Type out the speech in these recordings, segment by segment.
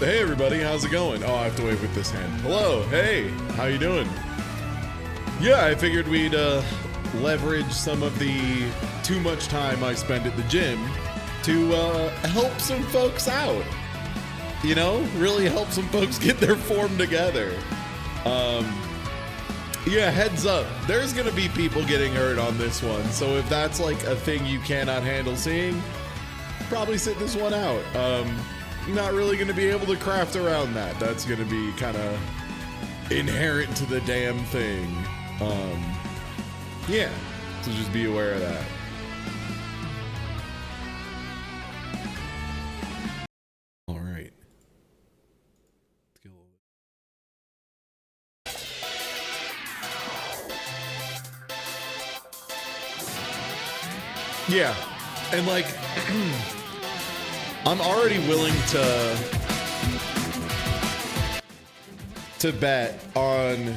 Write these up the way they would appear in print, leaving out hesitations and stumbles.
Hey everybody, how's it going? Oh, I have to wave with this hand. Hello, hey, how you doing? Yeah, I figured we'd leverage some of the too much time I spend at the gym to help some folks out. You know, really help some folks get their form together. Yeah, heads up, there's gonna be people getting hurt on this one, so if that's like a thing you cannot handle seeing, probably sit this one out. Not really gonna be able to craft around that. That's gonna be kind of inherent to the damn thing. Yeah, so just be aware of that. All right. Let's get a little bit. Yeah, and like, I'm already willing to bet on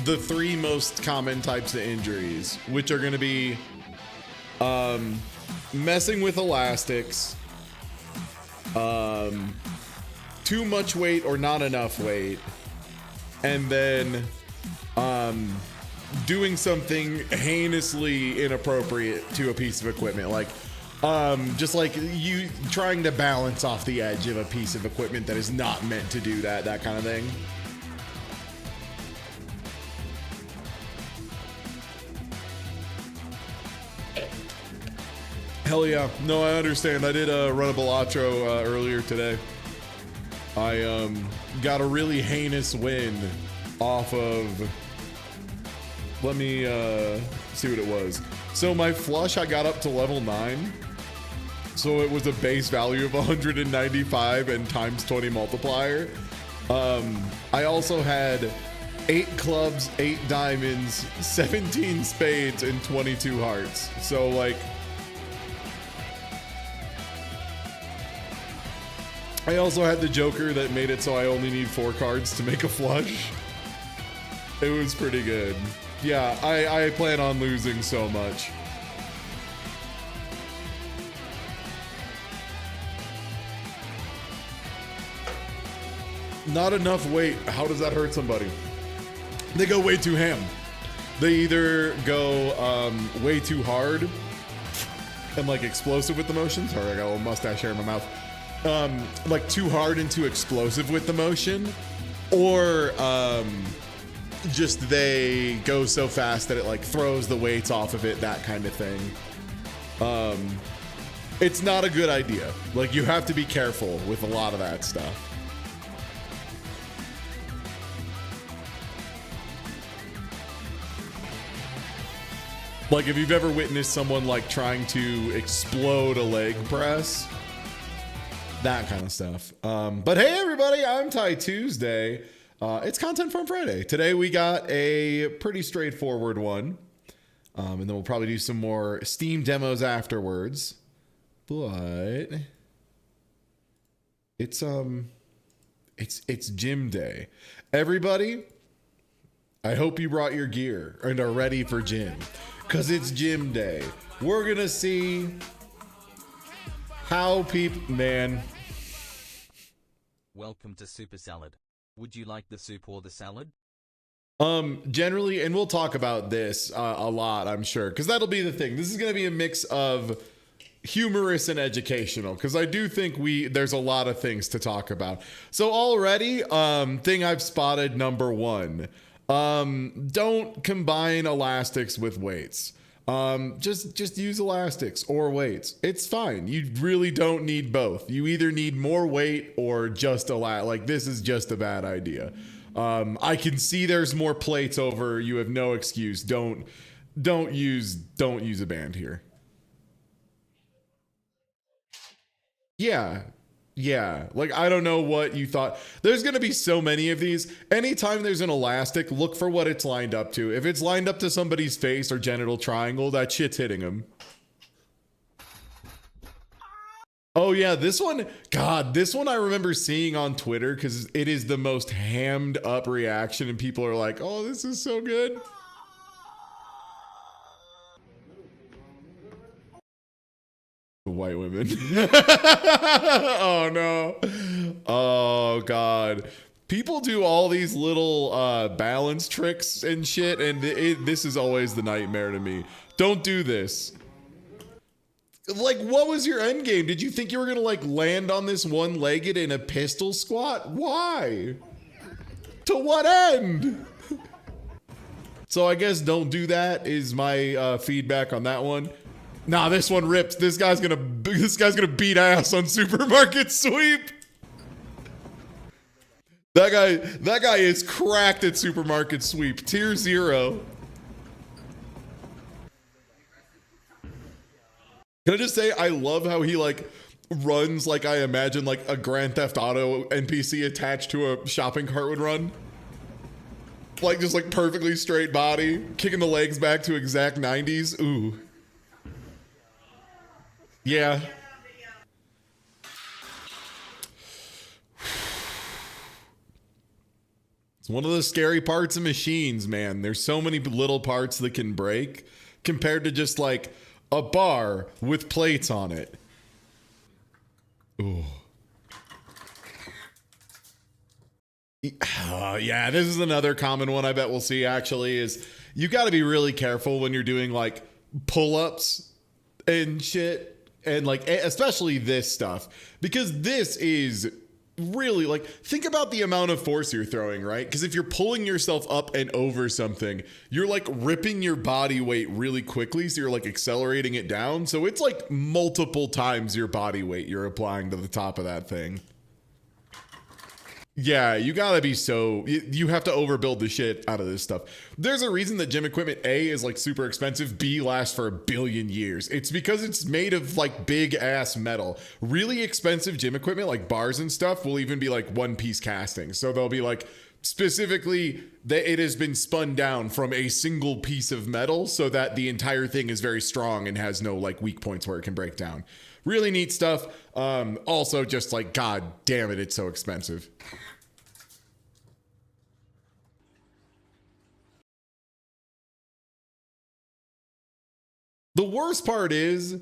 the 3 most common types of injuries, which are going to be messing with elastics, too much weight or not enough weight, and then doing something heinously inappropriate to a piece of equipment, like just like you trying to balance off the edge of a piece of equipment that is not meant to do that kind of thing. Hell yeah. No, I understand. I did run a Balatro earlier today. I got a really heinous win off of, let me see what it was. So my flush, I got up to level 9. So it was a base value of 195 and times 20 multiplier. I also had 8 clubs, 8 diamonds, 17 spades, and 22 hearts. So like, I also had the Joker that made it so I only need 4 cards to make a flush. It was pretty good. Yeah, I plan on losing so much. Not enough weight. How does that hurt somebody? They go way too ham. They either go way too hard and like explosive with the motion. Sorry, I got a little mustache hair in my mouth. Like too hard and too explosive with the motion, or just they go so fast that it like throws the weights off of it, that kind of thing. It's not a good idea. Like, you have to be careful with a lot of that stuff. Like, if you've ever witnessed someone like trying to explode a leg press, that kind of stuff. But hey, everybody, I'm Ty Tuesday. It's Content Farm Friday. Today we got a pretty straightforward one. And then we'll probably do some more Steam demos afterwards. But it's gym day. Everybody, I hope you brought your gear and are ready for gym, because it's gym day. We're gonna see how people, man. Welcome to Super Salad. Would you like the soup or the salad? Generally, and we'll talk about this a lot, I'm sure, because that'll be the thing. This is going to be a mix of humorous and educational, because I do think there's a lot of things to talk about. So already, thing I've spotted, number 1, don't combine elastics with weights. Just use elastics or weights. It's fine. You really don't need both. You either need more weight or just like, this is just a bad idea. I can see there's more plates over. You have no excuse. Don't use a band here. Yeah, like, I don't know what you thought. There's going to be so many of these. Anytime there's an elastic, look for what it's lined up to. If it's lined up to somebody's face or genital triangle, that shit's hitting them. Oh yeah, this one I remember seeing on Twitter, because it is the most hammed up reaction and people are like, oh, this is so good. white women. Oh no. Oh god. People do all these little balance tricks and shit, and this is always the nightmare to me. Don't do this. Like, what was your end game? Did you think you were gonna like land on this one-legged in a pistol squat? Why? To what end? So I guess don't do that is my feedback on that one. Nah, this one ripped. This guy's gonna beat ass on supermarket sweep. That guy is cracked at supermarket sweep. Tier 0. Can I just say I love how he like runs like I imagine like a Grand Theft Auto NPC attached to a shopping cart would run. Like just like perfectly straight body, kicking the legs back to exact 90s. Ooh. Yeah. It's one of the scary parts of machines, man. There's so many little parts that can break compared to just like a bar with plates on it. Ooh. Yeah, this is another common one I bet we'll see actually is you got to be really careful when you're doing like pull-ups and shit and like especially this stuff because this is really like think about the amount of force you're throwing, right? Because if you're pulling yourself up and over something, you're like ripping your body weight really quickly, so you're like accelerating it down. So it's like multiple times your body weight you're applying to the top of that thing. Yeah, you gotta be you have to overbuild the shit out of this stuff. There's a reason that gym equipment A is like super expensive, B lasts for 1 billion years. It's because it's made of like big ass metal. Really expensive gym equipment like bars and stuff will even be like one piece casting. So they'll be like specifically that it has been spun down from a single piece of metal so that the entire thing is very strong and has no like weak points where it can break down. Really neat stuff. Also just like, god damn it, it's so expensive. The worst part is,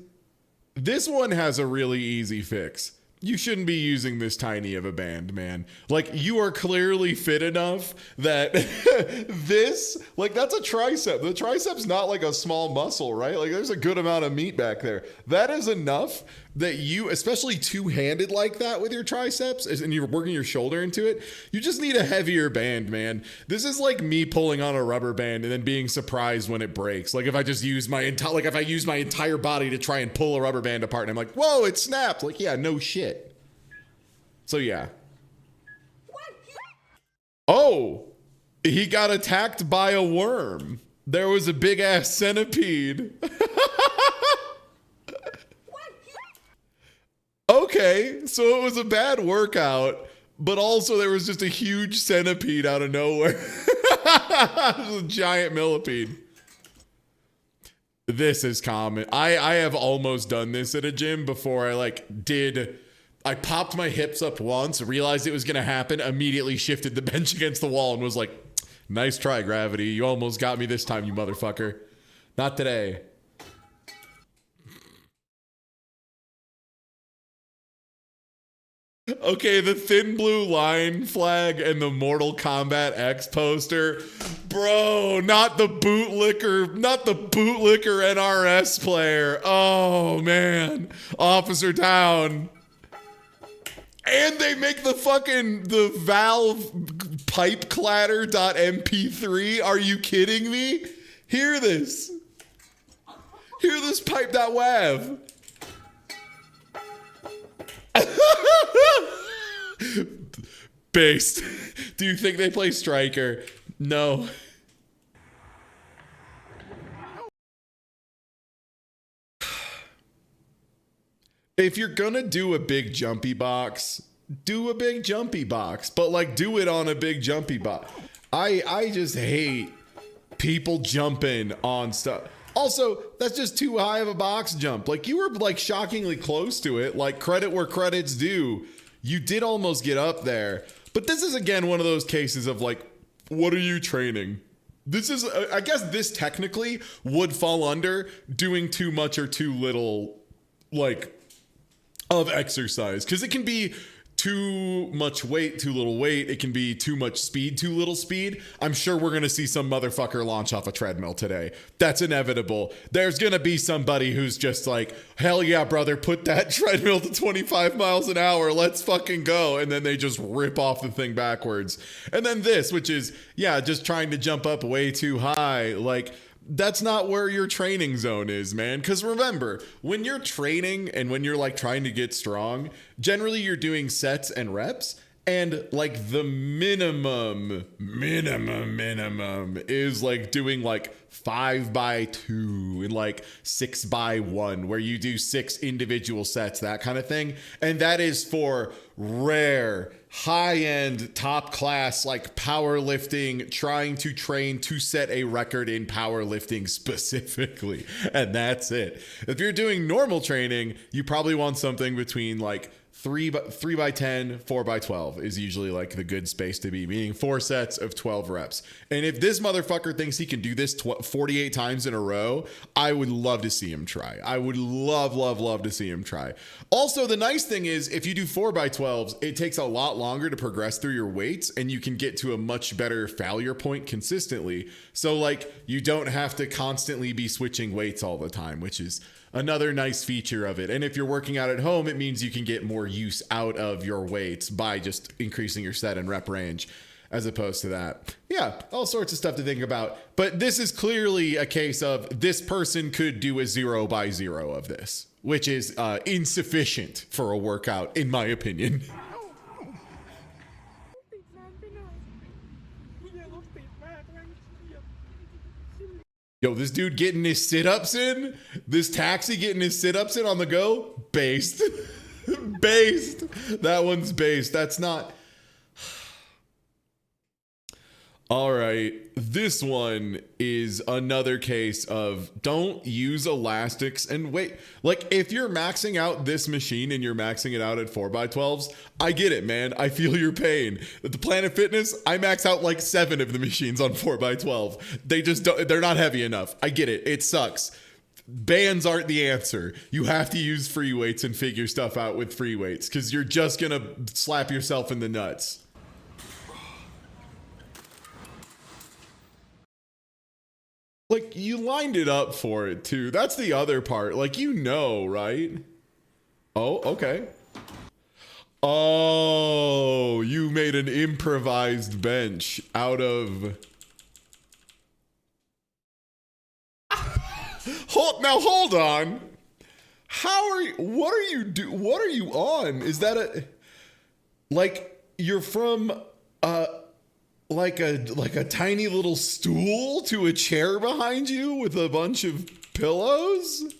this one has a really easy fix. You shouldn't be using this tiny of a band, man. Like, you are clearly fit enough that this, like, that's a tricep. The tricep's not like a small muscle, right? Like, there's a good amount of meat back there. That is enough that you, especially two-handed like that with your triceps, and you're working your shoulder into it, you just need a heavier band, man. This is like me pulling on a rubber band and then being surprised when it breaks. Like, if I just use my entire body to try and pull a rubber band apart, and I'm like, whoa, it snapped. Like, yeah, no shit. So yeah. Oh, he got attacked by a worm. There was a big ass centipede. Okay, so it was a bad workout, but also there was just a huge centipede out of nowhere. It was a giant millipede. This is common. I have almost done this at a gym before I popped my hips up once, realized it was going to happen, immediately shifted the bench against the wall and was like, nice try, gravity. You almost got me this time, you motherfucker. Not today. Okay, the thin blue line flag and the Mortal Kombat X poster. Bro, not the bootlicker NRS player. Oh, man. Officer down. And they make the Valve pipe clatter.mp3. Are you kidding me? Hear this. Hear this pipe.wav. Based. Do you think they play Striker? No. If you're gonna do a big jumpy box, do a big jumpy box, but like do it on a big jumpy box. I just hate people jumping on stuff. Also, that's just too high of a box jump. Like, you were like shockingly close to it. Like, credit where credit's due. You did almost get up there. But this is again one of those cases of like, what are you training? This is, I guess this technically would fall under doing too much or too little, like, of exercise, because it can be too much weight, too little weight. It can be too much speed, too little speed. I'm sure we're going to see some motherfucker launch off a treadmill today. That's inevitable. There's going to be somebody who's just like, hell yeah, brother, put that treadmill to 25 miles an hour. Let's fucking go. And then they just rip off the thing backwards. And then this, which is, yeah, just trying to jump up way too high. Like, that's not where your training zone is, man. Because remember, when you're training and when you're like trying to get strong, generally you're doing sets and reps. And like the minimum is like doing like 5x2 and like 6x1, where you do 6 individual sets, that kind of thing. And that is for rare, high-end, top-class, like powerlifting, trying to train to set a record in powerlifting specifically. And that's it. If you're doing normal training, you probably want something between like 3x10, 4x12 is usually like the good space to be, meaning 4 sets of 12 reps. And if this motherfucker thinks he can do this 48 times in a row, I would love to see him try. I would love to see him try. Also, the nice thing is if you do 4x12s, it takes a lot longer to progress through your weights and you can get to a much better failure point consistently. So like you don't have to constantly be switching weights all the time, which is another nice feature of it. And if you're working out at home, it means you can get more use out of your weights by just increasing your set and rep range as opposed to that. Yeah, all sorts of stuff to think about. But this is clearly a case of this person could do a 0x0 of this, which is insufficient for a workout, in my opinion. Yo, this dude getting his sit-ups in? This taxi getting his sit-ups in on the go? Based. Based. That one's based. That's not... All right. This one is another case of don't use elastics and wait. Like if you're maxing out this machine and you're maxing it out at 4x12s, I get it, man. I feel your pain. At the Planet Fitness, I max out like 7 of the machines on 4x12. They just don't, they're not heavy enough. I get it. It sucks. Bands aren't the answer. You have to use free weights and figure stuff out with free weights because you're just going to slap yourself in the nuts. Like, you lined it up for it, too. That's the other part. Like, you know, right? Oh, okay. Oh, you made an improvised bench out of... Hold on. How are you... What are you on? Is that a... Like, you're from... Like a tiny little stool to a chair behind you with a bunch of pillows?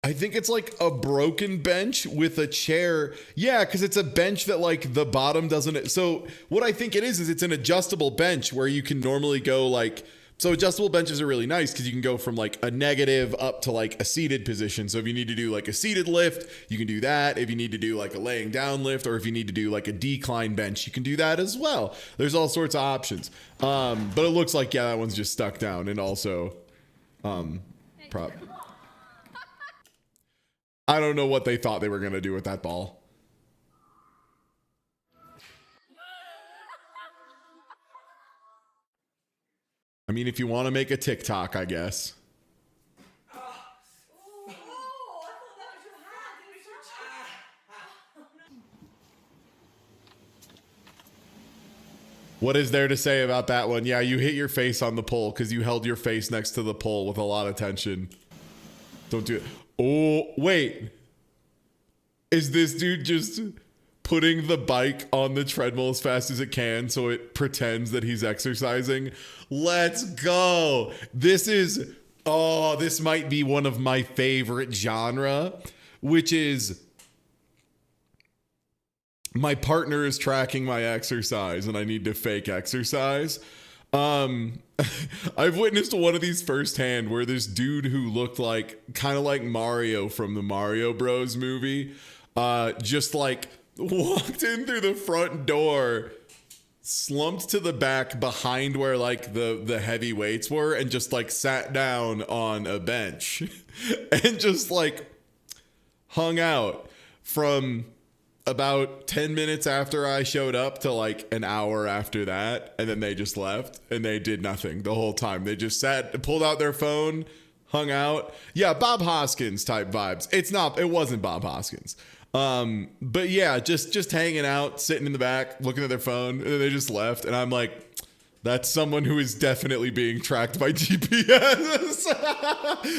I think it's like a broken bench with a chair. Yeah, because it's a bench that like the bottom doesn't. So what I think it is it's an adjustable bench where you can normally go like... So adjustable benches are really nice because you can go from like a negative up to like a seated position. So if you need to do like a seated lift, you can do that. If you need to do like a laying down lift, or if you need to do like a decline bench, you can do that as well. There's all sorts of options. But it looks like, yeah, that one's just stuck down. And also, prop. I don't know what they thought they were going to do with that ball. I mean, if you want to make a TikTok, I guess. What is there to say about that one? Yeah, you hit your face on the pole because you held your face next to the pole with a lot of tension. Don't do it. Oh, wait. Is this dude just putting the bike on the treadmill as fast as it can so it pretends that he's exercising? Let's go. This might be one of my favorite genre, which is my partner is tracking my exercise and I need to fake exercise. I've witnessed one of these firsthand where this dude who looked like kind of like Mario from the Mario Bros movie, just like walked in through the front door, slumped to the back behind where like the heavy weights were, and just like sat down on a bench and just like hung out from about 10 minutes after I showed up to like an hour after that. And then they just left and they did nothing the whole time. They just sat, pulled out their phone, hung out. Yeah, Bob Hoskins type vibes. It wasn't Bob Hoskins. But yeah, just hanging out, sitting in the back, looking at their phone, and then they just left. And I'm like, that's someone who is definitely being tracked by GPS.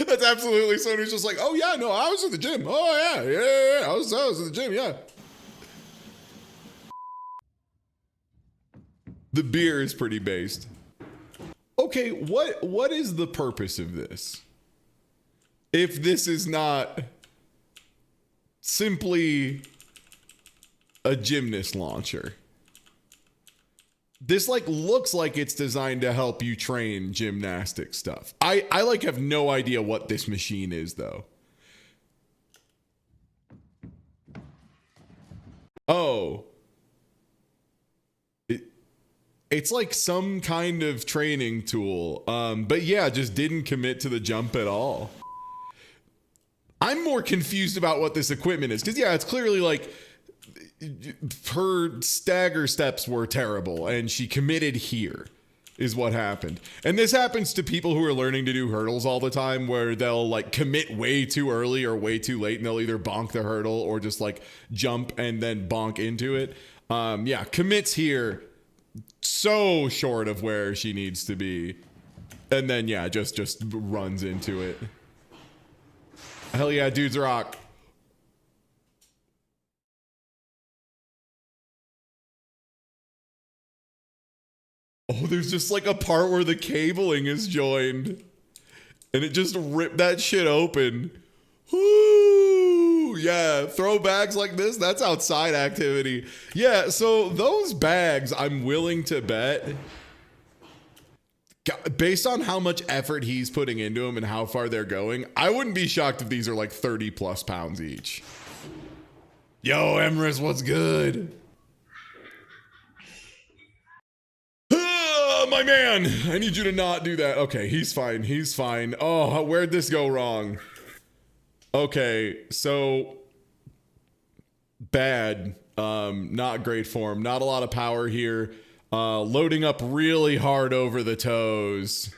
That's absolutely someone who's just like, oh yeah, no, I was at the gym. Oh yeah, I was at the gym, yeah. The beer is pretty based. Okay, what is the purpose of this? If this is not simply a gymnast launcher. This like looks like it's designed to help you train gymnastic stuff. I like have no idea what this machine is though. Oh. It's like some kind of training tool. But yeah, just didn't commit to the jump at all. I'm more confused about what this equipment is. Because yeah, it's clearly like her stagger steps were terrible and she committed here is what happened. And this happens to people who are learning to do hurdles all the time where they'll like commit way too early or way too late and they'll either bonk the hurdle or just like jump and then bonk into it. Yeah, commits here so short of where she needs to be. And then yeah, just runs into it. Hell yeah, dudes rock. Oh, there's just like a part where the cabling is joined. And it just ripped that shit open. Woo! Yeah, throw bags like this, that's outside activity. Yeah, so those bags, I'm willing to bet, based on how much effort he's putting into them and how far they're going, I wouldn't be shocked if these are like 30 plus pounds each. Yo, Emrys, what's good? My man, I need you to not do that. Okay, he's fine. He's fine. Oh, where'd this go wrong? Okay, so bad. Not great form. Not a lot of power here. Loading up really hard over the toes.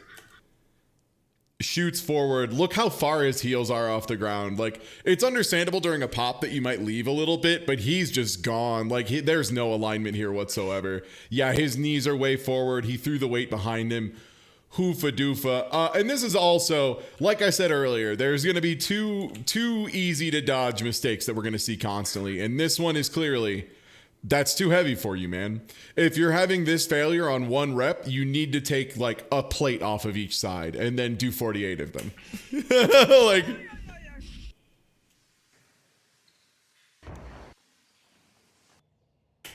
Shoots forward. Look how far his heels are off the ground. Like, it's understandable during a pop that you might leave a little bit, but he's just gone. Like, there's no alignment here whatsoever. Yeah, his knees are way forward. He threw the weight behind him. Hoofa doofa. And this is also, like I said earlier, there's going to be two easy to dodge mistakes that we're going to see constantly. And this one is clearly, that's too heavy for you, man. If you're having this failure on one rep, you need to take like a plate off of each side and then do 48 of them. Like,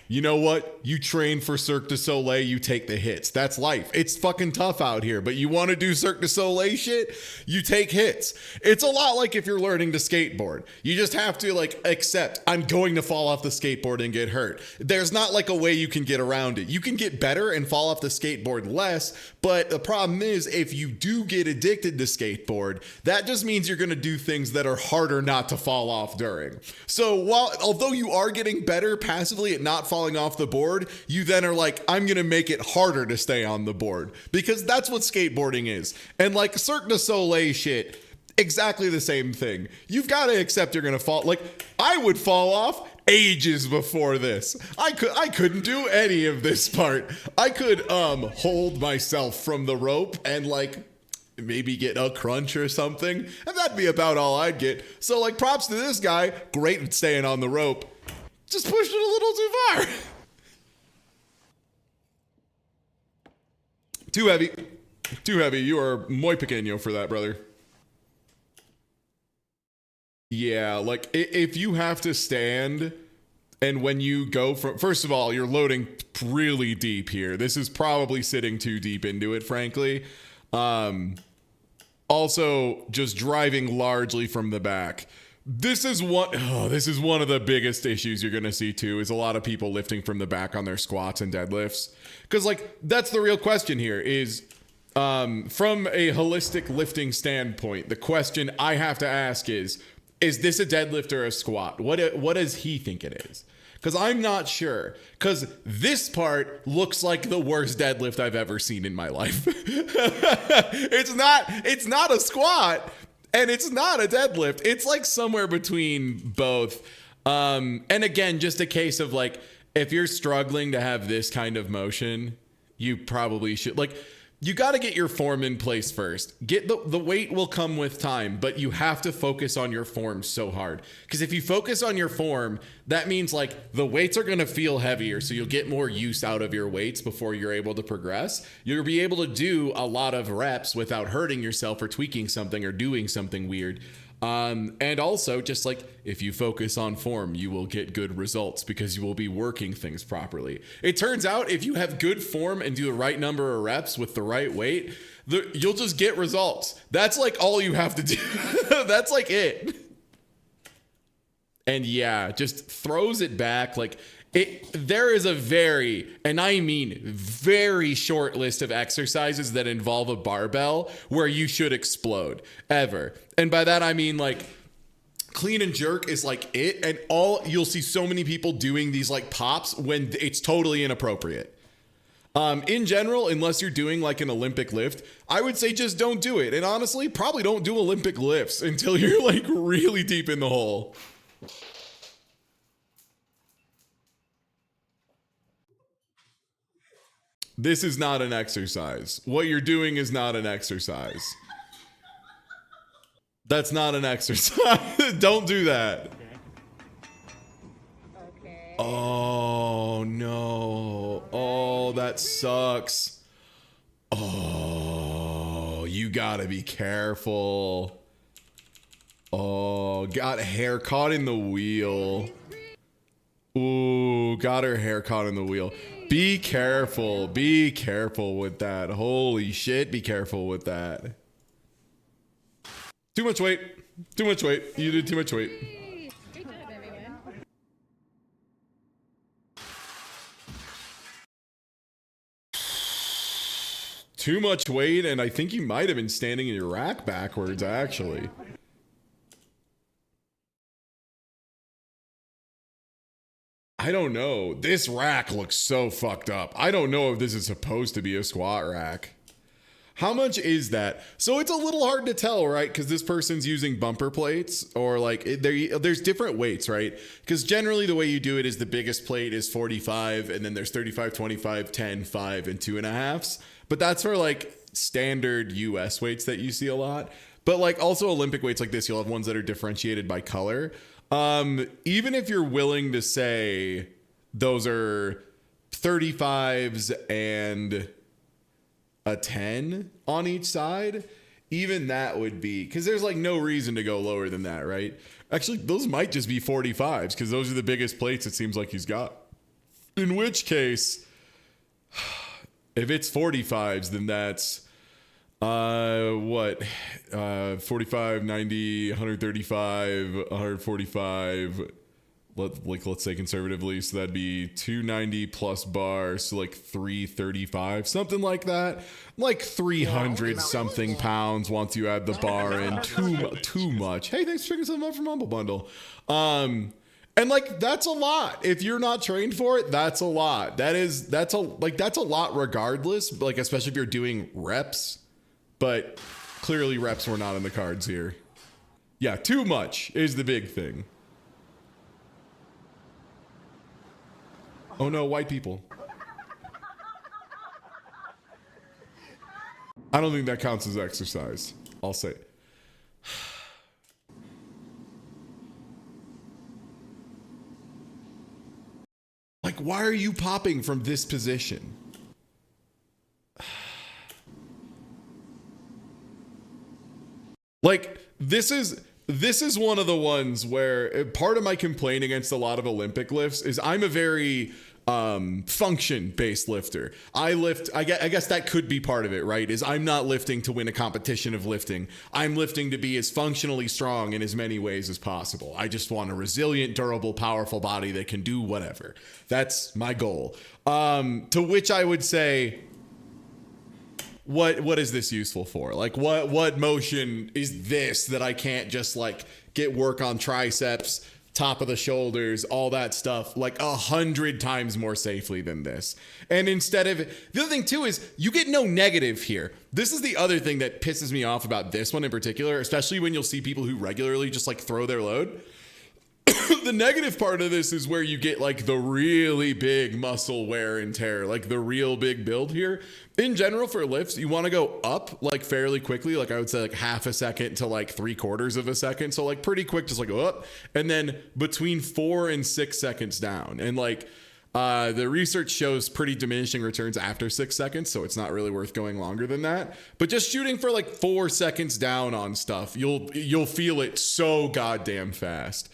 you know what? You train for Cirque du Soleil, you take the hits. That's life. It's fucking tough out here, but you want to do Cirque du Soleil shit? You take hits. It's a lot like if you're learning to skateboard. You just have to like accept, I'm going to fall off the skateboard and get hurt. There's not like a way you can get around it. You can get better and fall off the skateboard less, but the problem is if you do get addicted to skateboard, that just means you're going to do things that are harder not to fall off during. So although you are getting better passively at not falling off the board, you then are like, I'm gonna make it harder to stay on the board, because that's what skateboarding is. And like Cirque du Soleil shit, exactly the same thing. You've got to accept you're gonna fall. Like, I would fall off ages before this. I couldn't do any of this part. I could hold myself from the rope and like maybe get a crunch or something, and that'd be about all I'd get. So like, props to this guy, great at staying on the rope. Just pushed it a little too far. Too heavy. Too heavy. You are muy pequeño for that, brother. Yeah, like if you have to stand and when you go from, first of all, you're loading really deep here. This is probably sitting too deep into it, frankly. Also, just driving largely from the back. This is one of the biggest issues you're going to see too, is a lot of people lifting from the back on their squats and deadlifts. Because like, that's the real question here is, from a holistic lifting standpoint, the question I have to ask is, Is this a deadlift or a squat? What does he think it is? Because I'm not sure. Because this part looks like the worst deadlift I've ever seen in my life. It's not a squat and it's not a deadlift. It's like somewhere between both. And again, just a case of like, if you're struggling to have this kind of motion, you probably should, like, you got to get your form in place first. Get the weight will come with time, but you have to focus on your form so hard. Because if you focus on your form, that means like the weights are going to feel heavier. So you'll get more use out of your weights before you're able to progress. You'll be able to do a lot of reps without hurting yourself or tweaking something or doing something weird. And also just like if you focus on form, you will get good results because you will be working things properly. It turns out if you have good form and do the right number of reps with the right weight, you'll just get results. That's like all you have to do. That's like it. And yeah, just throws it back. Like there is a very, and I mean very short list of exercises that involve a barbell where you should explode ever. And by that, I mean like clean and jerk is like it. And you'll see so many people doing these like pops when it's totally inappropriate. In general, unless you're doing like an Olympic lift, I would say just don't do it. And honestly, probably don't do Olympic lifts until you're like really deep in the hole. This is not an exercise. What you're doing is not an exercise. That's not an exercise. Don't do that. Okay. Oh, no. Oh, that sucks. Oh, you gotta be careful. Oh, got hair caught in the wheel. Ooh, got her hair caught in the wheel. Be careful. Be careful with that. Holy shit, be careful with that. Too much weight. Too much weight. You did too much weight. Good job, everyone. Too much weight, and I think you might have been standing in your rack backwards, actually. I don't know. This rack looks so fucked up. I don't know if this is supposed to be a squat rack. How much is that? So it's a little hard to tell, right? Because this person's using bumper plates or like there's different weights, right? Because generally the way you do it is the biggest plate is 45 and then there's 35, 25, 10, 5, and 2.5s. But that's for like standard US weights that you see a lot. But like also Olympic weights like this, you'll have ones that are differentiated by color. Even if you're willing to say those are 35s and a 10 on each side, even that would be, because there's like no reason to go lower than that, right? Actually, those might just be 45s because those are the biggest plates it seems like he's got. In which case, if it's 45s, then that's 45, 90, 135, 145, let's say conservatively, so that'd be 290 plus bars, so like 335, something like that, like 300 something pounds once you add the bar in. Too much. Hey, thanks for picking something up from Humble Bundle. And like that's a lot. If you're not trained for it, that's a lot. That's a lot regardless, like especially if you're doing reps. But clearly reps were not in the cards here. Yeah, too much is the big thing. Oh no, white people. I don't think that counts as exercise. I'll say. Like, why are you popping from this position? Like, this is one of the ones where part of my complaint against a lot of Olympic lifts is I'm a very function-based lifter. I guess that could be part of it, right? Is I'm not lifting to win a competition of lifting. I'm lifting to be as functionally strong in as many ways as possible. I just want a resilient, durable, powerful body that can do whatever. That's my goal. To which I would say, what is this useful for? Like what motion is this that I can't just like get work on triceps, top of the shoulders, all that stuff, like 100 times more safely than this. And instead of, the other thing too is you get no negative here. This is the other thing that pisses me off about this one in particular, especially when you'll see people who regularly just like throw their load. The negative part of this is where you get like the really big muscle wear and tear, like the real big build here. In general, for lifts, you want to go up like fairly quickly. Like I would say like half a second to like 3/4 of a second. So like pretty quick, just like go up, and then between 4 and 6 seconds down. And like the research shows pretty diminishing returns after 6 seconds. So it's not really worth going longer than that. But just shooting for like 4 seconds down on stuff, you'll feel it so goddamn fast.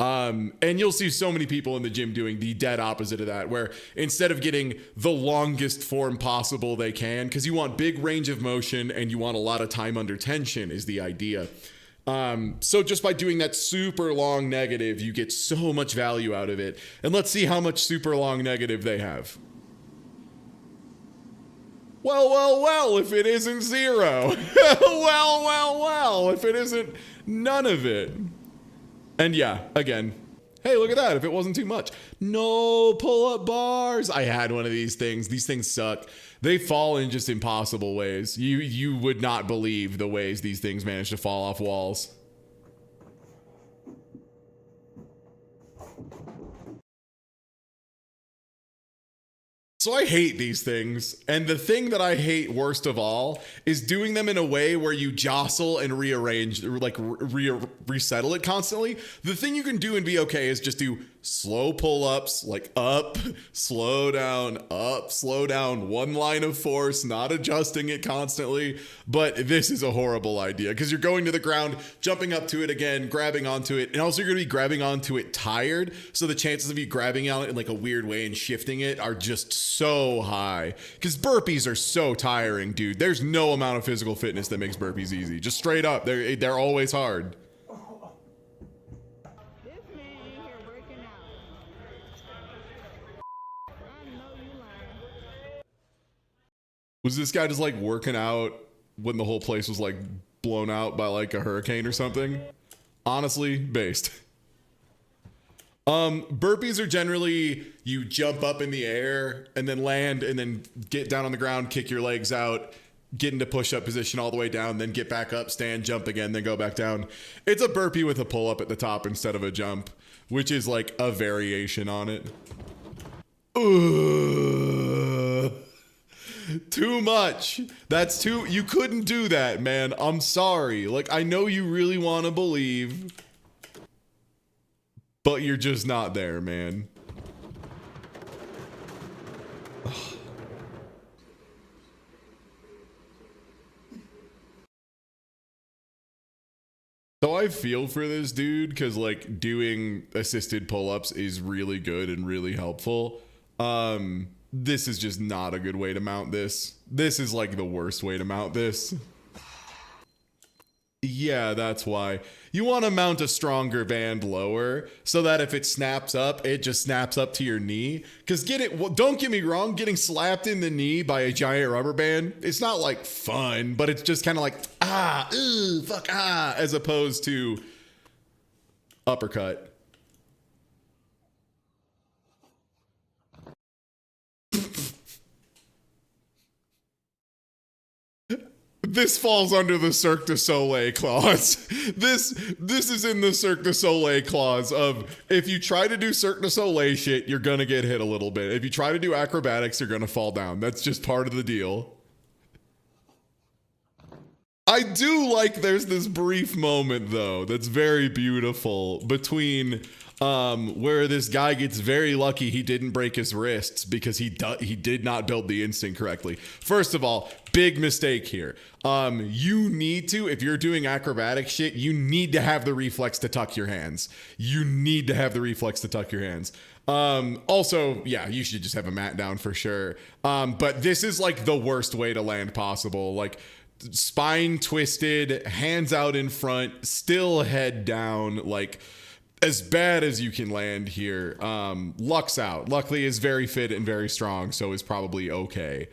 And you'll see so many people in the gym doing the dead opposite of that, where instead of getting the longest form possible they can, because you want big range of motion and you want a lot of time under tension is the idea. So just by doing that super long negative, you get so much value out of it. And let's see how much super long negative they have. Well, if it isn't 0. Well, if it isn't none of it. And yeah, again, hey, look at that. If it wasn't too much. No pull-up bars. I had one of these things. These things suck. They fall in just impossible ways. You would not believe the ways these things manage to fall off walls. So I hate these things, and the thing that I hate worst of all is doing them in a way where you jostle and rearrange, like resettle it constantly. The thing you can do and be okay is just do slow pull-ups, like up, slow down, up, slow down, one line of force, not adjusting it constantly. But this is a horrible idea because you're going to the ground, jumping up to it again, grabbing onto it, and also you're going to be grabbing onto it tired. So the chances of you grabbing on it in like a weird way and shifting it are just so high because burpees are so tiring, dude. There's no amount of physical fitness that makes burpees easy. Just straight up, they're always hard. Was this guy just like working out when the whole place was like blown out by like a hurricane or something? Honestly, based. Burpees are generally you jump up in the air and then land and then get down on the ground, kick your legs out, get into push-up position all the way down, then get back up, stand, jump again, then go back down. It's a burpee with a pull-up at the top instead of a jump, which is like a variation on it. Too much. That's too, you couldn't do that, man. I'm sorry. Like, I know you really want to believe, but you're just not there, man. So I feel for this dude because like doing assisted pull-ups is really good and really helpful. This is just not a good way to mount this. This is like the worst way to mount this. Yeah, that's why. You want to mount a stronger band lower so that if it snaps up, it just snaps up to your knee. Because don't get me wrong, getting slapped in the knee by a giant rubber band, it's not like fun, but it's just kind of like, as opposed to uppercut. This falls under the Cirque du Soleil clause. This is in the Cirque du Soleil clause of if you try to do Cirque du Soleil shit, you're gonna get hit a little bit. If you try to do acrobatics, you're gonna fall down. That's just part of the deal. I do like there's this brief moment though that's very beautiful between where this guy gets very lucky he didn't break his wrists because he did not build the instinct correctly. First of all, big mistake here. You need to, if you're doing acrobatic shit, you need to have the reflex to tuck your hands. You need to have the reflex to tuck your hands. Also, yeah, you should just have a mat down for sure. But this is like the worst way to land possible. Like spine twisted, hands out in front, still head down, like as bad as you can land here. Luck's out. Luckily is very fit and very strong, so is probably okay.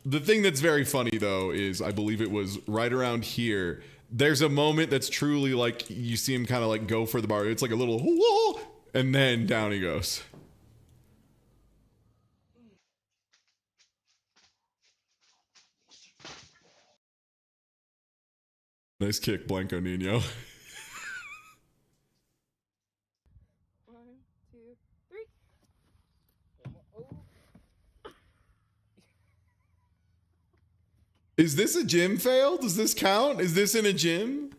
The thing that's very funny though is I believe it was right around here. There's a moment that's truly like you see him kind of like go for the bar. It's like a little whoa, and then down he goes. Nice kick, Blanco Nino. 1, 2, 3. Is this a gym fail? Does this count? Is this in a gym?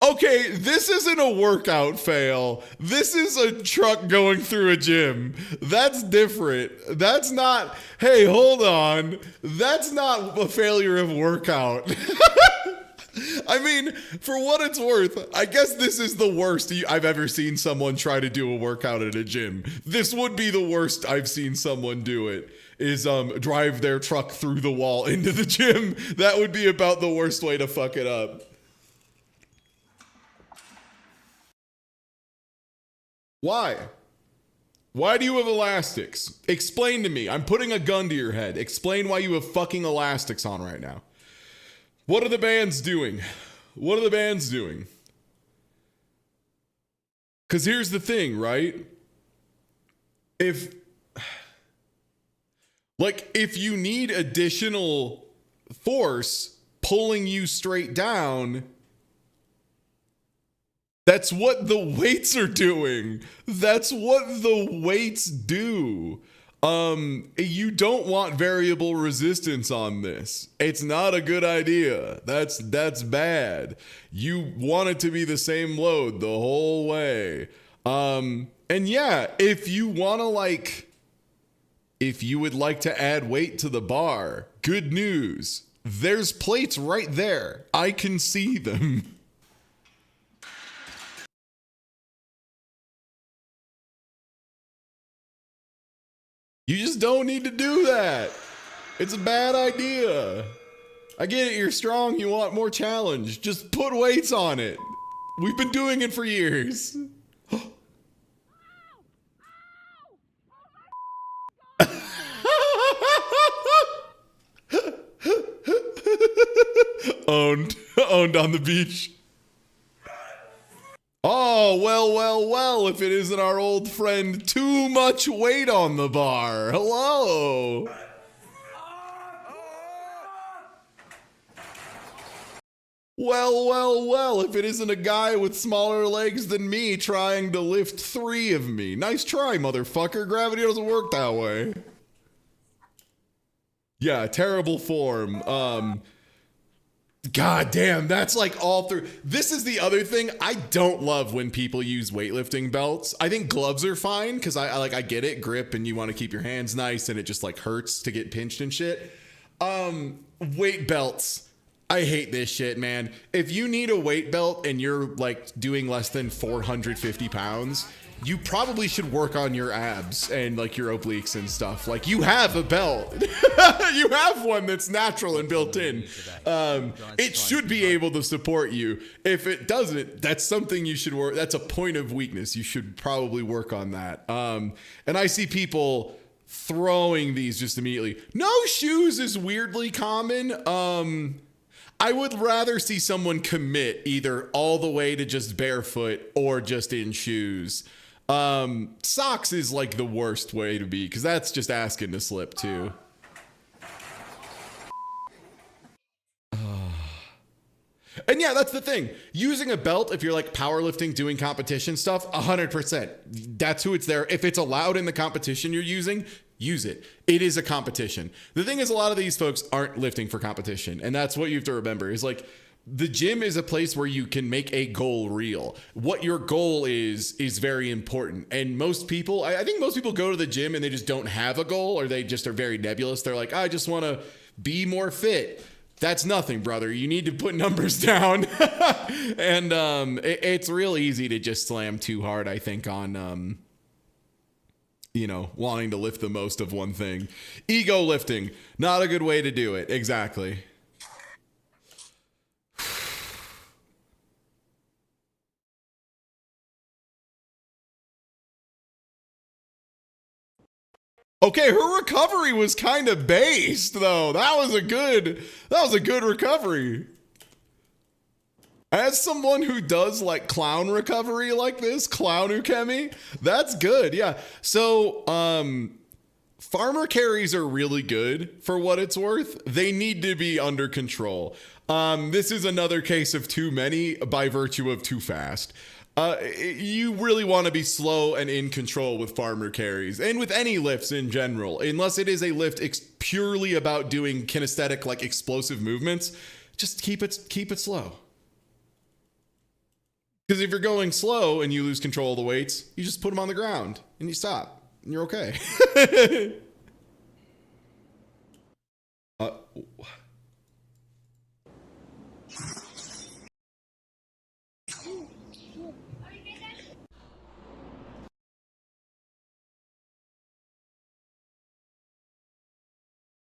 Okay, this isn't a workout fail. This is a truck going through a gym. That's different. That's not, hey, hold on. That's not a failure of workout. I mean, for what it's worth, I guess this is the worst I've ever seen someone try to do a workout at a gym. This would be the worst I've seen someone do it, is drive their truck through the wall into the gym. That would be about the worst way to fuck it up. Why? Why do you have elastics? Explain to me. I'm putting a gun to your head. Explain why you have fucking elastics on right now. What are the bands doing? What are the bands doing? Because here's the thing, right? If you need additional force pulling you straight down, that's what the weights are doing. That's what the weights do. You don't want variable resistance on this. It's not a good idea. That's bad. You want it to be the same load the whole way. And yeah, if you would like to add weight to the bar, good news. There's plates right there. I can see them. You just don't need to do that. It's a bad idea. I get it, you're strong, you want more challenge. Just put weights on it. We've been doing it for years. Owned on the beach. Oh, well, if it isn't our old friend, Too Much Weight on the Bar. Hello. Well, if it isn't a guy with smaller legs than me trying to lift 3 of me. Nice try, motherfucker. Gravity doesn't work that way. Yeah, terrible form. God damn, that's like all through. This is the other thing. I don't love when people use weightlifting belts. I think gloves are fine because I get it, grip, and you want to keep your hands nice, and it just like hurts to get pinched and shit. Weight belts. I hate this shit, man. If you need a weight belt and you're like doing less than 450 pounds, you probably should work on your abs and like your obliques and stuff. Like you have a belt. You have one that's natural and built in. It should be able to support you. If it doesn't, that's something you should work. That's a point of weakness. You should probably work on that. And I see people throwing these just immediately. No shoes is weirdly common. I would rather see someone commit either all the way to just barefoot or just in shoes. Socks is like the worst way to be because that's just asking to slip too. And yeah, that's the thing. Using a belt, if you're like powerlifting, doing competition stuff, 100%. That's who it's there. If it's allowed in the competition you're using, use it. It is a competition. The thing is, a lot of these folks aren't lifting for competition. And that's what you have to remember is like, the gym is a place where you can make a goal real. What your goal is very important. And most people, I think most people go to the gym and they just don't have a goal or they just are very nebulous. They're like, I just want to be more fit. That's nothing, brother. You need to put numbers down. And it's real easy to just slam too hard, I think, on, wanting to lift the most of one thing. Ego lifting, not a good way to do it. Exactly. Okay, her recovery was kind of based though. That was a good recovery. As someone who does like clown recovery like this, clown ukemi, that's good. Yeah. So, farmer carries are really good for what it's worth. They need to be under control. This is another case of too many by virtue of too fast. You really want to be slow and in control with farmer carries and with any lifts in general, unless it is a lift purely about doing kinesthetic, like explosive movements. Just keep it slow. Because if you're going slow and you lose control of the weights, you just put them on the ground and you stop and you're okay.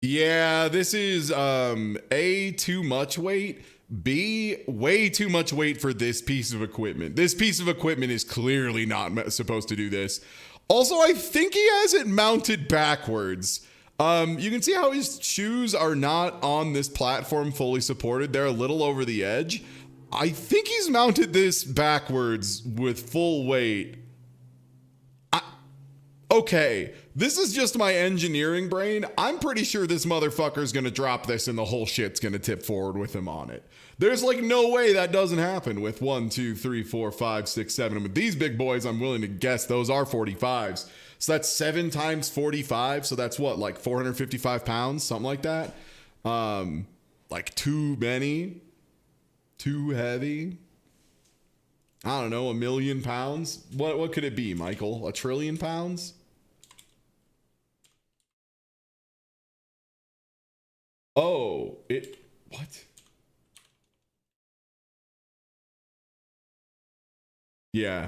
Yeah, this is A, too much weight. B, way too much weight for this piece of equipment. This piece of equipment is clearly not supposed to do this. Also, I think he has it mounted backwards. You can see how his shoes are not on this platform fully supported. They're a little over the edge. I think he's mounted this backwards with full weight. Okay, this is just my engineering brain. I'm pretty sure this motherfucker's gonna drop this and the whole shit's gonna tip forward with him on it. There's like no way that doesn't happen with 1, 2, 3, 4, 5, 6, 7. And with these big boys, I'm willing to guess those are 45s. So that's 7 times 45. So that's what, like 455 pounds, something like that. Like too many, too heavy. I don't know, 1 million pounds. What could it be, Michael? 1 trillion pounds? Oh, what? Yeah.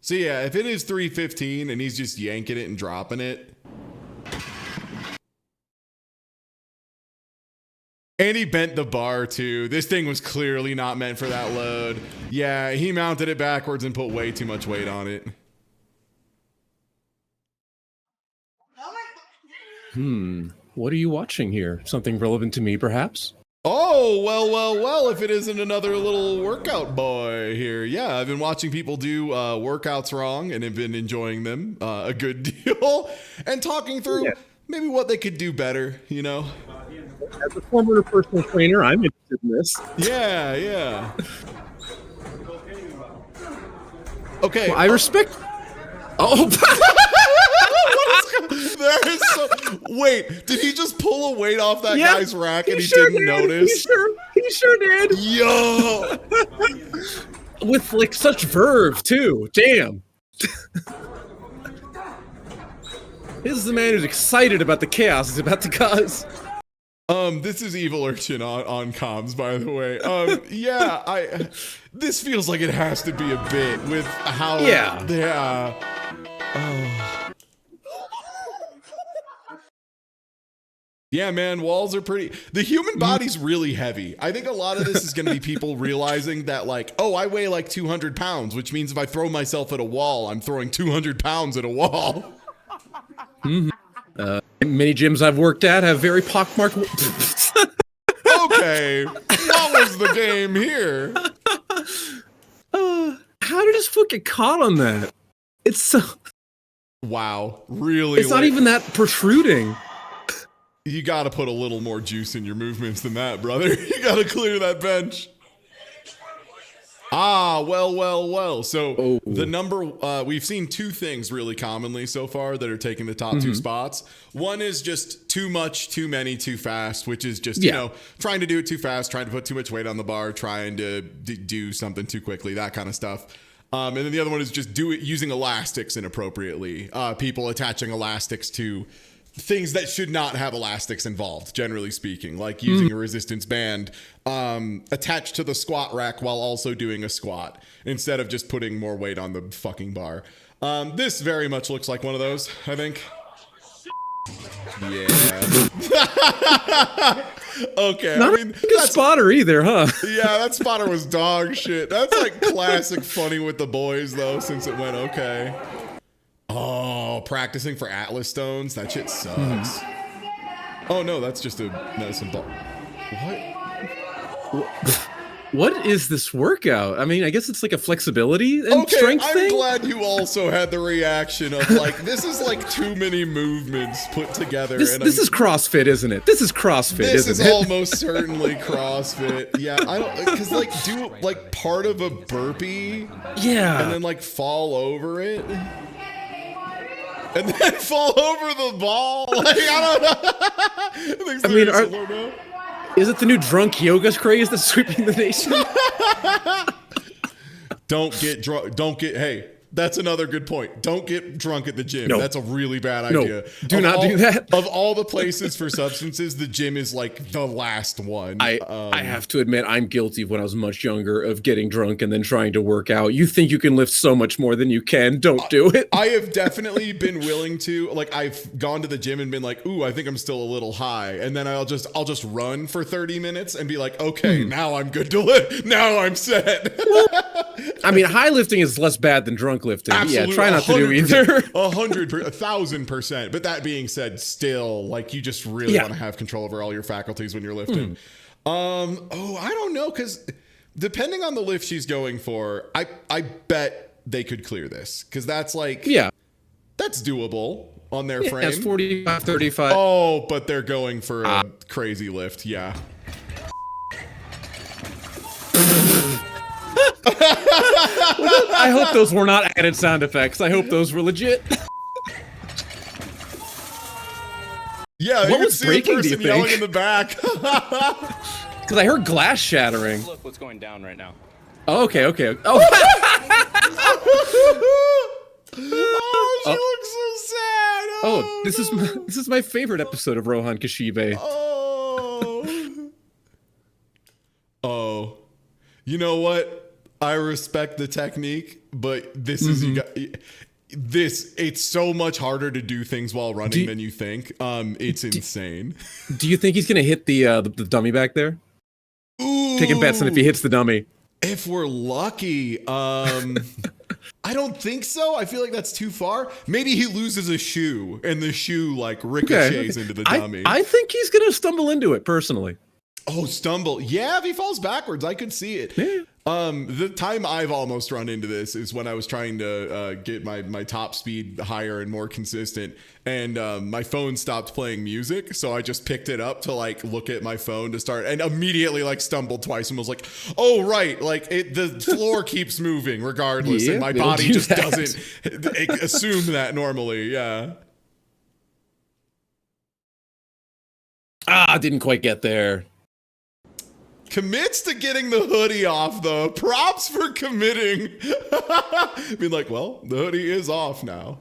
So yeah, if it is 315 and he's just yanking it and dropping it. And he bent the bar too. This thing was clearly not meant for that load. Yeah, he mounted it backwards and put way too much weight on it. What are you watching here? Something relevant to me, perhaps? Oh, well, if it isn't another little workout boy here. Yeah, I've been watching people do workouts wrong and have been enjoying them a good deal and talking through maybe what they could do better, you know? As a former personal trainer, I'm interested in this. Yeah. Okay. Well, I respect... Oh, wait, did he just pull a weight off that guy's rack and he sure didn't notice? He sure did. Yo! With like such verve too. Damn. This is the man who's excited about the chaos he's about to cause. This is Evil Urchin on comms, by the way. This feels like it has to be a bit with how Yeah, man, walls are pretty... The human body's really heavy. I think a lot of this is going to be people realizing that, like, oh, I weigh like 200 pounds, which means if I throw myself at a wall, I'm throwing 200 pounds at a wall. Many gyms I've worked at have very pockmarked... Okay, what was the game here? How did his foot get caught on that? It's so... Wow, really? It's not even that protruding. You gotta put a little more juice in your movements than that, brother. You gotta clear that bench. Well. So the number, we've seen 2 things really commonly so far that are taking the top 2 spots. One is just too much, too many, too fast, which is just, you know, trying to do it too fast, trying to put too much weight on the bar, trying to do something too quickly, that kind of stuff. And then the other one is just using elastics inappropriately. People attaching elastics to things that should not have elastics involved, generally speaking, like using a resistance band attached to the squat rack while also doing a squat instead of just putting more weight on the fucking bar. This very much looks like one of those, I think. Yeah. Okay. Not a good spotter either, huh? Yeah, that spotter was dog shit. That's like classic funny with the boys, though, since it went okay. Oh, practicing for Atlas stones. That shit sucks. Oh no, that's just a medicine ball. What? What is this workout? I mean, I guess it's like a flexibility and strength thing. I'm glad you also had the reaction of like, this is like too many movements put together. This is CrossFit, isn't it? This is CrossFit, this isn't is it? almost certainly CrossFit. Yeah, I don't, because like do like part of a burpee. Yeah. And then like fall over it. And then fall over the ball. Like, I don't know. Is it the new drunk yoga craze that's sweeping the nation? Don't get drunk. Hey, that's another good point. Don't get drunk at the gym. No. That's a really bad idea. Do not do that. Of all the places for substances, the gym is like the last one. I have to admit, I'm guilty of when I was much younger of getting drunk and then trying to work out. You think you can lift so much more than you can. Don't do it. I have definitely been willing to, like, I've gone to the gym and been like, ooh, I think I'm still a little high. And then I'll just run for 30 minutes and be like, okay, now I'm good to lift. Now I'm set. I mean, high lifting is less bad than drunk lifting. Absolutely, yeah, try not to do either. 1,000%. But that being said, still, like, you just really want to have control over all your faculties when you're lifting. I don't know, because depending on the lift she's going for, I bet they could clear this, because that's like, that's doable on their frame. That's 45, 35. Oh, but they're going for a crazy lift. Yeah. I hope those were not added sound effects. I hope those were legit. Yeah, what was breaking, do you think? Yelling in the back. Because I heard glass shattering. Look what's going down right now. Oh, okay. Oh, oh, she looks so sad. Oh, this is my favorite episode of Rohan Kashibe. Oh, you know what? I respect the technique, but this is it's so much harder to do things while running than you think. It's insane. Do you think he's gonna hit the dummy back there? Ooh, taking bets on if he hits the dummy. If we're lucky, I don't think so. I feel like that's too far. Maybe he loses a shoe and the shoe like ricochets into the dummy. I think he's gonna stumble into it personally. Oh, stumble. Yeah, if he falls backwards, I could see it. Yeah. The time I've almost run into this is when I was trying to get my top speed higher and more consistent, and my phone stopped playing music, so I just picked it up to like look at my phone to start, and immediately like stumbled twice and was like, oh right, like the floor keeps moving regardless, and my body just doesn't assume that normally. Yeah. Didn't quite get there. Commits to getting the hoodie off, though. Props for committing. Being like, well, the hoodie is off now.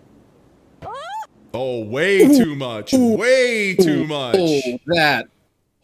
Oh, way too much. Way too much. Oh, that.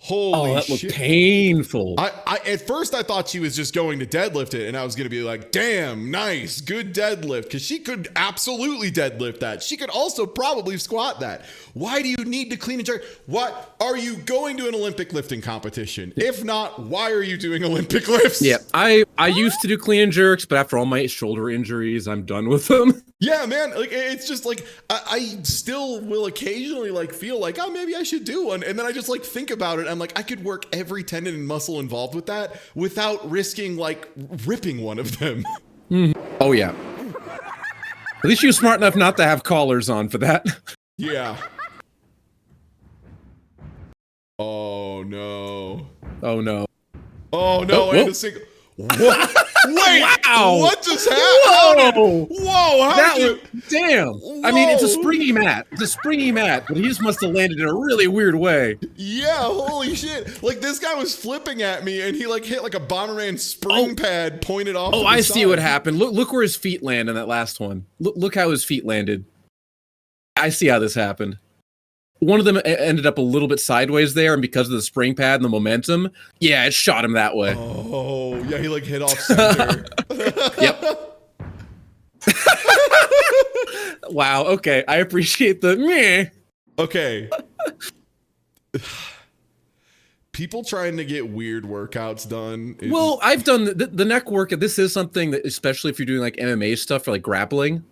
Holy that shit. looked painful. I at first I thought she was just going to deadlift it, and I was going to be like, damn, nice, good deadlift, because she could absolutely deadlift that. She could also probably squat that. Why do you need to clean and jerk? What are you going to an Olympic lifting competition? If not, why are you doing Olympic lifts? Yeah, I used to do clean and jerks, but after all my shoulder injuries, I'm done with them. Yeah, man, like it's just like I still will occasionally like feel like, oh, maybe I should do one, and then I just like think about it. I'm like, I could work every tendon and muscle involved with that without risking like ripping one of them. Oh yeah. At least you're smart enough not to have collars on for that. Yeah. Oh no. Oh no. Oh no! And a single. What? Wait! Wow! What just happened? Whoa! How did you? Damn! Whoa. I mean, it's a springy mat. It's a springy mat, but he just must have landed in a really weird way. Yeah! Holy shit! Like this guy was flipping at me, and he like hit like a Bomberman spring pad pointed off. Oh, to the I see side. what happened. Look where his feet land in that last one. Look how his feet landed. I see how this happened. One of them ended up a little bit sideways there, and because of the spring pad and the momentum, yeah, it shot him that way. Oh, yeah, he like hit off center. Yep. Wow, okay, I appreciate the meh. Okay. People trying to get weird workouts done. Well, I've done the neck workout. This is something that, especially if you're doing like MMA stuff or like grappling,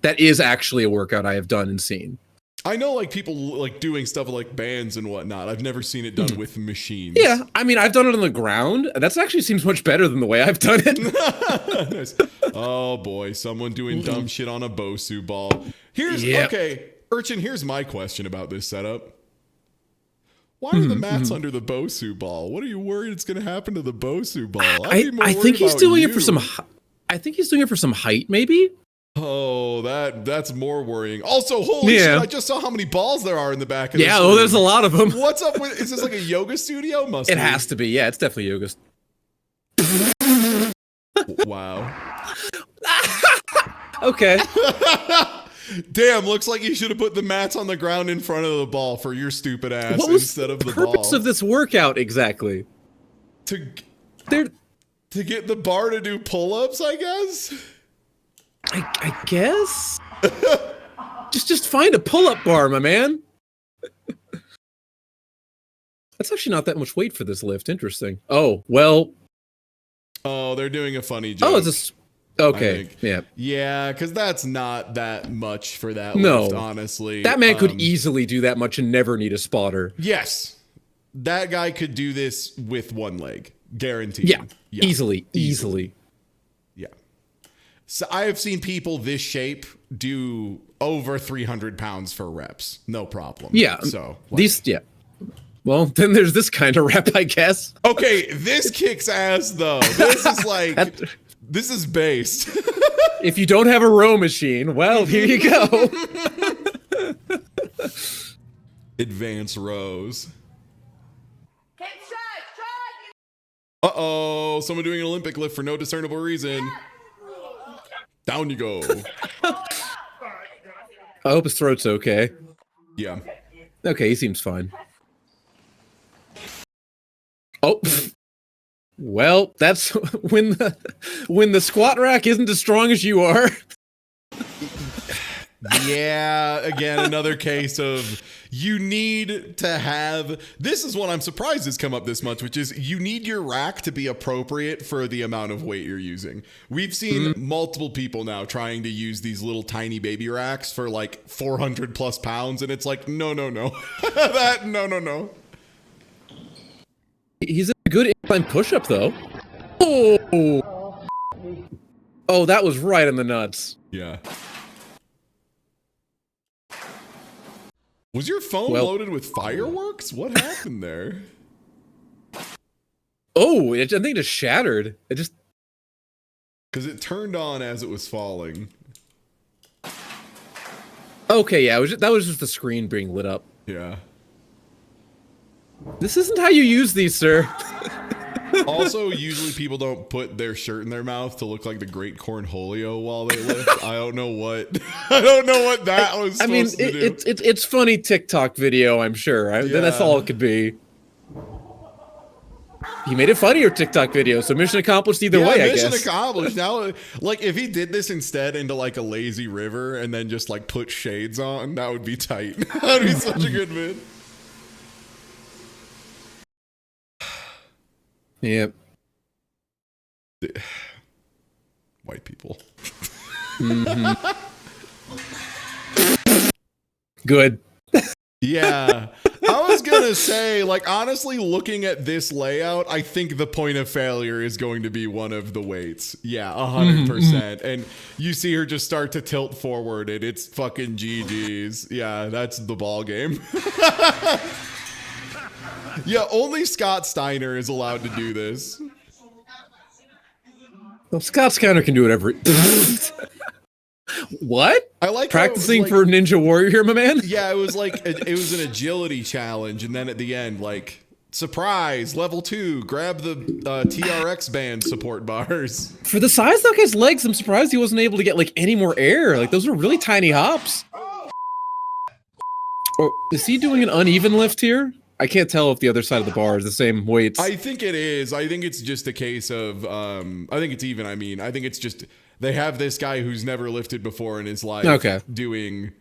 That is actually a workout I have done and seen. I know like people like doing stuff with like bands and whatnot. I've never seen it done with machines. Yeah, I mean, I've done it on the ground. That actually seems much better than the way I've done it. Nice. Oh boy, someone doing dumb shit on a Bosu ball. Okay, Urchin, here's my question about this setup. Why are the mats under the Bosu ball? What are you worried it's going to happen to the Bosu ball? I think he's doing it for some. I think he's doing it for some height, maybe. Oh, that's more worrying. Also, holy shit! I just saw how many balls there are in the back of the screen. There's a lot of them. What's up with? Is this like a yoga studio? It has to be. Yeah, it's definitely yoga. Wow. Okay. Damn, looks like you should have put the mats on the ground in front of the ball for your stupid ass instead of the ball. What was the purpose of this workout exactly? To get the bar to do pull-ups, I guess. I guess. just find a pull-up bar, my man. That's actually not that much weight for this lift. Interesting. Oh well. Oh, they're doing a funny joke. Oh, it's okay. Yeah. Yeah, because that's not that much for that lift, honestly. That man could easily do that much and never need a spotter. Yes. That guy could do this with one leg. Guaranteed. Yeah. Easily. Yeah. So I have seen people this shape do over 300 pounds for reps. No problem. Yeah. So yeah. Well, then there's this kind of rep, I guess. Okay, this kicks ass though. This is like this is based. If you don't have a row machine, well, here you go. Advanced rows. Uh-oh, someone doing an Olympic lift for no discernible reason. Down you go. I hope his throat's okay. Yeah. Okay, he seems fine. Oh. Well, that's when the squat rack isn't as strong as you are. Yeah, again, another case of you need to have, this is what I'm surprised has come up this much, which is you need your rack to be appropriate for the amount of weight you're using. We've seen multiple people now trying to use these little tiny baby racks for like 400 plus pounds, and it's like, no. No. He's a good incline push-up, though. Oh, that was right in the nuts. Yeah. Was your phone loaded with fireworks? What happened there? Oh, I think it just shattered. It just... Because it turned on as it was falling. Okay, yeah, that was just the screen being lit up. Yeah. This isn't how you use these, sir. Also, usually people don't put their shirt in their mouth to look like the Great Cornholio while they lift. I don't know what that was supposed to do. It's funny TikTok video, I'm sure. That's all it could be. He made a funnier TikTok video, so mission accomplished either way, I guess. Mission accomplished. Now, like, if he did this instead into, like, a lazy river and then just, like, put shades on, that would be tight. That would be such a good vid. Yep. White people. Good. Yeah. I was going to say, like, honestly, looking at this layout, I think the point of failure is going to be one of the weights. Yeah, 100%. And you see her just start to tilt forward, and it's fucking GG's. Yeah, that's the ball game. Yeah, only Scott Steiner is allowed to do this. Well, Scott Steiner can do whatever. What? I like practicing for Ninja Warrior here, my man. Yeah, it was like it was an agility challenge, and then at the end, like, surprise, level 2, grab the TRX band support bars. For the size of that guy's legs, I'm surprised he wasn't able to get like any more air. Like, those are really tiny hops. Or is he doing an uneven lift here? I can't tell if the other side of the bar is the same weights. I think it is. I think it's just a case of, I think it's even. I mean, I think it's just, they have this guy who's never lifted before in his life doing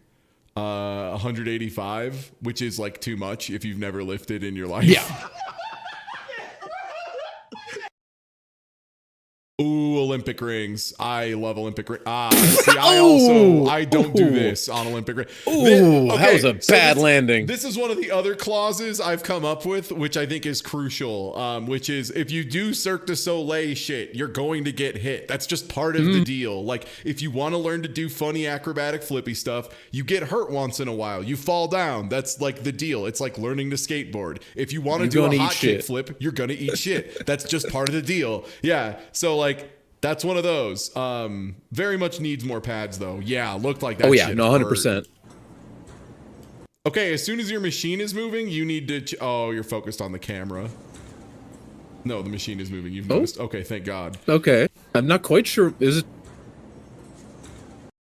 185, which is like too much if you've never lifted in your life. Yeah. Ooh, Olympic rings. I love Olympic rings. See, I don't do this on Olympic rings. Ooh, that was a bad landing. This is one of the other clauses I've come up with, which I think is crucial, which is if you do Cirque du Soleil shit, you're going to get hit. That's just part of the deal. Like, if you want to learn to do funny acrobatic flippy stuff, you get hurt once in a while. You fall down. That's like the deal. It's like learning to skateboard. If you want to do a hot kick flip, you're going to eat shit. That's just part of the deal. Yeah. So, like, that's one of those. Very much needs more pads, though. Yeah, looked like that. Oh yeah, shit no, 100%. Okay, as soon as your machine is moving, you need to. Oh, you're focused on the camera. No, the machine is moving. You've noticed. Okay, thank God. Okay, I'm not quite sure. Is it?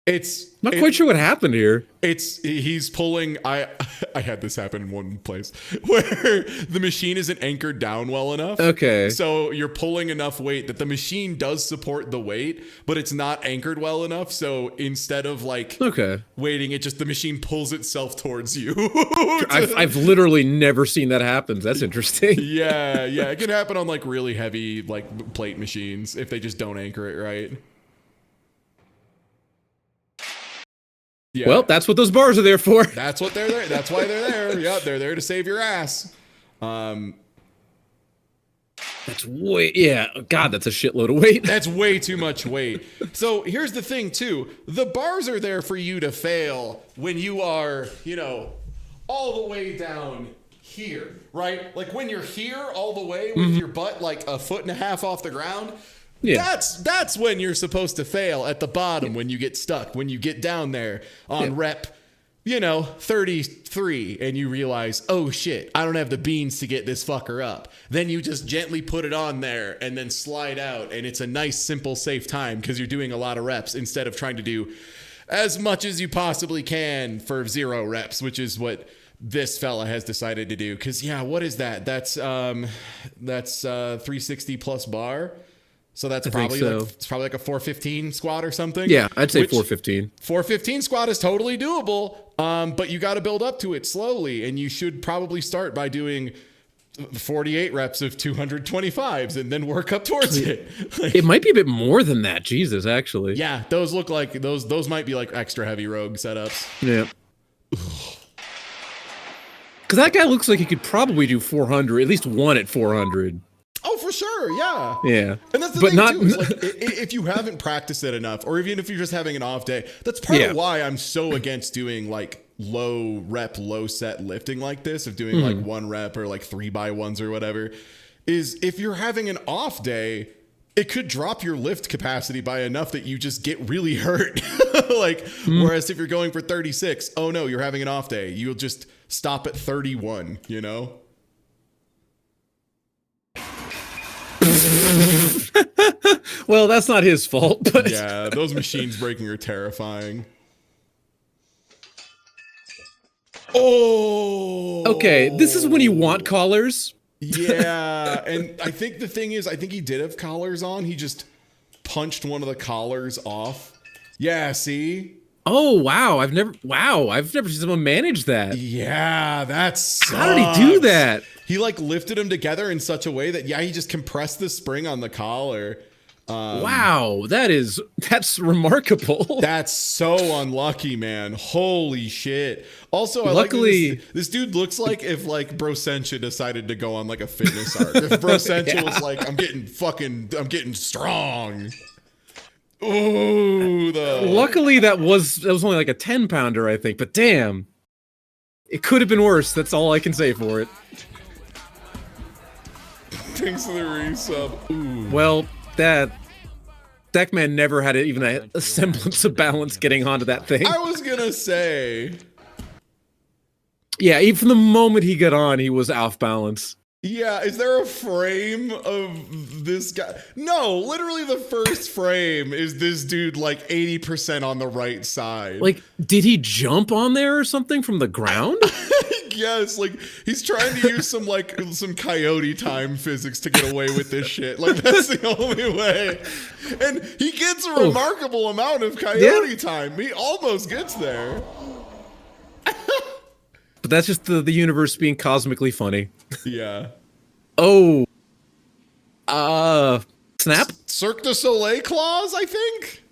It's not quite sure what happened here. He's pulling. I had this happen in one place where the machine isn't anchored down well enough. Okay. So you're pulling enough weight that the machine does support the weight, but it's not anchored well enough. So instead of like waiting, the machine pulls itself towards you. I've literally never seen that happen. That's interesting. Yeah, it can happen on like really heavy like plate machines if they just don't anchor it right. Yeah. Well, that's what those bars are there for. That's what they're there. That's why they're there. Yeah, they're there to save your ass. That's way, yeah. God, that's a shitload of weight. That's way too much weight. So here's the thing, too. The bars are there for you to fail when you are, all the way down here, right? Like when you're here all the way with your butt like a foot and a half off the ground. Yeah. That's when you're supposed to fail at the bottom when you get stuck, when you get down there on rep, 33 and you realize, oh shit, I don't have the beans to get this fucker up. Then you just gently put it on there and then slide out and it's a nice, simple, safe time because you're doing a lot of reps instead of trying to do as much as you possibly can for 0 reps, which is what this fella has decided to do. Cause what is that? That's 360 plus bar. So that's probably like a 415 squat or something. Yeah, I'd say 415. 415 squat is totally doable, but you got to build up to it slowly, and you should probably start by doing 48 reps of 225s and then work up towards it. It might be a bit more than that. Jesus, actually. Yeah, those look like those might be like extra heavy rogue setups. Yeah. Because that guy looks like he could probably do 400, at least one at 400. Oh, for sure, yeah. Yeah. And that's the thing, too. Is like, if you haven't practiced it enough, or even if you're just having an off day, that's part of why I'm so against doing, like, low rep, low set lifting like this, of doing, like, 1 rep or, like, 3x1s or whatever, is if you're having an off day, it could drop your lift capacity by enough that you just get really hurt. Whereas if you're going for 36, oh, no, you're having an off day. You'll just stop at 31, Well, that's not his fault, but yeah, those machines breaking are terrifying. Oh, okay, this is when you want collars. Yeah, and I think the thing is, I think he did have collars on. He just punched one of the collars off. Yeah, see? Oh wow, I've never seen someone manage that. Yeah, that's how did he do that? He like lifted them together in such a way that he just compressed the spring on the collar. Wow, that's remarkable. That's so unlucky, man. Holy shit. Also, luckily, like this dude looks like if like Brosensha decided to go on like a fitness arc. If Brosensha was like, I'm getting strong. Ooh, luckily that was only like a 10-pounder, I think, but damn. It could have been worse. That's all I can say for it. Thanks for the resub. Ooh. Well, that man never had even a semblance of balance getting onto that thing. I was gonna say. Yeah, even from the moment he got on, he was off balance. Yeah, is there a frame of this guy? No, literally the first frame is this dude like 80% on the right side. Like, did he jump on there or something from the ground? Yes, like he's trying to use some coyote time physics to get away with this shit. Like that's the only way. And he gets a remarkable amount of coyote time. He almost gets there. But that's just the universe being cosmically funny. Yeah. Oh. Snap? Cirque du Soleil claws, I think.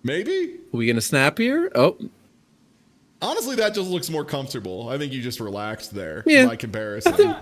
Maybe. Are we gonna snap here? Oh, Honestly, that just looks more comfortable. I think you just relaxed there Yeah. by comparison.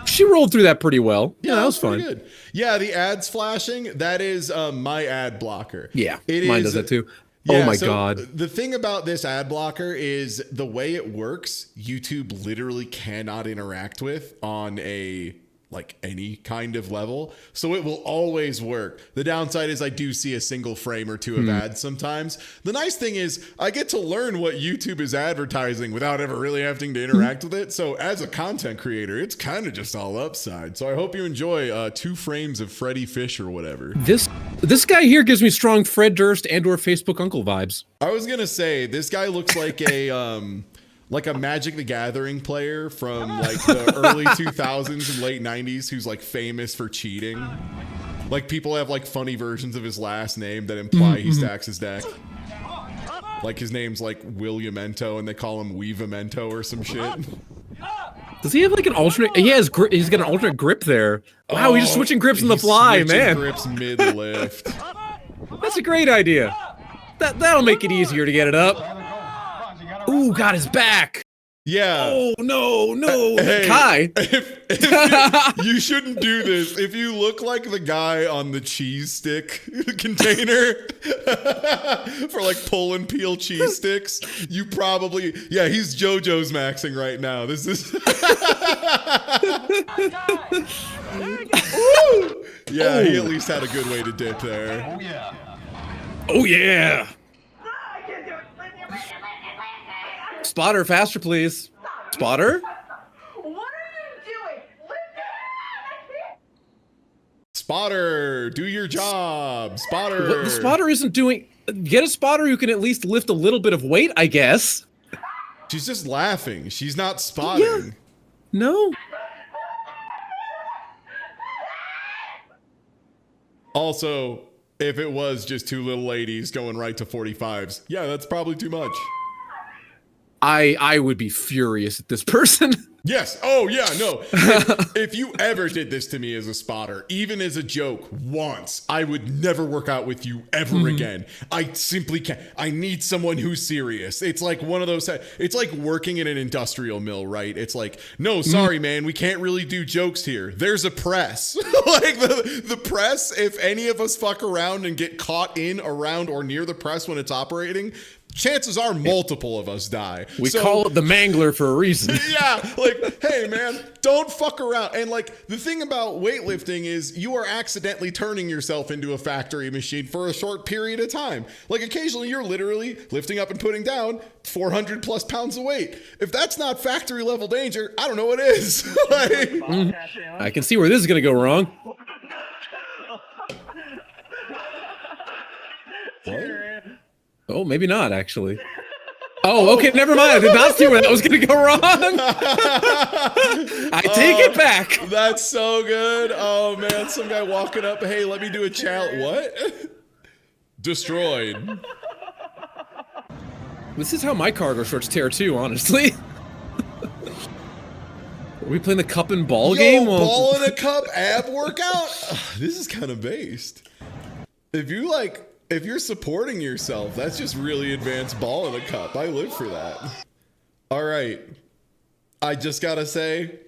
she rolled through that pretty well. Yeah, that was pretty fun. good. Yeah, the ads flashing, that is my ad blocker. Yeah, It mine is- does that too. Yeah, Oh my so god. The thing about this ad blocker is the way it works, YouTube literally cannot interact with on a like any kind of level. So it will always work. The downside is I do see a single frame or two of ads sometimes. The nice thing is I get to learn what YouTube is advertising without ever really having to interact with it. So as a content creator, it's kind of just all upside. So I hope you enjoy 2 frames of Freddy Fish or whatever. This guy here gives me strong Fred Durst and/or Facebook Uncle vibes. I was gonna say this guy looks like a Magic the Gathering player from like the early 2000s and late 90s who's like famous for cheating. Like people have like funny versions of his last name that imply he stacks his deck. Like his name's like Williamento and they call him Weavamento or some shit. Does he have like an alternate? He has. He's got an alternate grip there. Wow, he's just switching grips on the He's fly, switching man. Grips mid lift. That's a great idea. That'll make it easier to get it up. Ooh, got his back. Yeah. Oh no, Hey, Kai. if you shouldn't do this. If you look like the guy on the cheese stick container for like pull and peel cheese sticks, you probably he's JoJo's maxing right now. This is yeah, he at least had a good way to dip there. Oh yeah. Spotter, faster, please. Spotter? What are you doing? Spotter, do your job. Spotter. What, the spotter isn't doing. Get a spotter who can at least lift a little bit of weight, I guess. She's just laughing. She's not spotting. Yeah. No. Also, if it was just 2 little ladies going right to 45s, yeah, that's probably too much. I would be furious at this person. Yes. Oh, yeah, no. If you ever did this to me as a spotter, even as a joke, once, I would never work out with you ever again. I simply can't. I need someone who's serious. It's like one of those, it's like working in an industrial mill, right? It's like, no, sorry, man, we can't really do jokes here. There's a press. Like the press, if any of us fuck around and get caught in, around, or near the press when it's operating, chances are multiple of us die. We call it the mangler for a reason. Yeah, like, hey man, don't fuck around. And like the thing about weightlifting is you are accidentally turning yourself into a factory machine for a short period of time. Like occasionally you're literally lifting up and putting down 400 plus pounds of weight. If that's not factory level danger, I don't know what is. Like, I can see where this is gonna go wrong. Oh, maybe not, actually. Oh, okay, never mind. I did not see where that was going to go wrong. I take it back. That's so good. Oh man, some guy walking up, hey, let me do a challenge. What? Destroyed. This is how my cargo shorts tear too, honestly. Are we playing the cup and ball game? Well, Ball in a cup ab workout? This is kind of based. If you're supporting yourself, that's just really advanced ball in a cup. I live for that. All right. I just gotta say,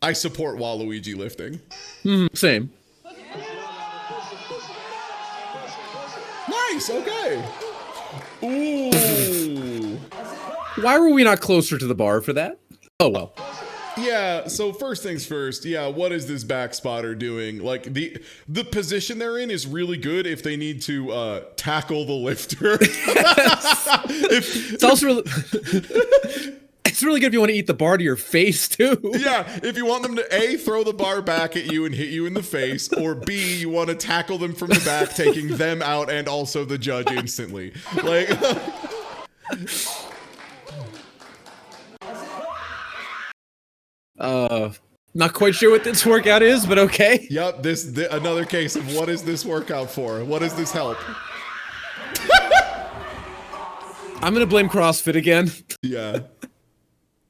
I support Waluigi lifting. same. Nice, okay. Ooh. Why were we not closer to the bar for that? Oh, well. Yeah, so first things first, yeah, what is this back spotter doing? Like the position they're in is really good if they need to tackle the lifter. It's also really... It's really good if you want to eat the bar to your face, too. Yeah, if you want them to A, throw the bar back at you and hit you in the face, or B, you want to tackle them from the back, taking them out and also the judge instantly. Like... Not quite sure what this workout is, but okay. Yep, another case of what is this workout for? What does this help? I'm gonna blame CrossFit again. Yeah.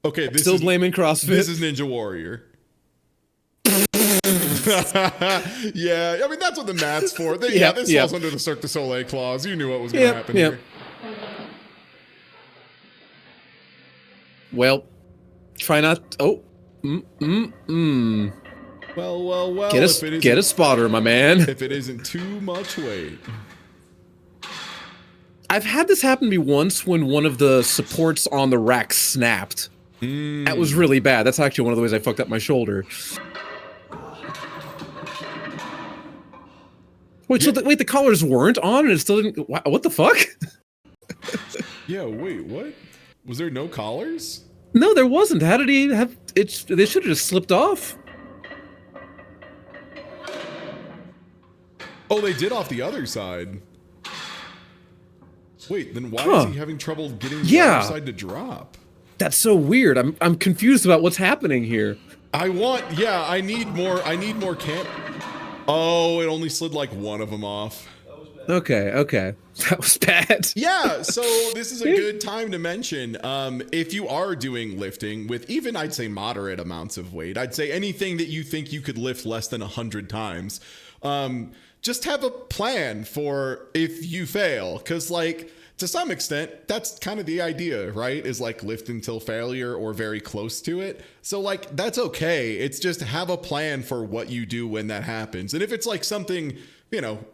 Okay, Still blaming CrossFit. This is Ninja Warrior. Yeah, I mean that's what the mat's for. This falls under the Cirque du Soleil clause. You knew what was going to happen here. Well, try not. Well. Get a spotter, my man. If it isn't too much weight. I've had this happen to me once when one of the supports on the rack snapped. That was really bad. That's actually one of the ways I fucked up my shoulder. Wait, so the collars weren't on and it still didn't... What the fuck? Yeah, wait, what? Was there no collars? No, there wasn't. How did he have... They should have just slipped off. Oh, they did off the other side. Wait, then why is he having trouble getting the other side to drop? That's so weird. I'm confused about what's happening here. I need more camp. Oh, it only slid like one of them off. Okay. That was bad. Yeah, so this is a good time to mention, if you are doing lifting with even, I'd say, moderate amounts of weight, I'd say anything that you think you could lift less than 100 times, just have a plan for if you fail, because, like, to some extent, that's kind of the idea, right? Is like lift until failure or very close to it. So like, that's okay. It's just have a plan for what you do when that happens. And if it's like something,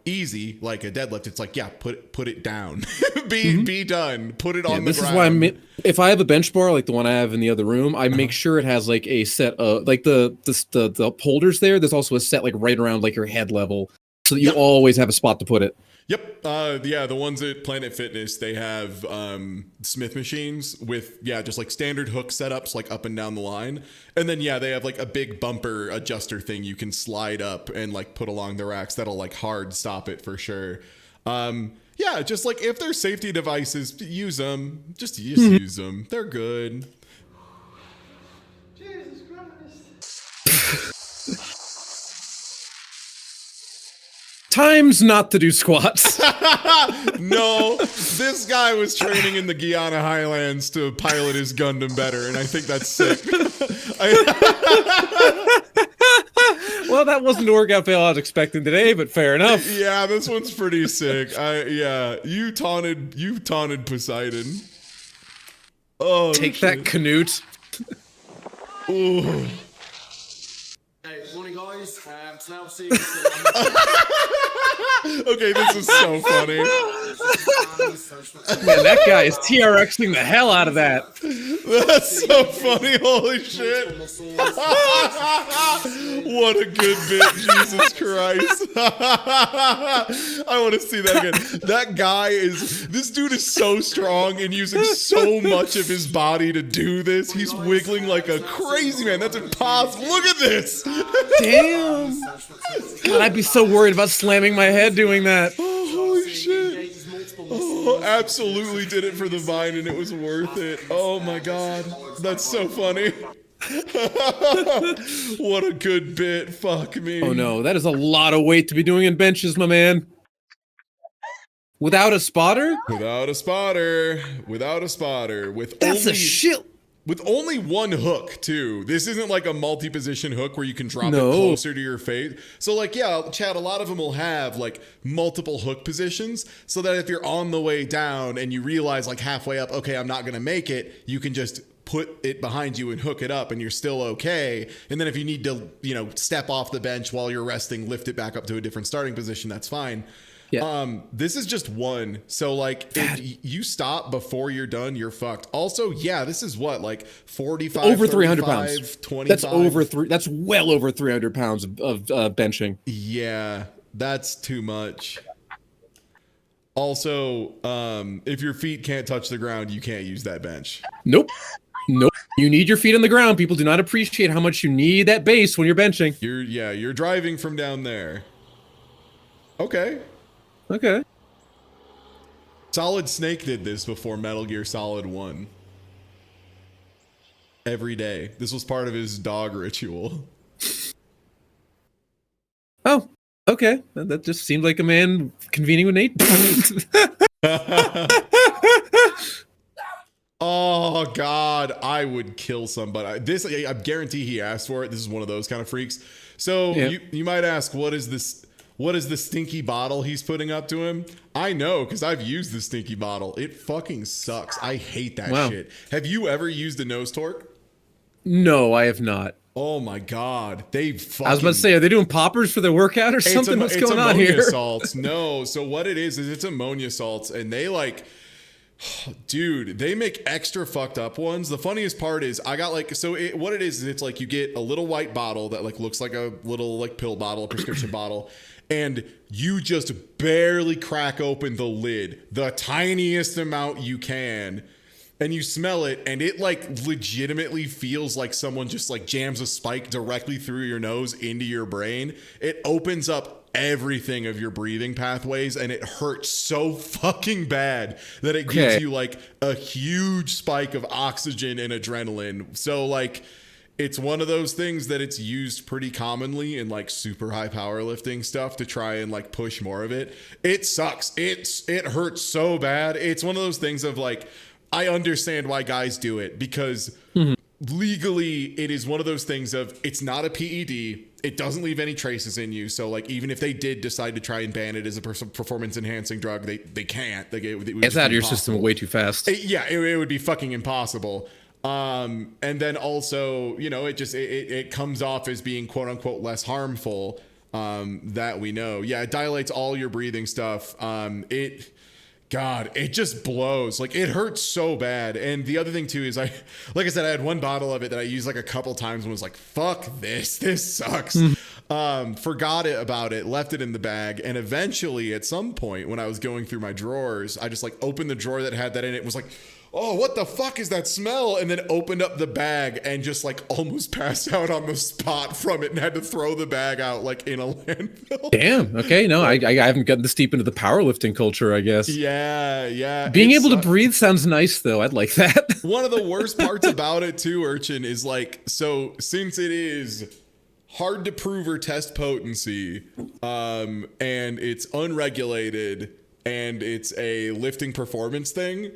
easy, like a deadlift, it's like, yeah, put it down, be done, put it on the ground. This is why if I have a bench bar, like the one I have in the other room, I make sure it has like a set of like the holders there. There's also a set like right around like your head level so that you always have a spot to put it. Yep. The ones at Planet Fitness, they have Smith machines with, just like standard hook setups, like up and down the line. And then, they have like a big bumper adjuster thing you can slide up and like put along the racks. That'll like hard stop it for sure. Just like if there's safety devices, use them. Just use them. They're good. Jesus Christ. Times not to do squats. No, this guy was training in the Guyana Highlands to pilot his Gundam better, and I think that's sick. Well, that wasn't the workout fail I was expecting today, but fair enough. Yeah, this one's pretty sick. You taunted Poseidon. Oh, take that, Canute. Ooh. Hey, morning guys. So now see. Okay, this is so funny. Man, that guy is TRXing the hell out of that. That's so funny. Holy shit. What a good bit, Jesus Christ. I want to see that again. This dude is so strong and using so much of his body to do this. He's wiggling like a crazy man. That's impossible. Look at this. Damn. God, I'd be so worried about slamming my head doing that. Oh, holy shit. Oh, absolutely did it for the Vine and it was worth it. Oh my God. That's so funny. What a good bit. Fuck me. Oh no, that is a lot of weight to be doing in benches, my man. Without a spotter? Without a spotter. That's a shit. With only one hook, too. This isn't like a multi-position hook where you can drop it closer to your face. So, like, Chad, a lot of them will have, like, multiple hook positions so that if you're on the way down and you realize, like, halfway up, okay, I'm not going to make it, you can just put it behind you and hook it up and you're still okay. And then if you need to, step off the bench while you're resting, lift it back up to a different starting position, that's fine. Yeah. This is just one. So like if you stop before you're done, you're fucked. Also, this is what, like 45 over 300 pounds. 25. That's well over 300 pounds of benching. Yeah, that's too much. Also, if your feet can't touch the ground, you can't use that bench. Nope. You need your feet on the ground. People do not appreciate how much you need that base when you're benching. You're driving from down there. Okay. Solid Snake did this before Metal Gear Solid 1. Every day. This was part of his dog ritual. Oh, okay. That just seemed like a man convening with Nate. Oh, Oh God, I would kill somebody. I guarantee he asked for it. This is one of those kind of freaks. So you might ask, what is this? What is the stinky bottle he's putting up to him? I know, because I've used the stinky bottle. It fucking sucks. I hate that shit. Have you ever used a nose torque? No, I have not. Oh my God. They fucking... I was about to say, are they doing poppers for their workout or something? What's going on here? Ammonia salts. No. So what it is it's ammonia salts. And they like... Dude, they make extra fucked up ones. The funniest part is I got like... So what it is it's like you get a little white bottle that like looks like a little like pill bottle, a prescription bottle. And you just barely crack open the lid. The tiniest amount you can. And you smell it, and it like legitimately feels like someone just like jams a spike directly through your nose into your brain. It opens up everything of your breathing pathways, and it hurts so fucking bad that it gives you like a huge spike of oxygen and adrenaline. So like it's one of those things that it's used pretty commonly in like super high powerlifting stuff to try and like push more of it. It sucks. It hurts so bad. It's one of those things of like, I understand why guys do it because legally it is one of those things of it's not a PED. It doesn't leave any traces in you. So like even if they did decide to try and ban it as a performance enhancing drug, they can't. Like, it would it's out of your system way too fast. It would be fucking impossible. And then also, you know, it comes off as being quote unquote less harmful. That we know. Yeah, it dilates all your breathing stuff. God, it just blows. Like, it hurts so bad. And the other thing too is like I said, I had one bottle of it that I used like a couple times and was like, fuck this sucks. Forgot about it, left it in the bag. And eventually at some point when I was going through my drawers, I just like opened the drawer that had that in it, was like, oh, what the fuck is that smell? And then opened up the bag and just like almost passed out on the spot from it and had to throw the bag out like in a landfill. Damn. Okay. No, I haven't gotten this deep into the powerlifting culture, I guess. Yeah. Being able to breathe sounds nice though. I'd like that. One of the worst parts about it too, Urchin, is like, so since it is hard to prove or test potency, and it's unregulated and it's a lifting performance thing,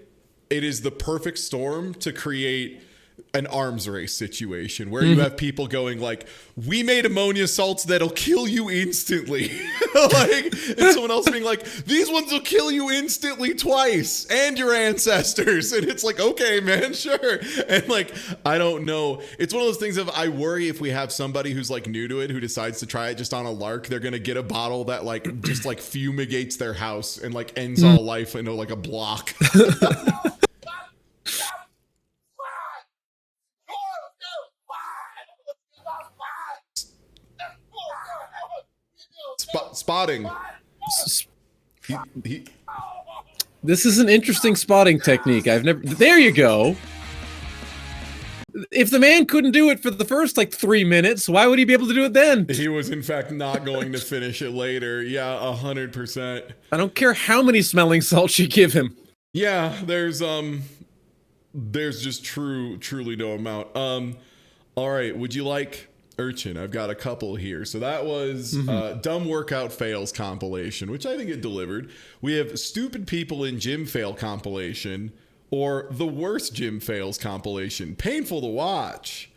it is the perfect storm to create an arms race situation where you have people going like, we made ammonia salts that'll kill you instantly. Like, and someone else being like, these ones will kill you instantly twice and your ancestors. And it's like, okay, man, sure. And like, I don't know. It's one of those things of, I worry if we have somebody who's like new to it, who decides to try it just on a lark, they're going to get a bottle that like just like fumigates their house and like ends all life into like a block. Spotting. This is an interesting spotting technique. There you go. If the man couldn't do it for the first like 3 minutes, why would he be able to do it then? He was in fact not going to finish it later. Yeah, 100%. I don't care how many smelling salts you give him. Yeah, there's just truly no amount. All right, would you like Urchin? I've got a couple here. So that was Dumb Workout Fails compilation, which I think it delivered. We have Stupid People in Gym Fail compilation, or The Worst Gym Fails compilation. Painful to watch.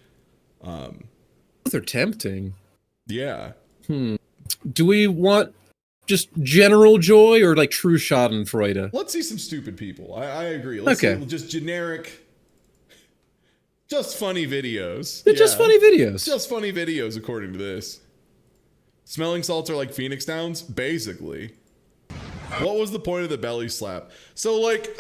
Those are tempting. Yeah. Do we want just general joy or like true Schadenfreude? Let's see some stupid people. I agree. Let's see just generic... Just funny videos. Just funny videos. Just funny videos, according to this. Smelling salts are like Phoenix Downs? Basically. What was the point of the belly slap? So, like,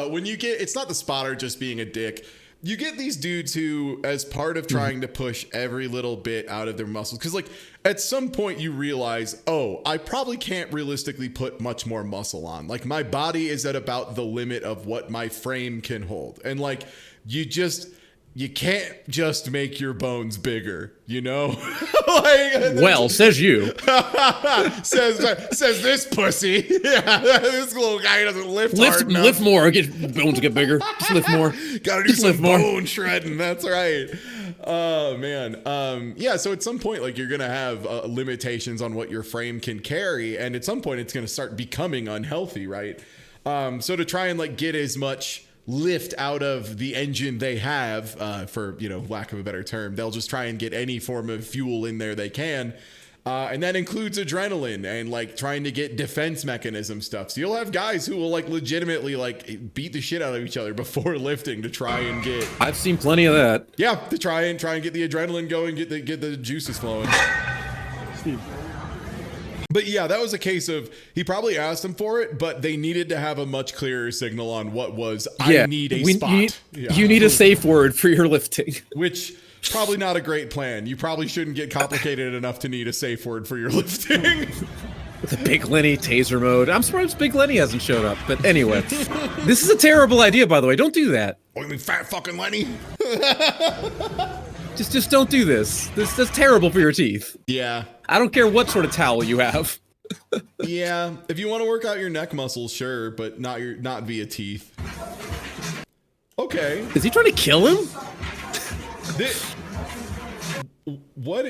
when you get... It's not the spotter just being a dick. You get these dudes who, as part of trying to push every little bit out of their muscles... Because, like, at some point you realize, oh, I probably can't realistically put much more muscle on. Like, my body is at about the limit of what my frame can hold. And, like, you can't just make your bones bigger, you know? Like, well, says you. says this pussy. Yeah, this little guy doesn't lift hard enough. Lift more. Bones get bigger. Just lift more. Gotta do some bone shredding. That's right. Oh, man. Yeah, so at some point, like, you're going to have limitations on what your frame can carry. And at some point, it's going to start becoming unhealthy, right? So to try and, like, get as much lift out of the engine they have, for, you know, lack of a better term. They'll just try and get any form of fuel in there they can. And that includes adrenaline and like trying to get defense mechanism stuff. So you'll have guys who will like legitimately like beat the shit out of each other before lifting to try and get. I've seen plenty of that. Yeah, to try and get the adrenaline going, get the juices flowing. Steve. But yeah, that was a case of he probably asked them for it, but they needed to have a much clearer signal on what was I need a spot. You need a safe word for your lifting. Which probably not a great plan. You probably shouldn't get complicated enough to need a safe word for your lifting. The Big Lenny taser mode. I'm surprised Big Lenny hasn't showed up. But anyway, this is a terrible idea, by the way. Don't do that. Oh, you mean fat fucking Lenny? Just don't do this. That's terrible for your teeth. Yeah. I don't care what sort of towel you have. Yeah. If you want to work out your neck muscles, sure, but not via teeth. Okay. Is he trying to kill him? What?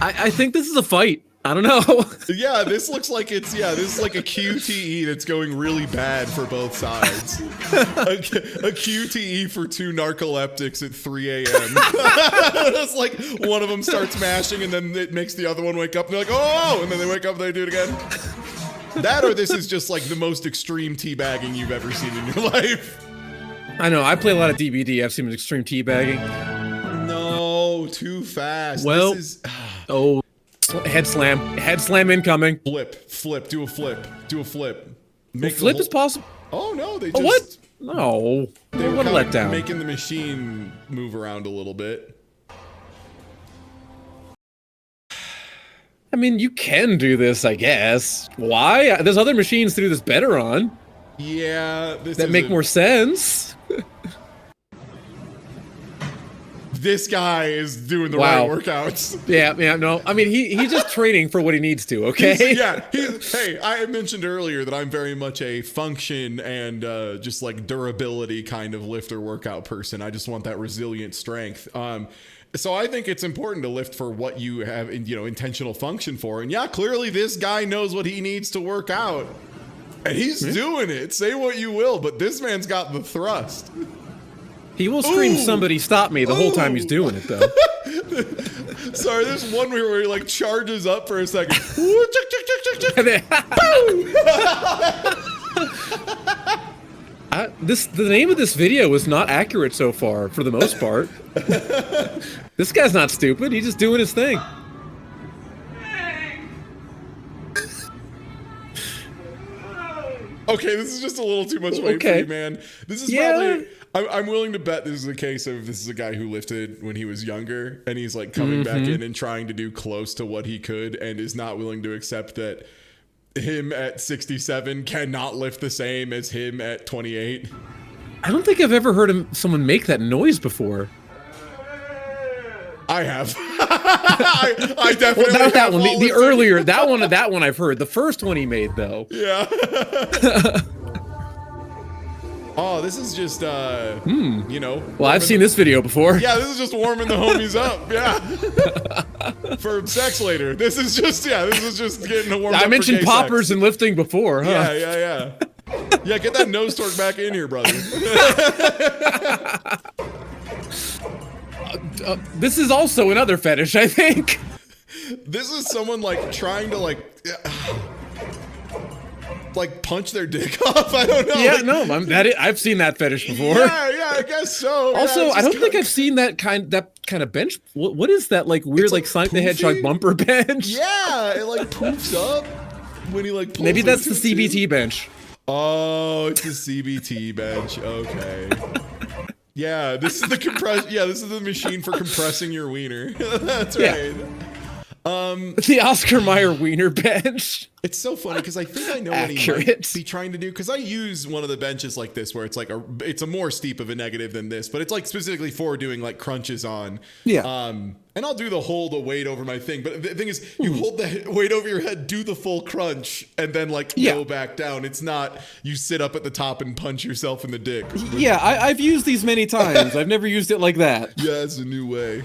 I think this is a fight. I don't know. Yeah, this looks like this is like a QTE that's going really bad for both sides. A QTE for two narcoleptics at 3 a.m. It's like one of them starts mashing and then it makes the other one wake up and they're like, oh, and then they wake up and they do it again. That or this is just like the most extreme teabagging you've ever seen in your life. I know, I play a lot of DBD. I've seen extreme teabagging. No, too fast. Well, this is... oh, head slam incoming. Flip, do a flip. The flip is possible. Oh no, they just... What? No. They were what a kind of letdown. making the machine move around a little bit. I mean, you can do this, I guess. Why? There's other machines to do this better on. Yeah, that make more sense. This guy is doing the right workouts. Yeah, no. I mean, he's just training for what he needs to, okay? Hey, I mentioned earlier that I'm very much a function and just like durability kind of lifter workout person. I just want that resilient strength. So I think it's important to lift for what you have, intentional function for. And yeah, clearly this guy knows what he needs to work out. And he's doing it. Say what you will, but this man's got the thrust. He will scream, "Somebody stop me," the whole time he's doing it, though. Sorry, there's one where he like charges up for a second. The name of this video was not accurate so far, for the most part. This guy's not stupid. He's just doing his thing. Okay, this is just a little too much weight for you, man. This is probably... I'm willing to bet this is a case of this is a guy who lifted when he was younger, and he's like coming back in and trying to do close to what he could, and is not willing to accept that him at 67 cannot lift the same as him at 28. I don't think I've ever heard someone make that noise before. I have. I definitely not that have. One. The earlier that one I've heard. The first one he made though. Yeah. Oh, this is just Well, I've seen this video before. Yeah, this is just warming the homies up. Yeah. For sex later. This is just getting warmed up. I mentioned for gay poppers sex. And lifting before, huh? Yeah. Yeah, get that nose torque back in here, brother. This is also another fetish, I think. This is someone like trying to like punch their dick off. I don't know. Yeah, I've seen that fetish before. Yeah, I guess so. Also, I don't think I've seen that kind of bench. What is that like weird like Sonic the Hedgehog bumper bench? Yeah, it like poofs up when he like. Maybe that's the CBT bench. Oh, it's the CBT bench. Okay. Yeah, this is the compress. Yeah, this is the machine for compressing your wiener. That's right. The Oscar Mayer wiener bench. It's so funny because I think I know what he might be trying to do, because I use one of the benches like this where it's like it's a more steep of a negative than this, but it's like specifically for doing like crunches on. Yeah. And I'll do the hold the weight over my thing, but the thing is you hold the weight over your head, do the full crunch, and then like go back down. It's not you sit up at the top and punch yourself in the dick. Yeah, I've used these many times. I've never used it like that. Yeah, it's a new way.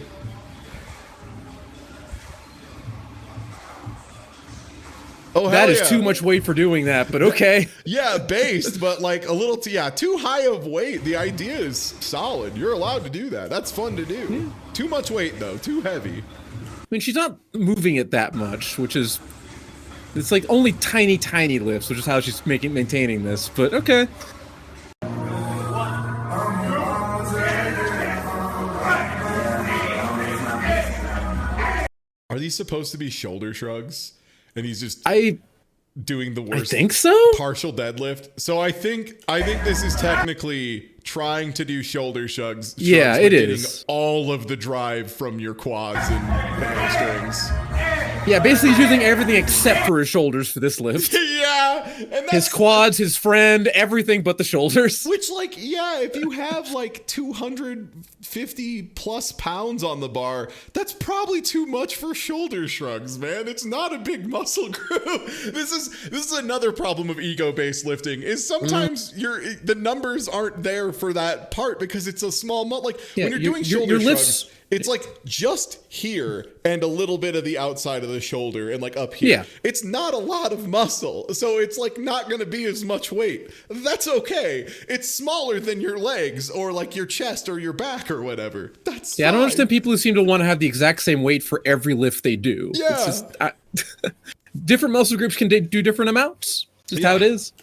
Oh, hell That is yeah. too much weight for doing that, but okay. Yeah, based, but like a little, too high of weight. The idea is solid. You're allowed to do that. That's fun to do. Too much weight though, too heavy. I mean, she's not moving it that much, which is, it's like only tiny lifts, which is how she's maintaining this. But okay. Are these supposed to be shoulder shrugs? And he's just doing the worst. I think so. Partial deadlift. So I think this is technically trying to do shoulder shrugs. Yeah, but it getting is. all of the drive from your quads and hamstrings. Yeah, basically he's using everything except for his shoulders for this lift. Yeah, and that's, His quads, his friend, everything but the shoulders. which, like, yeah, if you have like 250 plus pounds on the bar, that's probably too much for shoulder shrugs, man. It's not a big muscle group. This is another problem of ego-based lifting. Is sometimes the numbers aren't there for that part because it's a small like Yeah, when you're doing your shoulder lifts- shrugs. It's like just here and a little bit of the outside of the shoulder and like up here. Yeah. It's not a lot of muscle, so it's like not going to be as much weight. That's okay. It's smaller than your legs or like your chest or your back or whatever. That's Yeah, I don't fine. understand people who seem to want to have the exact same weight for every lift they do. Yeah. It's just, different muscle groups can do different amounts. Just how it is.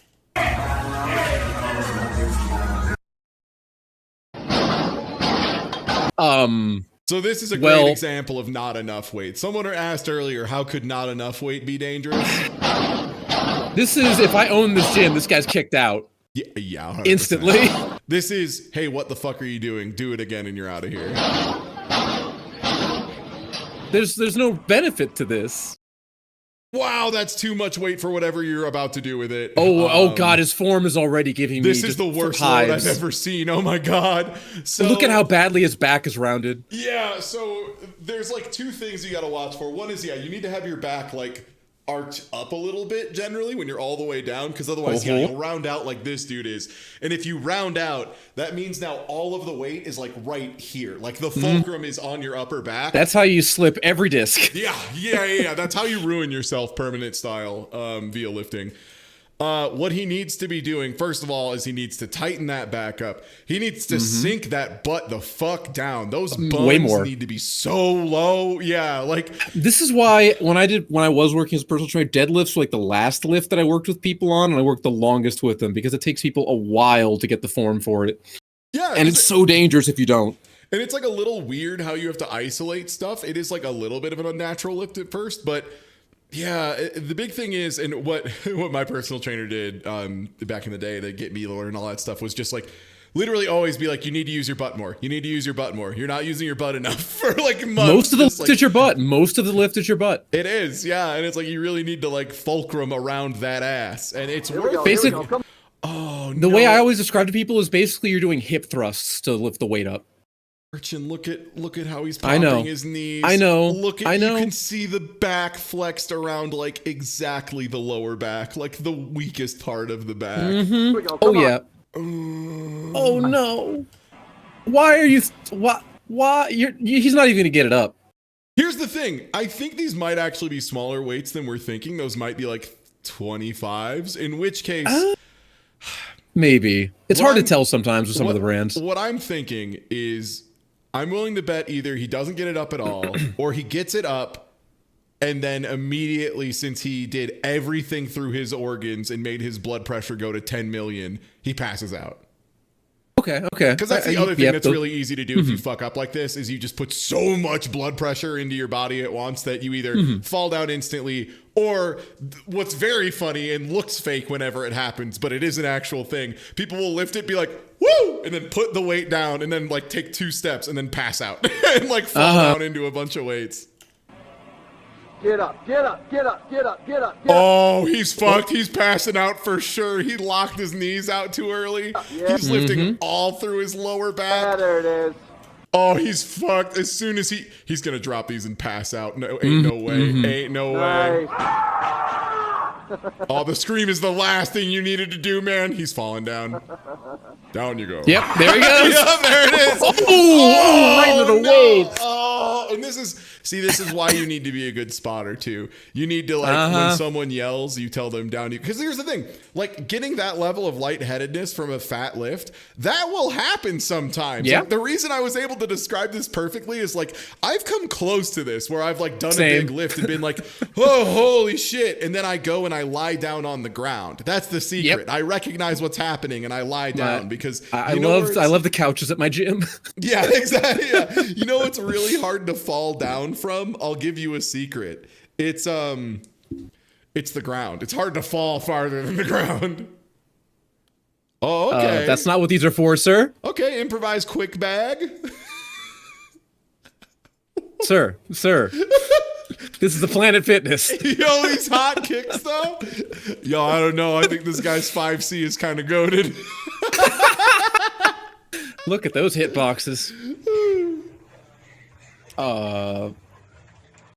So this is a great example of not enough weight. Someone asked earlier, how could not enough weight be dangerous? This is, if I own this gym, this guy's kicked out. Yeah, 100%. Instantly. This is, hey, what the fuck are you doing? Do it again and you're out of here. There's no benefit to this. Wow, that's too much weight for whatever you're about to do with it. Oh God, his form is already giving me This is just the worst hives. load I've ever seen. Oh my God. So Look at how badly his back is rounded. Yeah, so there's like two things you gotta watch for. One is, you need to have your back like arched up a little bit generally when you're all the way down, because otherwise you'll round out like this dude is. And if you round out, that means now all of the weight is like right here. Like the fulcrum is on your upper back. That's how you slip every disc. Yeah. That's how you ruin yourself permanent style via lifting. What he needs to be doing, first of all, is he needs to tighten that back up. He needs to sink that butt the fuck down. Those buns need to be so low. Yeah, like this is why when I was working as a personal trainer, deadlifts were like the last lift that I worked with people on, and I worked the longest with them because it takes people a while to get the form for it. Yeah, and it's so dangerous if you don't. And it's like a little weird how you have to isolate stuff. It is like a little bit of an unnatural lift at first, but yeah, the big thing is, and what my personal trainer did back in the day to get me to learn all that stuff was just like literally always be like, you need to use your butt more. You need to use your butt more. You're not using your butt enough for like months. Most of the lift is your butt. Most of the lift is your butt. It is, yeah. And it's like you really need to like fulcrum around that ass. And it's worth basically. Oh, the way I always describe to people is basically you're doing hip thrusts to lift the weight up. And look at how he's popping his knees. I know. You can see the back flexed around like exactly the lower back, like the weakest part of the back. Oh yeah. Oh no. Why are you? Why? He's not even gonna get it up. Here's the thing. I think these might actually be smaller weights than we're thinking. Those might be like 25s. In which case, maybe it's hard to tell sometimes with some of the brands. What I'm thinking is, I'm willing to bet either he doesn't get it up at all, or he gets it up, and then immediately, since he did everything through his organs and made his blood pressure go to 10 million, he passes out. Okay. Because that's the other thing that's really easy to do if you fuck up like this, is you just put so much blood pressure into your body at once that you either fall down instantly, or what's very funny and looks fake whenever it happens, but it is an actual thing. People will lift it, be like, woo, and then put the weight down, and then like take 2 steps and then pass out and like fall down into a bunch of weights. Get up, get up, get up, get up, get up. Oh, he's fucked. He's passing out for sure. He locked his knees out too early. He's lifting all through his lower back. Yeah, there it is. Oh, he's fucked. As soon as he's gonna drop these and pass out. No, ain't no way. Ain't no way. Oh, the scream is the last thing you needed to do, man. He's falling down. Down you go. Yep, there he goes. Yeah, there it is. Right into the waist. Oh, well, and this is why you need to be a good spotter too. You need to like when someone yells, you tell them down. Because here's the thing, like getting that level of lightheadedness from a fat lift, that will happen sometimes. Yeah. Like, the reason I was able to describe this perfectly is like I've come close to this where I've like done a big lift and been like, oh holy shit, and then I go and I lie down on the ground. That's the secret. Yep. I recognize what's happening and I lie down because I love the couches at my gym. Yeah, exactly. Yeah. You know what's really hard to fall down from? I'll give you a secret. It's the ground. It's hard to fall farther than the ground. Oh, okay. That's not what these are for, sir. Okay, improvise quick bag. Sir. This is the Planet Fitness. Yo, these hot kicks though. Yo, I don't know. I think this guy's 5C is kind of goated. Look at those hitboxes.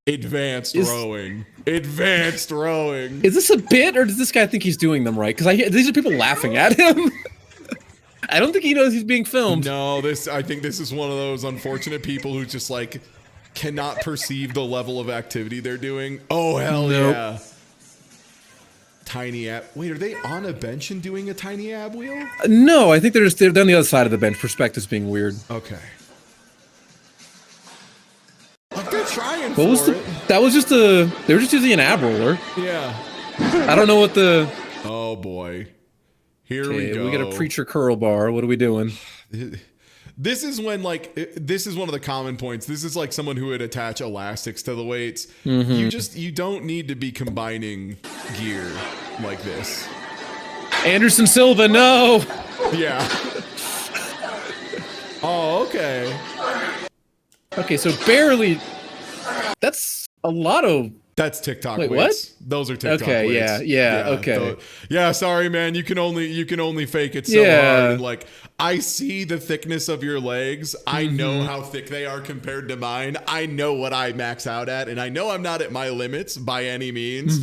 Advanced rowing. Advanced rowing. Is this a bit, or does this guy think he's doing them right? Because these are people laughing at him. I don't think he knows he's being filmed. No, I think this is one of those unfortunate people who just like cannot perceive the level of activity they're doing. Oh hell yeah. Tiny ab. Wait, are they on a bench and doing a tiny ab wheel? No, I think they're on the other side of the bench. Perspective's being weird. Okay. They're trying What was for the? it. That was just they were just using an ab roller. Yeah. I don't know what the. Oh boy. Here we go. We got a preacher curl bar. What are we doing? This is when this is one of the common points. This is like someone who would attach elastics to the weights. You don't need to be combining gear like this. Anderson Silva, no. Yeah. Oh, okay. Okay, so barely. That's a lot of. That's TikTok Wait, weights. Those are TikTok weights. Yeah, okay. Yeah, sorry, man. You can only fake it so hard. And like, I see the thickness of your legs. I know how thick they are compared to mine. I know what I max out at, and I know I'm not at my limits by any means.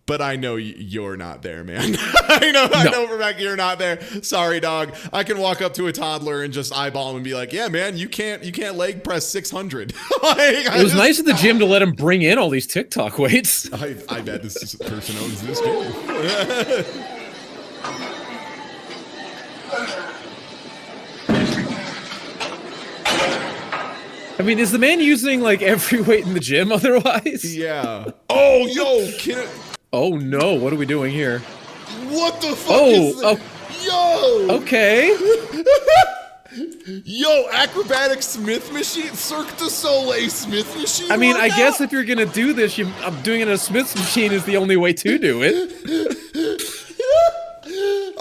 But I know you're not there, man. I know for a fact you're not there. Sorry, dog. I can walk up to a toddler and just eyeball him and be like, "Yeah, man, you can't leg press 600." It was nice at the gym to let him bring in all these TikTok weights. I bet this person owns this gym. I mean, is the man using like every weight in the gym otherwise? Yeah. Oh, yo, Oh no, what are we doing here? What the fuck is this? Yo! Okay. Yo, acrobatic Smith machine? Cirque du Soleil Smith machine? I mean, I workout? guess if you're gonna do this, I'm doing it in a Smith's machine is the only way to do it.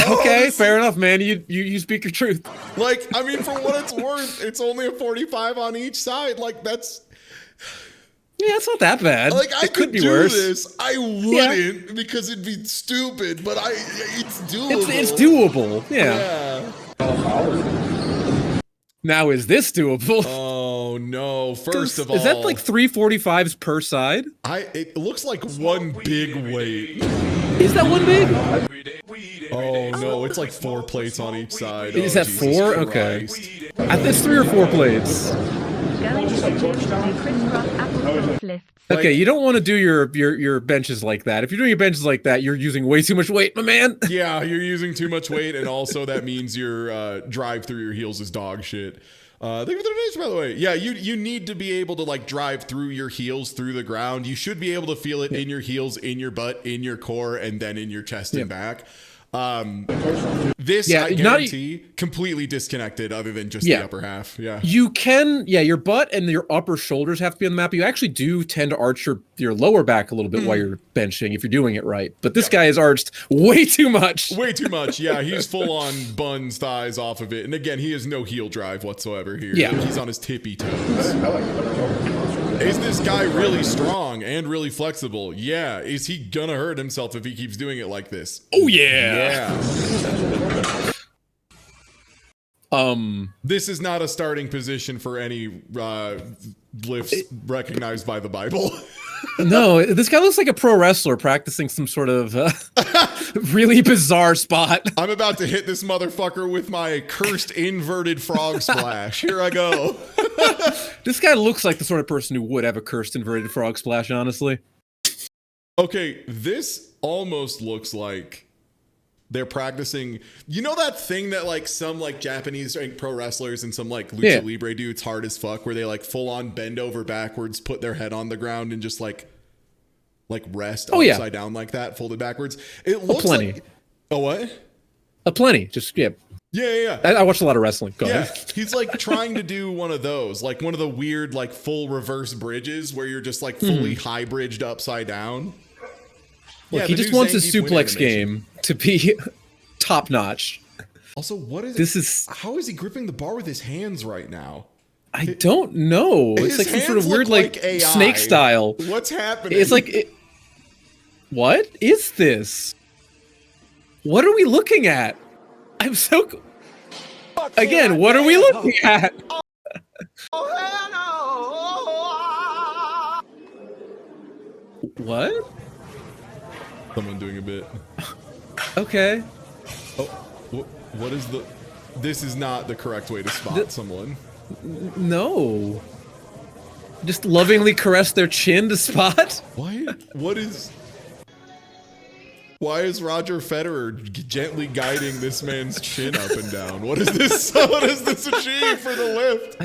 Okay, fair enough, man. You speak your truth. Like, I mean, for what it's worth, it's only a 45 on each side. Like, that's... Yeah, it's not that bad. Like, I could be do worse. this. I wouldn't because it'd be stupid, but it's doable. It's doable. Yeah. Now, is this doable? Oh no! First of all, is that like 345s per side? It looks like one big weight. Is that one big? Oh no! It's like 4 plates on each side. Is Oh, that Jesus 4? Christ. Okay. I think it's 3 or 4 plates. Going to the gym to do crisscross applesauce lifts. Okay, you don't want to do your benches like that. If you're doing your benches like that, you're using way too much weight, my man. Yeah, you're using too much weight, and also that means your drive through your heels is dog shit. Thank you for the donation, by the way. Yeah, you need to be able to like drive through your heels through the ground. You should be able to feel it in your heels, in your butt, in your core, and then in your chest and back. This I guarantee completely disconnected other than just the upper half. Yeah. You can, your butt and your upper shoulders have to be on the map. You actually do tend to arch your lower back a little bit while you're benching if you're doing it right. But this guy is arched way too much. Way too much. Yeah, he's full on buns thighs off of it. And again, he has no heel drive whatsoever here. Yeah. He's on his tippy toes. Is this guy really strong and really flexible? Yeah. Is he gonna hurt himself if he keeps doing it like this? Oh yeah. This is not a starting position for any lifts recognized by the Bible. No, this guy looks like a pro wrestler practicing some sort of really bizarre spot. I'm about to hit this motherfucker with my cursed inverted frog splash. Here I go. This guy looks like the sort of person who would have a cursed inverted frog splash, honestly. Okay, this almost looks like they're practicing. You know that thing that like some like Japanese pro wrestlers and some like lucha libre do, it's hard as fuck, where they like full on bend over backwards, put their head on the ground, and just like rest upside down like that, folded backwards. It looks like a what? A plenty. Just Yeah. I watched a lot of wrestling. Go ahead. He's like trying to do one of those, like one of the weird like full reverse bridges where you're just like fully high bridged upside down. Look, he just wants his suplex game to be top notch. Also, what is this? Is how is he gripping the bar with his hands right now? I don't know. It's like some sort of weird like snake style. What's happening? It's like what is this? What are we looking at? I'm so. Again, what are we looking at? What? Someone doing a bit. Okay. Oh, what is the? This is not the correct way to spot someone. No. Just lovingly caress their chin to spot. Why? What is? Why is Roger Federer gently guiding this man's chin up and down? What is this? What does this achieve for the lift?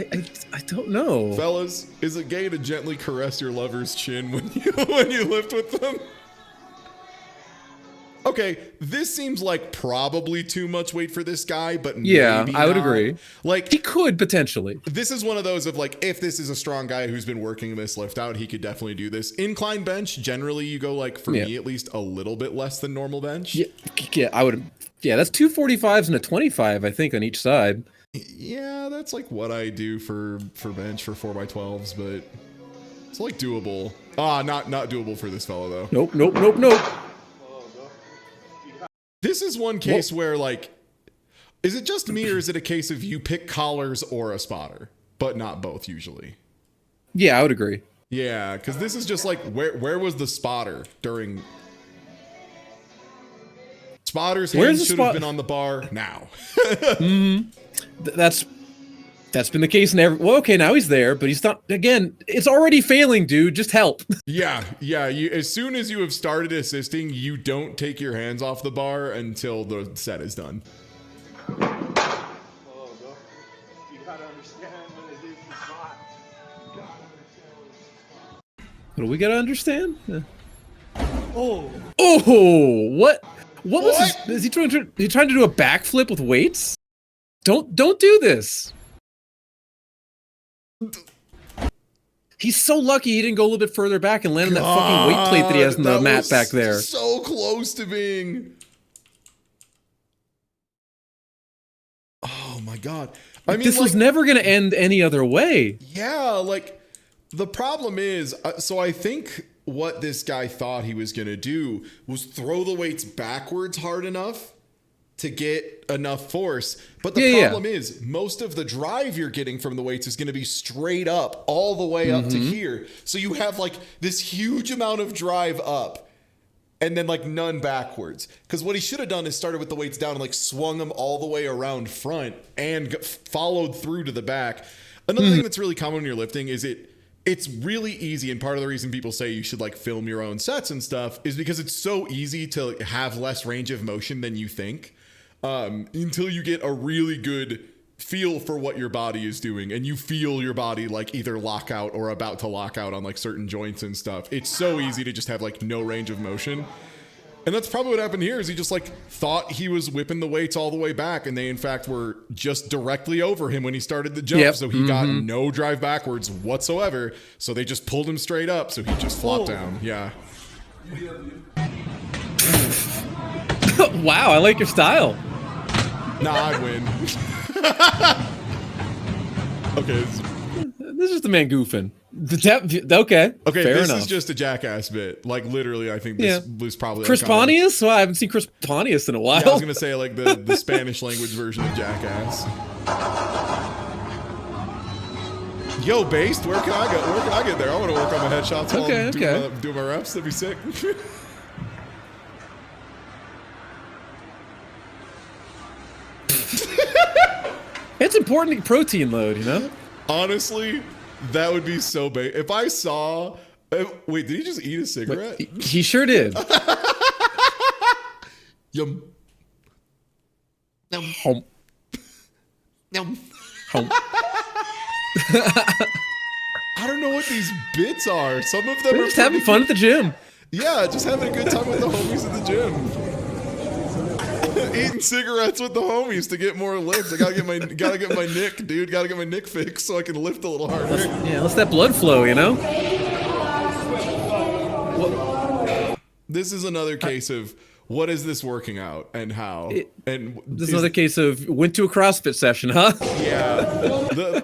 I don't know. Fellas, is it gay to gently caress your lover's chin when you lift with them? Okay, this seems like probably too much weight for this guy, but maybe I would not. agree. Like he could potentially. This is one of those of like, if this is a strong guy who's been working this lift out, he could definitely do this. Incline bench, generally you go like, for me at least, a little bit less than normal bench. Yeah, I would. Yeah, that's 245s and a 25, I think, on each side. Yeah, that's like what I do for bench for 4x12s, but it's like doable. Not doable for this fellow though. Nope. This is one case where, like, is it just me or is it a case of you pick collars or a spotter, but not both usually? Yeah, I would agree. Yeah, because this is just like, where was the spotter during? Spotter's hands should have been on the bar now. That's been the case in every. Well, okay, now he's there, but he's not. Again, it's already failing, dude. Just help. Yeah. You, as soon as you have started assisting, you don't take your hands off the bar until the set is done. You gotta understand when it is hot. What do we gotta understand? What? What was this? Is he trying to do a backflip with weights? Don't do this. He's so lucky he didn't go a little bit further back and land on that fucking weight plate that he has in the mat back there. So close to being. Oh my god! I mean, this was never going to end any other way. Yeah, like the problem is, so I think what this guy thought he was going to do was throw the weights backwards hard enough to get enough force. But the problem is most of the drive you're getting from the weights is going to be straight up all the way up to here. So you have like this huge amount of drive up and then like none backwards. Because what he should have done is started with the weights down and like swung them all the way around front and followed through to the back. Another thing that's really common when you're lifting is it's really easy, and part of the reason people say you should like film your own sets and stuff is because it's so easy to have less range of motion than you think. Until you get a really good feel for what your body is doing and you feel your body like either lock out or about to lock out on like certain joints and stuff. It's so easy to just have like no range of motion. And that's probably what happened here is he just like thought he was whipping the weights all the way back and they in fact were just directly over him when he started the jump. So he got no drive backwards whatsoever. So they just pulled him straight up. So he just flopped down. Yeah. Wow, I like your style. Nah, I win. Okay. This is the man goofing. Okay. Okay, fair this enough. is just a jackass bit. Like literally, I think this was probably Chris Pontius? Well, I haven't seen Chris Pontius in a while. Yeah, I was gonna say like the Spanish language version of Jackass. Yo, Based, where can I go? Where can I get there? I want to work on my headshots while I'm doing my reps. That'd be sick. It's important to protein load, you know? Honestly, that would be so big. If I saw... Wait, did he just eat a cigarette? He sure did. Yum. Home. Yum. Home. I don't know what these bits are. Some of them We're are just having fun at the gym. Yeah, just having a good time with the homies at the gym. Eating cigarettes with the homies to get more lifts. I gotta get my nick, dude. Gotta get my nick fixed so I can lift a little harder. Yeah, let's that blood flow, you know? This is another case of what is this working out and how? This is another case of went to a CrossFit session, huh? Yeah. The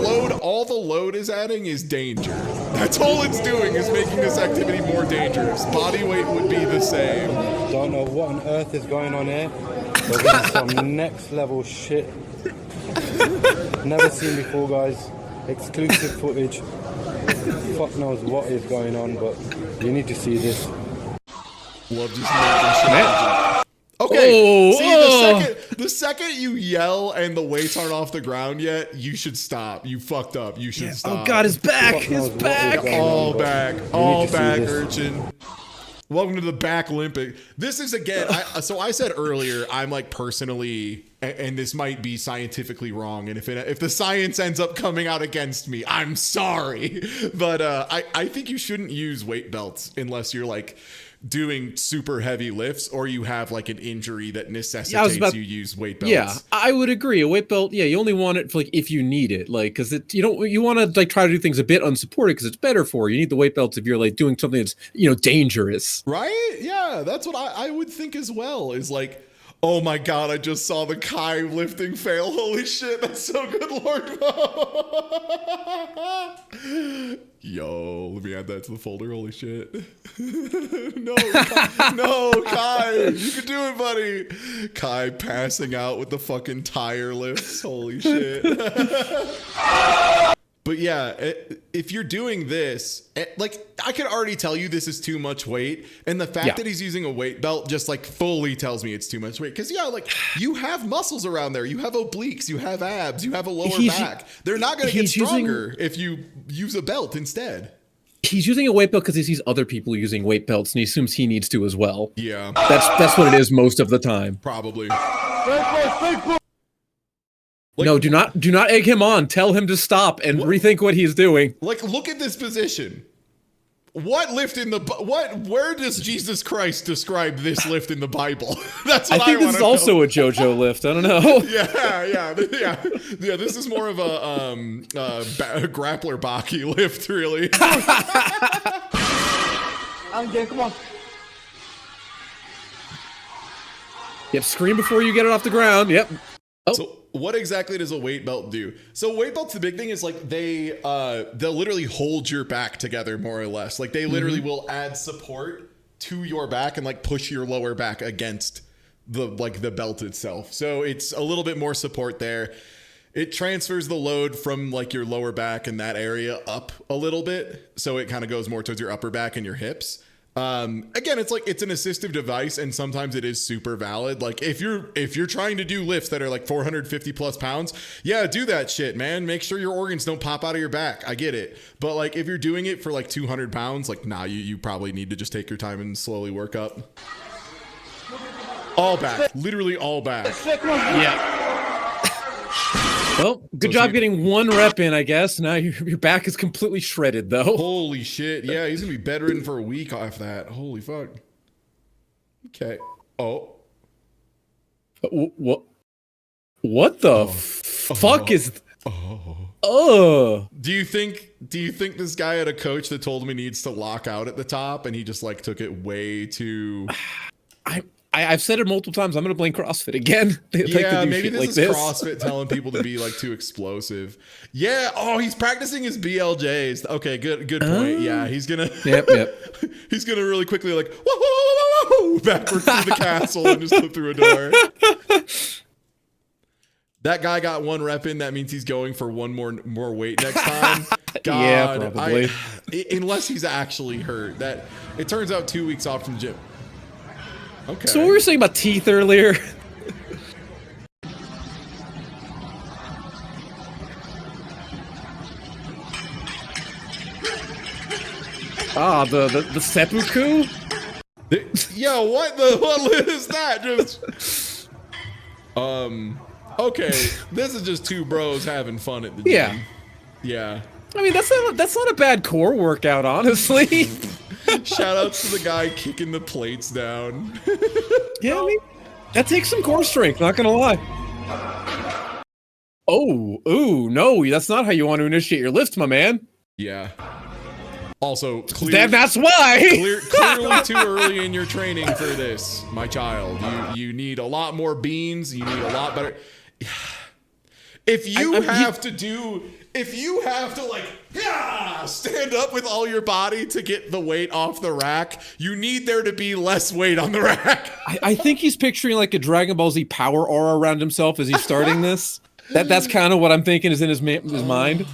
load, all the load is adding is danger. That's all it's doing is making this activity more dangerous. Body weight would be the same. Don't know what on earth is going on here. There's been some next level shit. Never seen before, guys. Exclusive footage. Fuck knows what is going on, but you need to see this. Love just making shit. Okay, the second you yell and the weights aren't off the ground yet, you should stop. You fucked up. You should stop. Oh god, his back! His back! All back, urchin. Welcome to the back Olympic. This is again. So I said earlier, I'm like personally, and this might be scientifically wrong, and if the science ends up coming out against me, I'm sorry, but I think you shouldn't use weight belts unless you're like doing super heavy lifts or you have like an injury that necessitates you use weight belts. Yeah, I would agree. A weight belt, yeah, you only want it for like if you need it, like because you want to like try to do things a bit unsupported because it's better for you. You need the weight belts if you're like doing something that's dangerous. Right? Yeah, that's what I would think as well. Is like, oh my god, I just saw the Kai lifting fail. Holy shit, that's so good, Lord. Yo, let me add that to the folder. Holy shit. No, Kai, you can do it, buddy. Kai passing out with the fucking tire lifts. Holy shit. But yeah, if you're doing this, like I can already tell you this is too much weight. And the fact that he's using a weight belt just like fully tells me it's too much weight. Because like you have muscles around there. You have obliques, you have abs, you have a lower back. They're not going to get stronger if you use a belt instead. He's using a weight belt because he sees other people using weight belts and he assumes he needs to as well. Yeah. That's what it is most of the time. Probably. Like, no, do not egg him on. Tell him to stop and rethink what he's doing. Like, look at this position. What lift in the where does Jesus Christ describe this lift in the Bible? That's what I think this is also a JoJo lift. I don't know. Yeah. This is more of a grappler Baki lift, really. Again, come on. Yep, scream before you get it off the ground. Yep. Oh. So what exactly does a weight belt do? So weight belts, the big thing is like they'll literally hold your back together more or less. Like they literally will add support to your back and like push your lower back against the belt itself. So it's a little bit more support there. It transfers the load from like your lower back and that area up a little bit. So it kind of goes more towards your upper back and your hips. Again, it's like it's an assistive device and sometimes it is super valid. Like if you're trying to do lifts that are like 450 plus pounds, yeah, do that shit, man. Make sure your organs don't pop out of your back. I get it. But like if you're doing it for like 200 pounds, like nah, you probably need to just take your time and slowly work up. All back, literally all back. Yeah. Well, good job getting one rep in, I guess. Now your back is completely shredded, though. Holy shit. Yeah, he's going to be bedridden for a week off that. Holy fuck. Okay. Oh. What the fuck is... Oh. Do you think this guy had a coach that told him he needs to lock out at the top and he just like took it way too... I've said it multiple times. I'm going to blame CrossFit again. Yeah, maybe this is CrossFit telling people to be like too explosive. Yeah. Oh, he's practicing his BLJs. Okay, good point. Yeah, he's gonna. Yep. He's gonna really quickly like whoa, backwards through the castle and just slip through a door. That guy got one rep in. That means he's going for one more weight next time. God, yeah, probably. Unless he's actually hurt. That it turns out 2 weeks off from the gym. Okay. So what were we saying about teeth earlier? Ah, the seppuku? Yo, what is that? Just okay, this is just two bros having fun at the gym. Yeah. Yeah. I mean, that's not a bad core workout, honestly. Shout out to the guy kicking the plates down. Yeah, I mean, that takes some core strength, not gonna lie. Oh, ooh, no, that's not how you want to initiate your lift, my man. Yeah. Also, clear, That's why. clearly too early in your training for this, my child. You need a lot more beans. You need a lot better. If you have to like stand up with all your body to get the weight off the rack, you need there to be less weight on the rack. I think he's picturing like a Dragon Ball Z power aura around himself as he's starting this. That's kind of what I'm thinking is in his mind.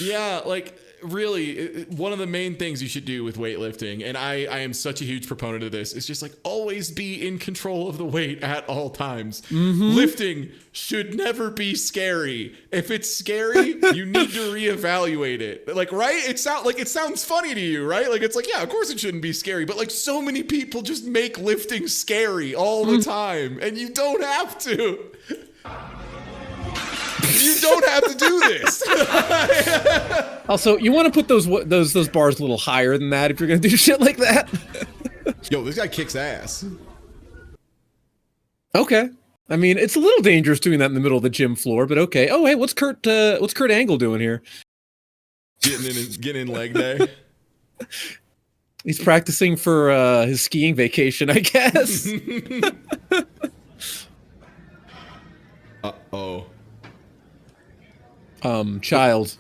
Yeah, like really, one of the main things you should do with weightlifting, and I am such a huge proponent of this, is just like always be in control of the weight at all times. Lifting should never be scary. If it's scary, you need to reevaluate it. Like, right? It sounds funny to you, right? Like, it's like, yeah, of course it shouldn't be scary, but like so many people just make lifting scary all the time, and you don't have to. You don't have to do this. Also, you want to put those bars a little higher than that if you're gonna do shit like that. Yo, this guy kicks ass. Okay. I mean, it's a little dangerous doing that in the middle of the gym floor, but okay. Oh, hey, what's Kurt Angle doing here? Getting in leg day. He's practicing for his skiing vacation, I guess. Uh-oh. Child,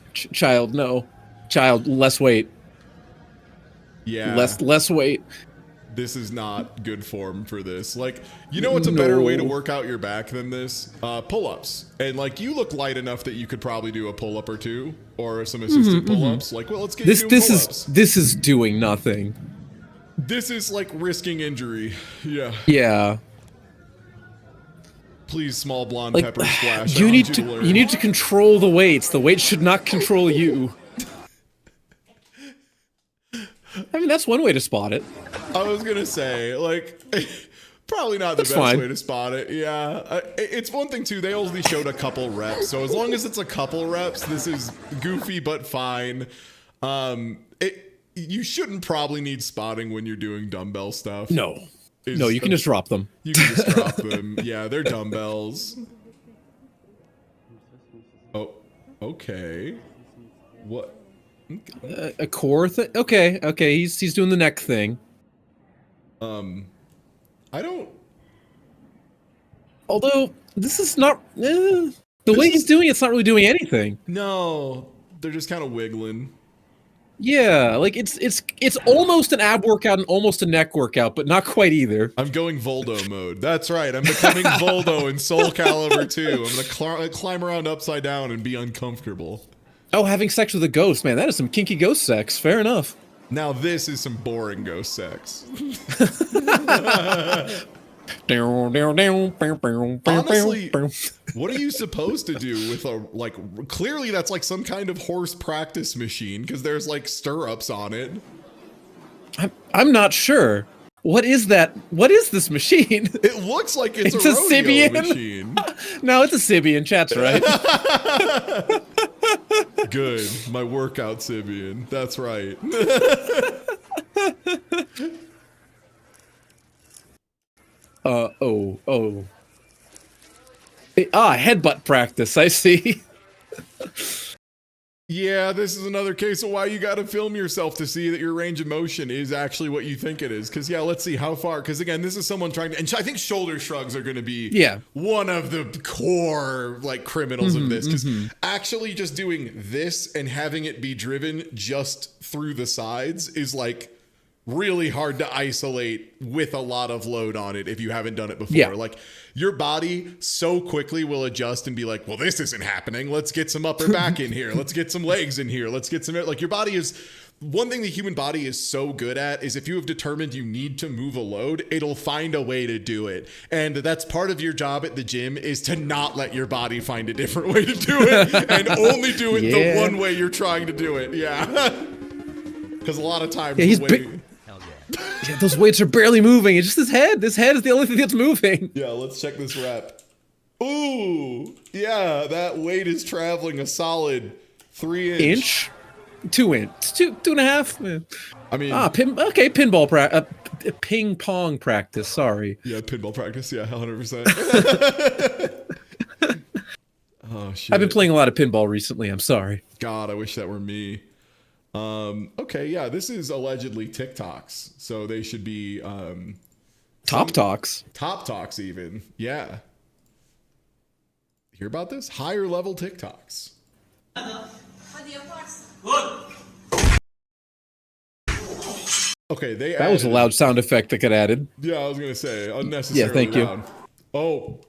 no. Child, less weight. Yeah. Less weight. This is not good form for this. Like, you know what's a better way to work out your back than this? Pull-ups. And like, you look light enough that you could probably do a pull-up or two, or some assisted pull-ups. Like, well, let's get you doing pull-ups. This is doing nothing. This is like risking injury. Yeah. Yeah. Please, small blonde Like, pepper splash. you need to control the weights. The weights should not control you. I mean, that's one way to spot it. I was gonna say, like, probably not the best way to spot it. Yeah, it's one thing too. They only showed a couple reps, so as long as it's a couple reps, this is goofy but fine. You shouldn't probably need spotting when you're doing dumbbell stuff. No, you can just drop them. You can just drop them. Yeah, they're dumbbells. Oh, okay. What? A core thing? Okay, he's doing the neck thing. I don't. Although this is not the way he's doing it's not really doing anything. No, they're just kind of wiggling. Yeah, like it's almost an ab workout and almost a neck workout, but not quite either. I'm going Voldo mode. That's right. I'm becoming Voldo in Soul Calibur 2. I'm gonna climb around upside down and be uncomfortable. Oh, having sex with a ghost, man, that is some kinky ghost sex. Fair enough. Now this is some boring ghost sex. Honestly, what are you supposed to do with a, like, clearly that's like some kind of horse practice machine because there's like stirrups on it. I'm not sure. What is that? What is this machine? It looks like it's a rodeo Sibian machine. No, it's a Sibian. Chat's right. Good. My workout Sibian. That's right. Oh. Headbutt practice. I see. Yeah, this is another case of why you got to film yourself to see that your range of motion is actually what you think it is. Because, yeah, let's see how far. Because, again, this is someone trying to... And I think shoulder shrugs are going to be one of the core, like, criminals of this. Because actually just doing this and having it be driven just through the sides is, like, really hard to isolate with a lot of load on it if you haven't done it before. Yeah. Like, your body so quickly will adjust and be like, well, this isn't happening. Let's get some upper back in here. Let's get some legs in here. Let's get some... Like, your body is... One thing the human body is so good at is if you have determined you need to move a load, it'll find a way to do it. And that's part of your job at the gym is to not let your body find a different way to do it and only do it the one way you're trying to do it. Yeah. Because a lot of times Yeah, he's the big. weight- Hell yeah. Yeah, those weights are barely moving. It's just his head. This head is the only thing that's moving. Yeah, let's check this rep. Ooh, yeah, that weight is traveling a solid 3 Inch, 2 inch, two and a half. I mean, Pinball practice, ping pong practice. Sorry. yeah, pinball practice. Yeah, 100%. Oh shit! I've been playing a lot of pinball recently. I'm sorry. God, I wish that were me. Okay, yeah, this is allegedly TikToks, so they should be Top talks. top talks even. Yeah. Hear about this? Higher level TikToks. Okay, they That was a added- loud sound effect that got added. Yeah, I was gonna say unnecessarily Yeah, thank you. loud. Oh,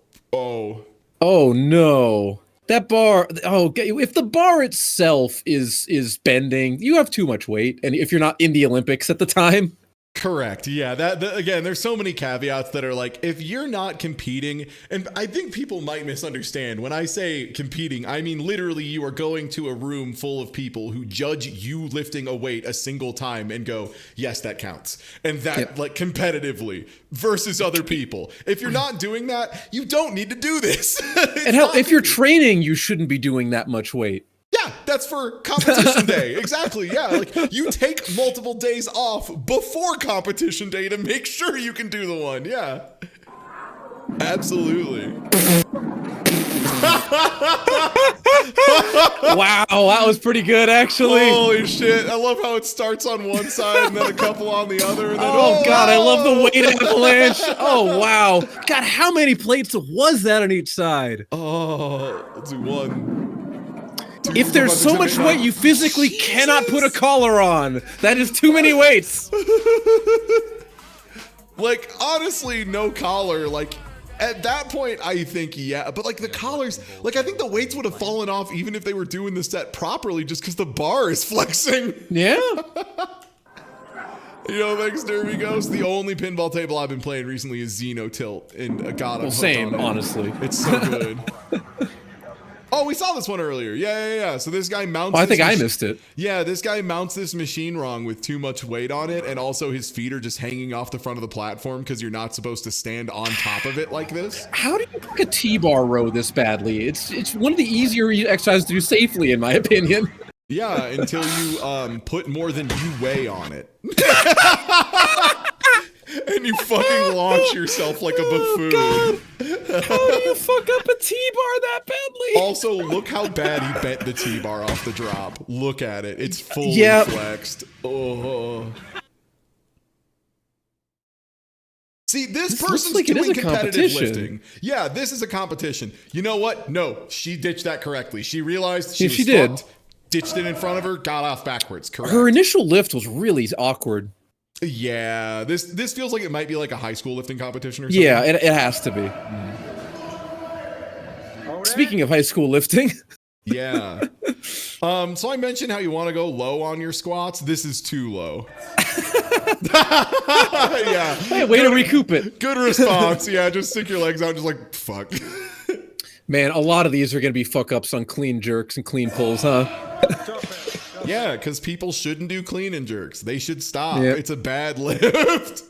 Oh no. That bar. Oh, if the bar itself is bending, you have too much weight, and if you're not in the Olympics at the time. correct. Yeah, that again, there's so many caveats that are like, if you're not competing, and I think people might misunderstand when I say competing, I mean literally you are going to a room full of people who judge you lifting a weight a single time and go, yes, that counts. And that like competitively versus other people. If you're not doing that, you don't need to do this. And hell, if you're training, you shouldn't be doing that much weight. Yeah, that's for competition day. Exactly. Yeah, like you take multiple days off before competition day to make sure you can do the one. Yeah. Absolutely. Wow, that was pretty good, actually. Holy shit. I love how it starts on one side and then a couple on the other. And then, Oh god, I love the weight avalanche. Oh wow. God, how many plates was that on each side? Oh, let's do one. If there's so much weight, you physically cannot put a collar on. That is too many weights. Like, honestly, no collar. Like, at that point, I think, yeah. But, like, the collars, like, I think the weights would have fallen off even if they were doing the set properly just because the bar is flexing. Yeah. You know, Vegas Derby Ghost, the only pinball table I've been playing recently is Xeno Tilt. And, God, I'm hooked Same, on it. honestly. It's so good. Oh, we saw this one earlier. Yeah. So this guy mounts. Well, I this think I missed it. Yeah, this guy mounts this machine wrong with too much weight on it, and also his feet are just hanging off the front of the platform because you're not supposed to stand on top of it like this. How do you make a T-bar row this badly? It's one of the easier exercises to do safely, in my opinion. Yeah, until you put more than you weigh on it. And you fucking launch yourself like a buffoon. How do you fuck up a T-bar that badly? Also, look how bad he bent the T-bar off the drop. Look at it. It's fully Yep. flexed. Oh. See, this person's like it is doing a competitive competition. lifting. Yeah, this is a competition. You know what? No, she ditched that correctly. She realized she Yeah, was she did. fucked, ditched it in front of her, got off backwards. Correct. Her initial lift was really awkward. Yeah, this feels like it might be like a high school lifting competition or something. Yeah, it has to be. Speaking of high school lifting, Yeah. So I mentioned how you want to go low on your squats. This is too low. Yeah. hey, way to recoup it. Good response. Yeah, just stick your legs out, just like fuck. Man, a lot of these are going to be fuck ups on clean jerks and clean pulls, huh? Yeah, because people shouldn't do clean and jerks. They should stop. Yep. It's a bad lift.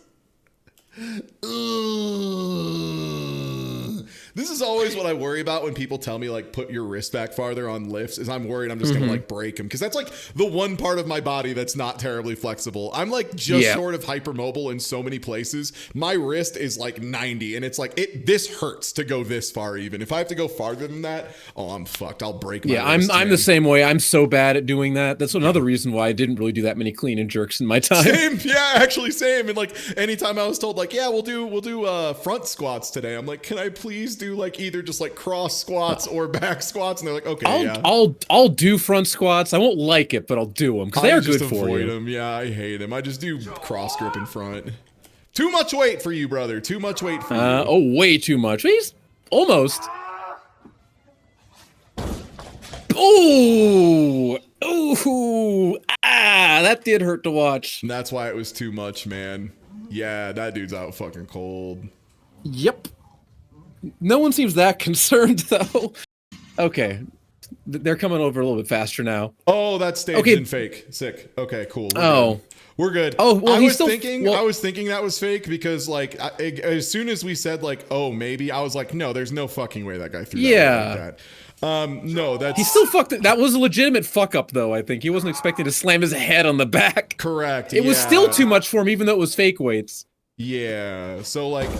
Ugh. This is always what I worry about when people tell me like put your wrist back farther on lifts is I'm worried I'm just gonna like break them because that's like the one part of my body that's not terribly flexible. I'm like just short of hypermobile in so many places. My wrist is like 90 and it's like this hurts to go this far even. If I have to go farther than that, oh I'm fucked. I'll break my Yeah, wrist, I'm man. the same way. I'm so bad at doing that. That's another reason why I didn't really do that many clean and jerks in my time. Same, yeah, actually same. And like anytime I was told like, yeah, we'll do front squats today. I'm like, can I please do like either just like cross squats or back squats? And they're like, okay, I'll do front squats. I won't like it, but I'll do them because they are good for you. Them. Yeah, I hate them. I just do cross grip in front. Too much weight for you, brother. Too much weight for you. Oh, way too much. He's almost. Ooh, that did hurt to watch. And that's why it was too much, man. Yeah, that dude's out fucking cold. Yep. No one seems that concerned though. Okay. They're coming over a little bit faster now. Oh, that's staged Okay. and fake. Sick. Okay, cool. Oh. We're good. Oh, well, I he's was still- thinking. well- I was thinking that was fake because, like, as soon as we said, like, oh, maybe, I was like, no, there's no fucking way that guy threw that Yeah. like that. No, that's He still fucked it. That was a legitimate fuck up, though. I think he wasn't expecting to slam his head on the back. correct. It was still too much for him, even though it was fake weights. Yeah. So like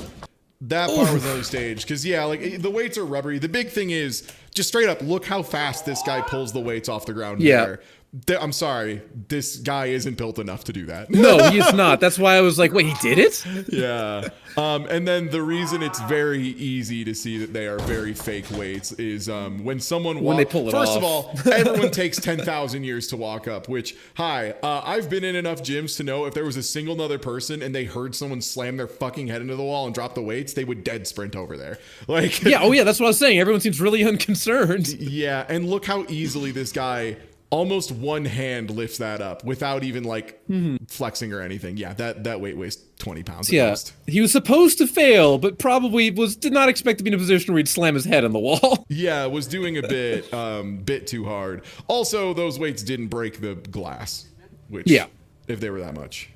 that part was another stage because yeah, like the weights are rubbery. The big thing is just straight up look how fast this guy pulls the weights off the ground. Yeah. I'm sorry, this guy isn't built enough to do that. No, he's not. That's why I was like, wait, he did it? Yeah. And then the reason it's very easy to see that they are very fake weights is when someone When they pull it First off. of all, everyone takes 10,000 years to walk up, which, I've been in enough gyms to know if there was a single other person and they heard someone slam their fucking head into the wall and drop the weights, they would dead sprint over there. Like, Yeah, oh yeah, that's what I was saying. Everyone seems really unconcerned. yeah, and look how easily this guy almost one hand lifts that up without even like flexing or anything. Yeah, that weight weighs 20 pounds at Yeah, most. he was supposed to fail, but probably did not expect to be in a position where he'd slam his head on the wall. Yeah, was doing a bit too hard. Also, those weights didn't break the glass, which Yeah. if they were that much.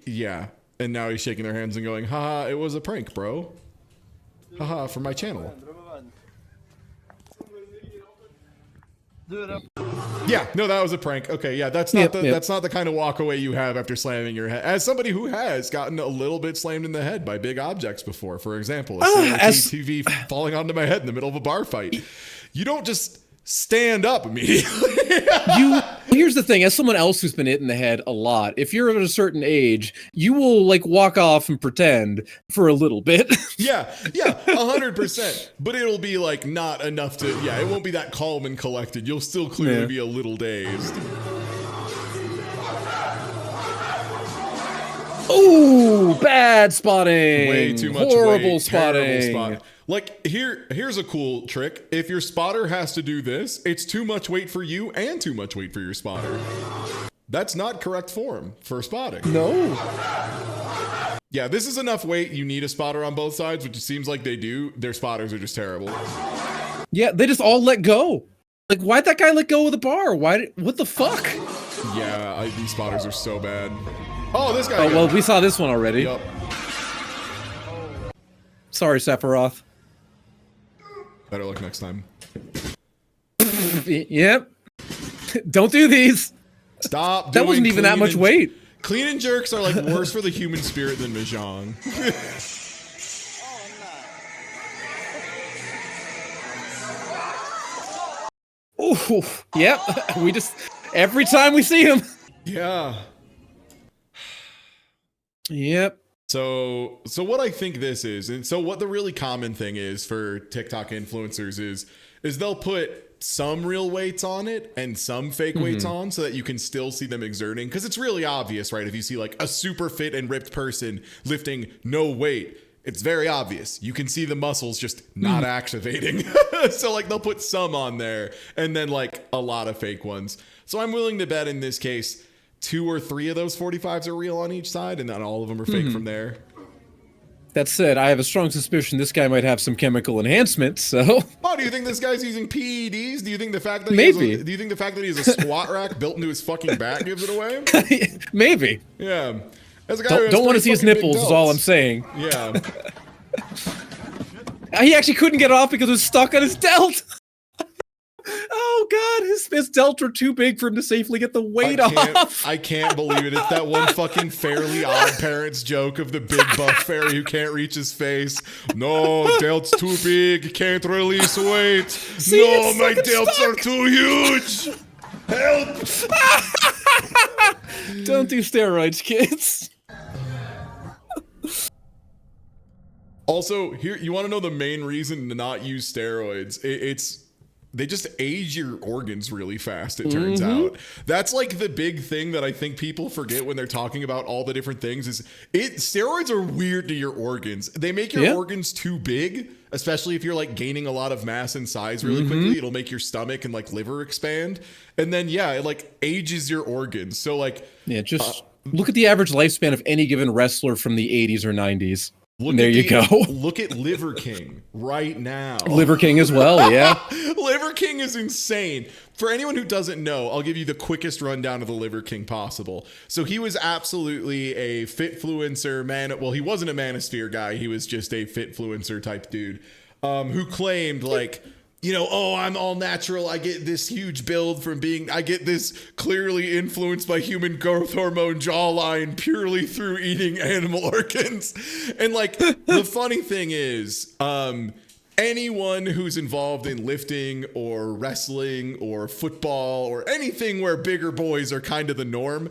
Yeah, and now he's shaking their hands and going, haha, it was a prank, bro. Haha, for my channel. Yeah, no, that was a prank. Okay, yeah, that's not that's not the kind of walk away you have after slamming your head. As somebody who has gotten a little bit slammed in the head by big objects before, for example, a TV falling onto my head in the middle of a bar fight, you don't just stand up immediately. Here's the thing, as someone else who's been hit in the head a lot, if you're at a certain age, you will like walk off and pretend for a little bit. Yeah, 100%. But it'll be like not enough to, yeah, it won't be that calm and collected. You'll still clearly be a little dazed. Ooh, bad spotting. Way too much Horrible weight, spotting. terrible spotting. Like here's a cool trick. If your spotter has to do this, it's too much weight for you and too much weight for your spotter. That's not correct form for spotting. No. Yeah, this is enough weight. You need a spotter on both sides, which it seems like they do. Their spotters are just terrible. Yeah, they just all let go. Like, why'd that guy let go of the bar? What the fuck? Yeah, these spotters are so bad. Oh, this guy. Oh, well, we saw this one already. Yup. Sorry, Sephiroth. Better luck next time. Yep. Don't do these. Stop. That wasn't even that much weight. Clean and jerks are like worse for the human spirit than Mahjong. Ooh, yep. We just every time we see him. Yeah. Yep. So what I think this is, and so what the really common thing is for TikTok influencers is they'll put some real weights on it and some fake weights on so that you can still see them exerting. Because it's really obvious, right? If you see like a super fit and ripped person lifting no weight, it's very obvious. You can see the muscles just not activating. So like they'll put some on there and then like a lot of fake ones. So I'm willing to bet in this case 2 or 3 of those 45s are real on each side and then all of them are fake from there. That said, I have a strong suspicion this guy might have some chemical enhancement, so Oh, do you think this guy's using PEDs? Do you think the fact that Maybe. do you think the fact that he has a squat rack built into his fucking back gives it away? maybe. Yeah. As a guy who has Don't want to see three his fucking big nipples is all delts. I'm saying. Yeah. He actually couldn't get off because it was stuck on his delt. Oh god, his delts were too big for him to safely get the weight off. I can't believe it. It's that one fucking Fairly Odd Parents joke of the big buff fairy who can't reach his face. No, delt's too big. Can't release weight. See, No, it's my fucking delts stuck. are too huge. Help. Don't do steroids, kids. Also, here you want to know the main reason to not use steroids? It's they just age your organs really fast, it turns out. That's like the big thing that I think people forget when they're talking about all the different things is steroids are weird to your organs. They make your organs too big, especially if you're like gaining a lot of mass and size really quickly. It'll make your stomach and like liver expand. And then it like ages your organs. So like Look at the average lifespan of any given wrestler from the 80s or 90s. There you go. Look at Liver King right now. Liver King as well, yeah. Liver King is insane. For anyone who doesn't know, I'll give you the quickest rundown of the Liver King possible. So he was absolutely a fitfluencer man. Well, he wasn't a Manosphere guy. He was just a fitfluencer type dude who claimed like, you know, oh, I'm all natural. I get this huge build from I get this clearly influenced by human growth hormone jawline purely through eating animal organs. And like, the funny thing is, anyone who's involved in lifting or wrestling or football or anything where bigger boys are kind of the norm,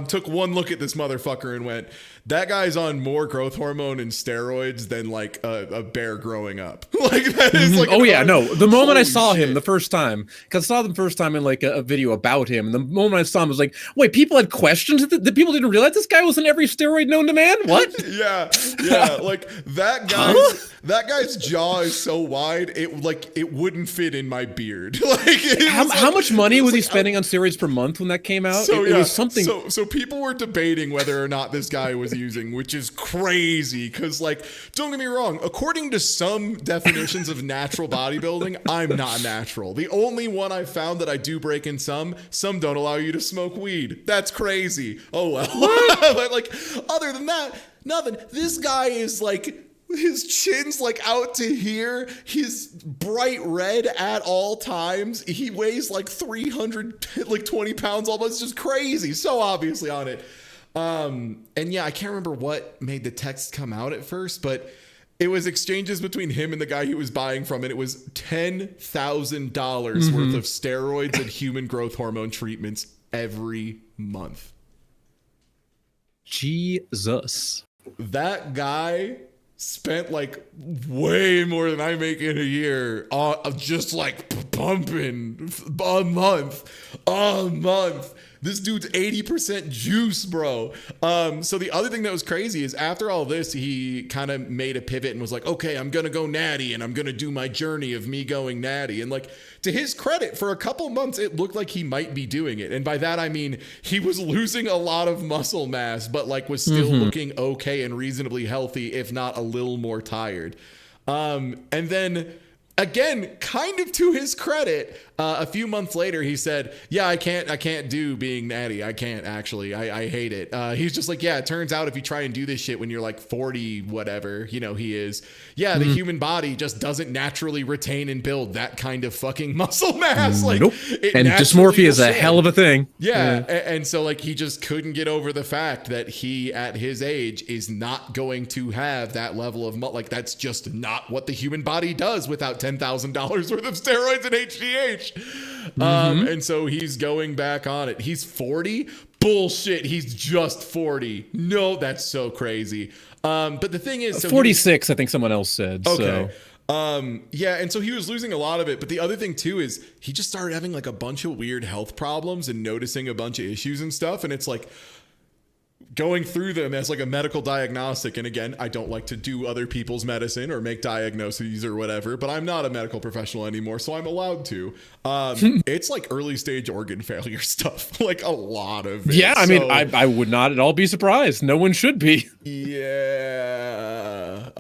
took one look at this motherfucker and went, that guy's on more growth hormone and steroids than like a bear growing up. Like that is like, oh yeah, no. The moment I saw shit. him the first time, because I saw them first time in like a video about him, and the moment I saw him I was like, wait, people had questions? The people didn't realize this guy was on every steroid known to man? What? yeah, like that guy's jaw is so wide it wouldn't fit in my beard. Like how much money was he spending on steroids per month when that came out? So it was something. So people were debating whether or not this guy was using, which is crazy because, like, don't get me wrong, according to some definitions of natural bodybuilding, I'm not natural. The only one I found that I do break in some don't allow you to smoke weed. That's crazy. Oh well. But like, other than that, nothing. This guy is like, his chin's like out to here. He's bright red at all times. He weighs like 320 pounds almost. Just crazy. So obviously on it. And yeah, I can't remember what made the text come out at first, but it was exchanges between him and the guy he was buying from, and it was $10,000 worth of steroids and human growth hormone treatments every month. Jesus. That guy spent like way more than I make in a year just like pumping a month. This dude's 80% juice, bro. So the other thing that was crazy is after all this, he kind of made a pivot and was like, okay, I'm going to go natty and I'm going to do my journey of me going natty. And like, to his credit, for a couple months, it looked like he might be doing it. And by that, I mean, he was losing a lot of muscle mass, but like was still looking okay and reasonably healthy, if not a little more tired. And then again, kind of to his credit, a few months later, he said, yeah, I can't do being natty. I can't actually. I hate it. He's just like, yeah, it turns out if you try and do this shit when you're like 40, whatever, you know, he is. Yeah, the human body just doesn't naturally retain and build that kind of fucking muscle mass. Like, nope. And dysmorphia is a hell of a thing. Yeah. And so like, he just couldn't get over the fact that he, at his age, is not going to have that level of like, that's just not what the human body does without $10,000 worth of steroids and HGH. And so he's going back on it. He's 40. Bullshit. He's just 40. No, that's so crazy. But the thing is, so 46, I think someone else said. Okay. So. Yeah, and so he was losing a lot of it. But the other thing too is he just started having like a bunch of weird health problems and noticing a bunch of issues and stuff. And it's like going through them as like a medical diagnostic. And again, I don't like to do other people's medicine or make diagnoses or whatever, but I'm not a medical professional anymore, so I'm allowed to. It's like early stage organ failure stuff, like a lot of it. Yeah, I mean, I would not at all be surprised. No one should be. Yeah.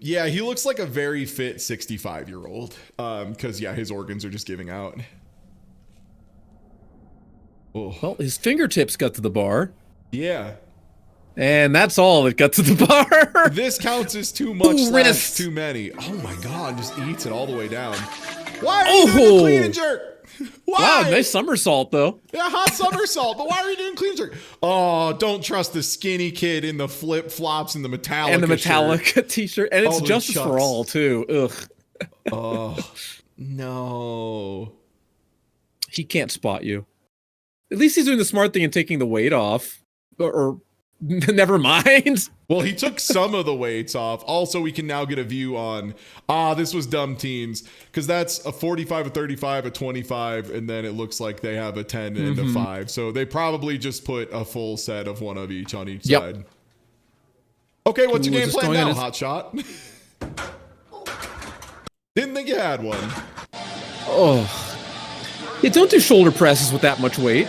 Yeah, he looks like a very fit 65-year-old. Because yeah, his organs are just giving out. Oh. Well, his fingertips got to the bar. Yeah. And that's all that got to the bar. This counts as too much / too many. Oh my God, just eats it all the way down. Why are you doing the clean and jerk? Why? Wow, nice somersault though. Yeah, hot somersault, but why are you doing clean and jerk? Oh, don't trust the skinny kid in the flip flops and the Metallica and the Metallica shirt. t-shirt. And it's Justice for All too. Ugh. Oh, no. He can't spot you. At least he's doing the smart thing and taking the weight off. Or never mind. Well, he took some of the weights off. Also, we can now get a view on, this was dumb teens. Because that's a 45, a 35, a 25, and then it looks like they have a 10 and a 5. So they probably just put a full set of one of each on each side. Okay, what's your game plan now, hotshot? Didn't think you had one. Oh. Yeah, don't do shoulder presses with that much weight.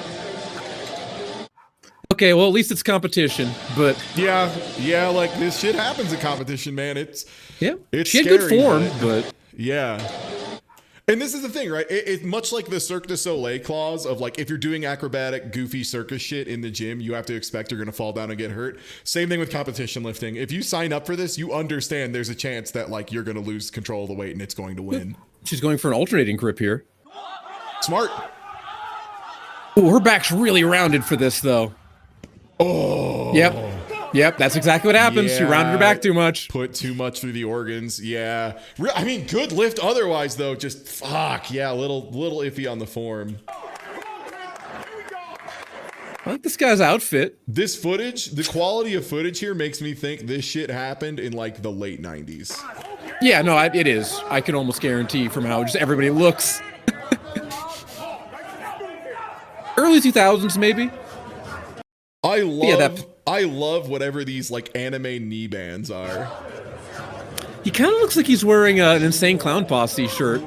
Okay, well, at least it's competition, but Yeah, like this shit happens in competition, man. It's she had good scary, form, but yeah. And this is the thing, right? It's much like the Cirque du Soleil clause of like, if you're doing acrobatic, goofy circus shit in the gym, you have to expect you're going to fall down and get hurt. Same thing with competition lifting. If you sign up for this, you understand there's a chance that like you're going to lose control of the weight and it's going to win. she's going for an alternating grip here. Smart. Oh, her back's really rounded for this, though. Oh. Yep, that's exactly what happens. She rounded her back too much. Put too much through the organs. Yeah. I mean, good lift otherwise, though. Just fuck. Yeah, a little iffy on the form. I like this guy's outfit. This footage, the quality of footage here makes me think this shit happened in like the late 90s. Yeah, no, it is. I can almost guarantee from how just everybody looks. Early 2000s, maybe. I love whatever these like anime knee bands are. He kind of looks like he's wearing an Insane Clown Posse shirt.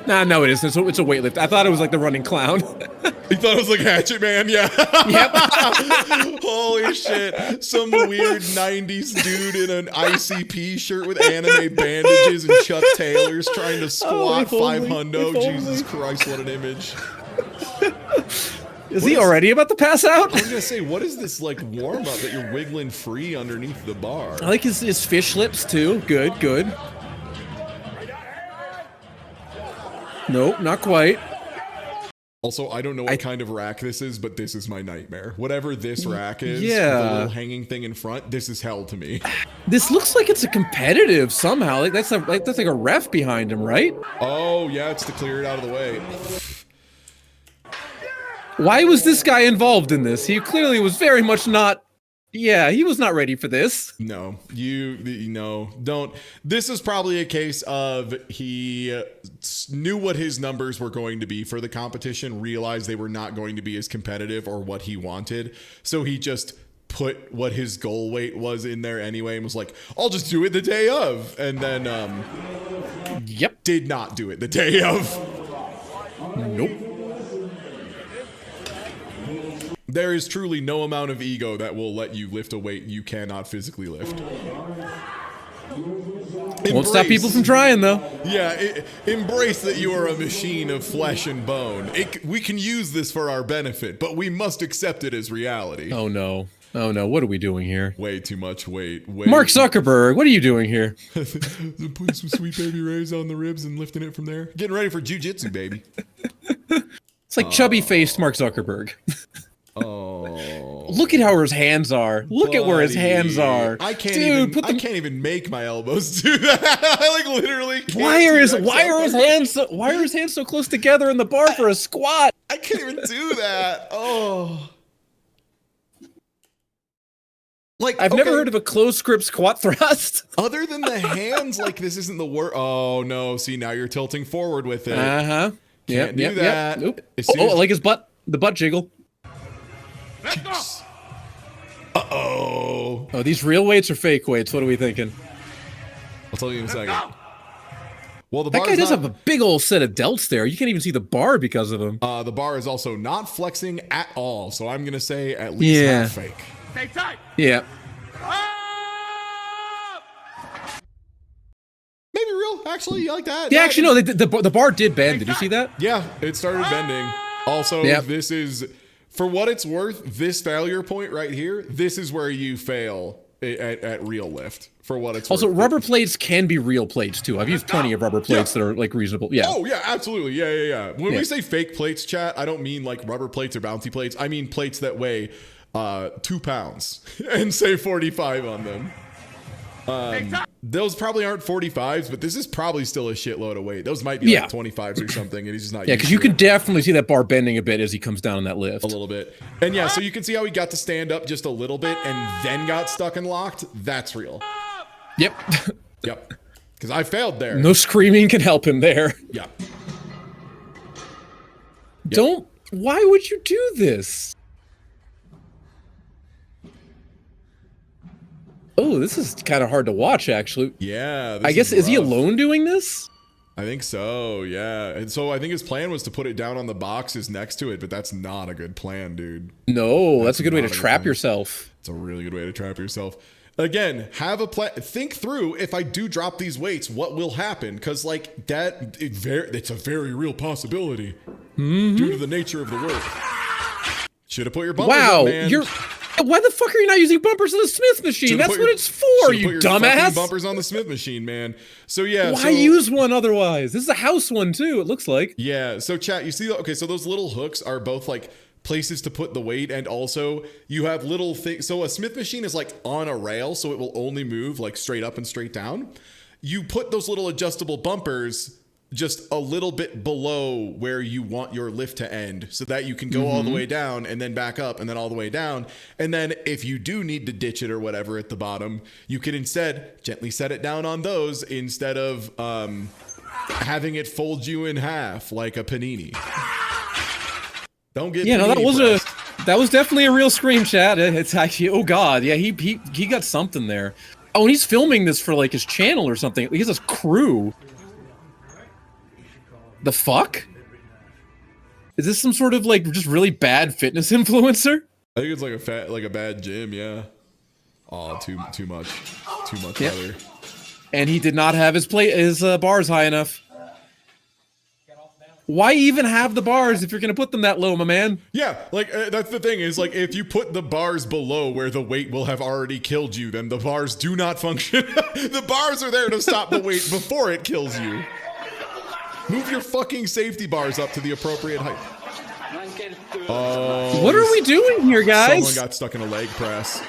No, it isn't. It's a weightlift. I thought it was like the running clown. You thought it was like Hatchet Man? Yeah. Yep. Holy shit. Some weird 90s dude in an ICP shirt with anime bandages and Chuck Taylors trying to squat 500. Jesus Christ, what an image. Is he already about to pass out? I was gonna say, what is this like warm up that you're wiggling free underneath the bar? I like his fish lips too. Good. Nope, not quite. Also, I don't know what kind of rack this is, but this is my nightmare. Whatever this rack is, with Yeah. the little hanging thing in front, this is hell to me. This looks like it's a competitive somehow. Like that's like a ref behind him, right? Oh yeah, it's to clear it out of the way. Why was this guy involved in this? He clearly was very much not. Yeah, he was not ready for this. No, don't. This is probably a case of he knew what his numbers were going to be for the competition, realized they were not going to be as competitive or what he wanted. So he just put what his goal weight was in there anyway and was like, I'll just do it the day of. And then, did not do it the day of. Nope. There is truly no amount of ego that will let you lift a weight you cannot physically lift. Won't stop people from trying, though. Yeah, embrace that you are a machine of flesh and bone. We can use this for our benefit, but we must accept it as reality. Oh no, what are we doing here? Way too much weight. Mark Zuckerberg, what are you doing here? Putting some Sweet Baby Ray's on the ribs and lifting it from there. Getting ready for jujitsu, baby. It's like chubby-faced Mark Zuckerberg. Oh, look at how his hands are. Look at where his hands are. I can't even make my elbows do that. I like literally can't. Why are his hands so close together in the bar for a squat? I can't even do that. Oh. Like I've never heard of a closed grip squat thrust. Other than the hands, like this isn't the word. Oh no! See, now you're tilting forward with it. Can't do that. Nope. I like his butt. The butt jiggle. Uh-oh. Oh, these real weights or fake weights? What are we thinking? I'll tell you in a second. Well, the that guy does have a big old set of delts there. You can't even see the bar because of him. The bar is also not flexing at all, so I'm gonna say at least half fake. Stay tight. Yeah. Maybe real. Actually, you like that? Yeah, actually, no. The bar did bend. Did you see that? Yeah, it started bending. Also, this is, for what it's worth, this failure point right here, this is where you fail at real lift, for what it's worth. Also, rubber plates can be real plates, too. I've used plenty of rubber plates that are, like, reasonable. Yeah. Oh, yeah, absolutely. Yeah. When we say fake plates, chat, I don't mean, like, rubber plates or bouncy plates. I mean plates that weigh 2 pounds and say 45 on them. Those probably aren't 45s, but this is probably still a shitload of weight. Those might be like 25s or something, and he's just not. Yeah, because you can definitely see that bar bending a bit as he comes down on that lift. A little bit. And yeah, so you can see how he got to stand up just a little bit and then got stuck and locked. That's real. Yep. Yep. Because I failed there. No screaming can help him there. Yeah. Don't. Why would you do this? Oh, this is kind of hard to watch, actually. Yeah. I guess, is he alone doing this? I think so, yeah. And so I think his plan was to put it down on the boxes next to it, but that's not a good plan, dude. No, that's a good way to not a good trap plan. yourself. It's a really good way to trap yourself. Again, have a plan. Think through, if I do drop these weights, what will happen? Because, like, it's a very real possibility due to the nature of the work. Should have put your bumpers up, man. Why the fuck are you not using bumpers in the Smith machine? That's what it's for, you dumbass. Bumpers on the Smith machine, man. So yeah. Why use one otherwise? This is a house one too. It looks like. Yeah. So chat, you see? Okay, so those little hooks are both like places to put the weight, and also you have little things. So a Smith machine is like on a rail, so it will only move like straight up and straight down. You put those little adjustable bumpers just a little bit below where you want your lift to end, so that you can go all the way down and then back up and then all the way down. And then if you do need to ditch it or whatever at the bottom, you can instead gently set it down on those instead of having it fold you in half like a panini. Don't get that was definitely a real screen chat. It's actually, oh god, yeah, he got something there. Oh, and he's filming this for like his channel or something. He has his crew. The fuck? Is this some sort of like just really bad fitness influencer? I think it's like a bad gym, yeah. Oh, too much leather. And he did not have his bars high enough. Why even have the bars if you're gonna put them that low, my man? Yeah, like that's the thing is, like, if you put the bars below where the weight will have already killed you, then the bars do not function. The bars are there to stop the weight before it kills you. Move your fucking safety bars up to the appropriate height. Oh, what are we doing here, guys? Someone got stuck in a leg press.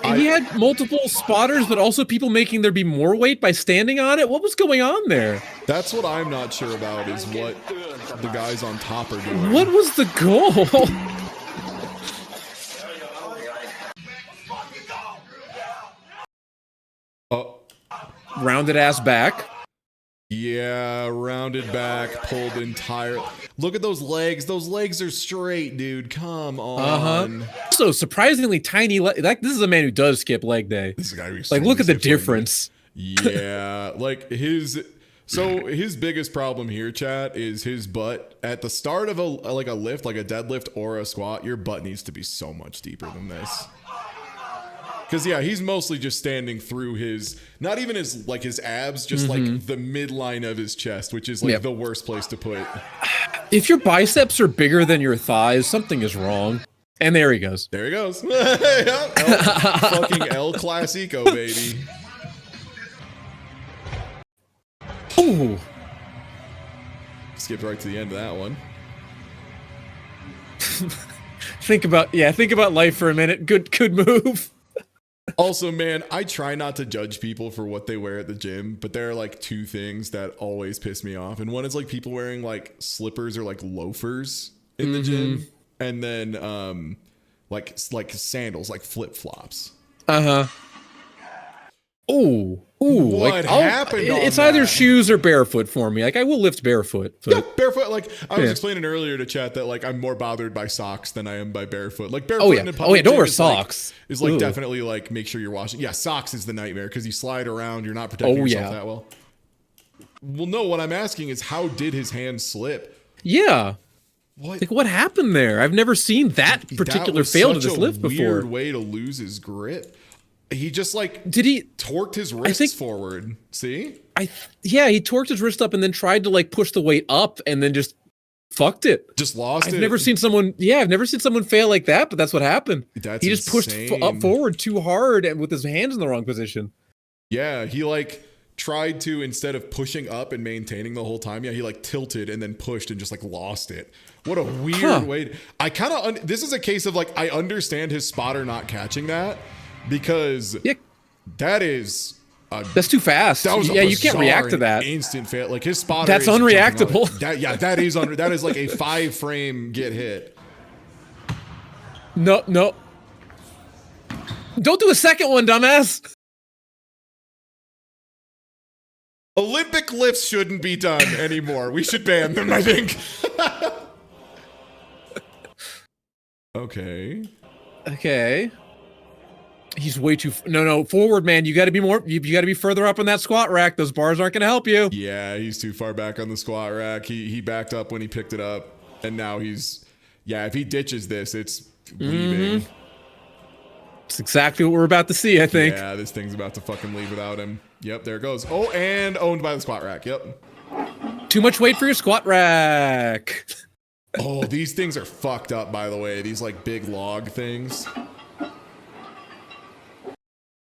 He had multiple spotters, but also people making there be more weight by standing on it. What was going on there? That's what I'm not sure about, is what the guys on top are doing. What was the goal? Rounded ass back. Yeah, rounded back, pulled entire. Look at those legs. Those legs are straight, dude. Come on. So surprisingly tiny. Like, this is a man who does skip leg day. This guy, like, look at the difference. Yeah, like his biggest problem here, chat, is his butt. At the start of a lift, like a deadlift or a squat, your butt needs to be so much deeper than this. Because, yeah, he's mostly just standing through not even his abs, just like the midline of his chest, which is like the worst place to put. If your biceps are bigger than your thighs, something is wrong. And there he goes. There he goes. Fucking El Clasico, baby. Ooh. Skipped right to the end of that one. Think about life for a minute. Good move. Also, man, I try not to judge people for what they wear at the gym, but there are like two things that always piss me off. And one is like people wearing like slippers or like loafers in the gym, and then like sandals, like flip-flops. Ooh, what happened? It's either shoes or barefoot for me. Like, I will lift barefoot. Yeah, barefoot. Like, I was explaining earlier to chat that like I'm more bothered by socks than I am by barefoot. Like, barefoot in a public don't wear gym socks. Is like definitely like, make sure you're washing. Yeah, socks is the nightmare because you slide around. You're not protecting yourself that well. Well, no. What I'm asking is, how did his hand slip? Yeah. What? Like, what happened there? I've never seen that particular fail to this lift before. Weird way to lose his grip. He just like torqued his wrists forward. See? He torqued his wrist up and then tried to like push the weight up and then just fucked it. Just lost it. I've never seen someone fail like that, but that's what happened. That's he just pushed up forward too hard and with his hands in the wrong position. Yeah, he like tried to, instead of pushing up and maintaining the whole time, he like tilted and then pushed and just like lost it. What a weird way. I kind of this is a case of like, I understand his spotter not catching that. Because that's too fast. That was you can't react to that. Instant fail. Like, his spotter. That's unreactable. That is like a 5-frame get hit. No. Don't do a second one, dumbass. Olympic lifts shouldn't be done anymore. We should ban them, I think. Okay. He's way too. No, forward, man. You got to be more. You got to be further up on that squat rack. Those bars aren't going to help you. Yeah, he's too far back on the squat rack. He backed up when he picked it up, and now he's. Yeah, if he ditches this, it's leaving. It's exactly what we're about to see, I think. Yeah, this thing's about to fucking leave without him. Yep, there it goes. Oh, and owned by the squat rack. Yep. Too much weight for your squat rack. Oh, these things are fucked up, by the way. These like big log things.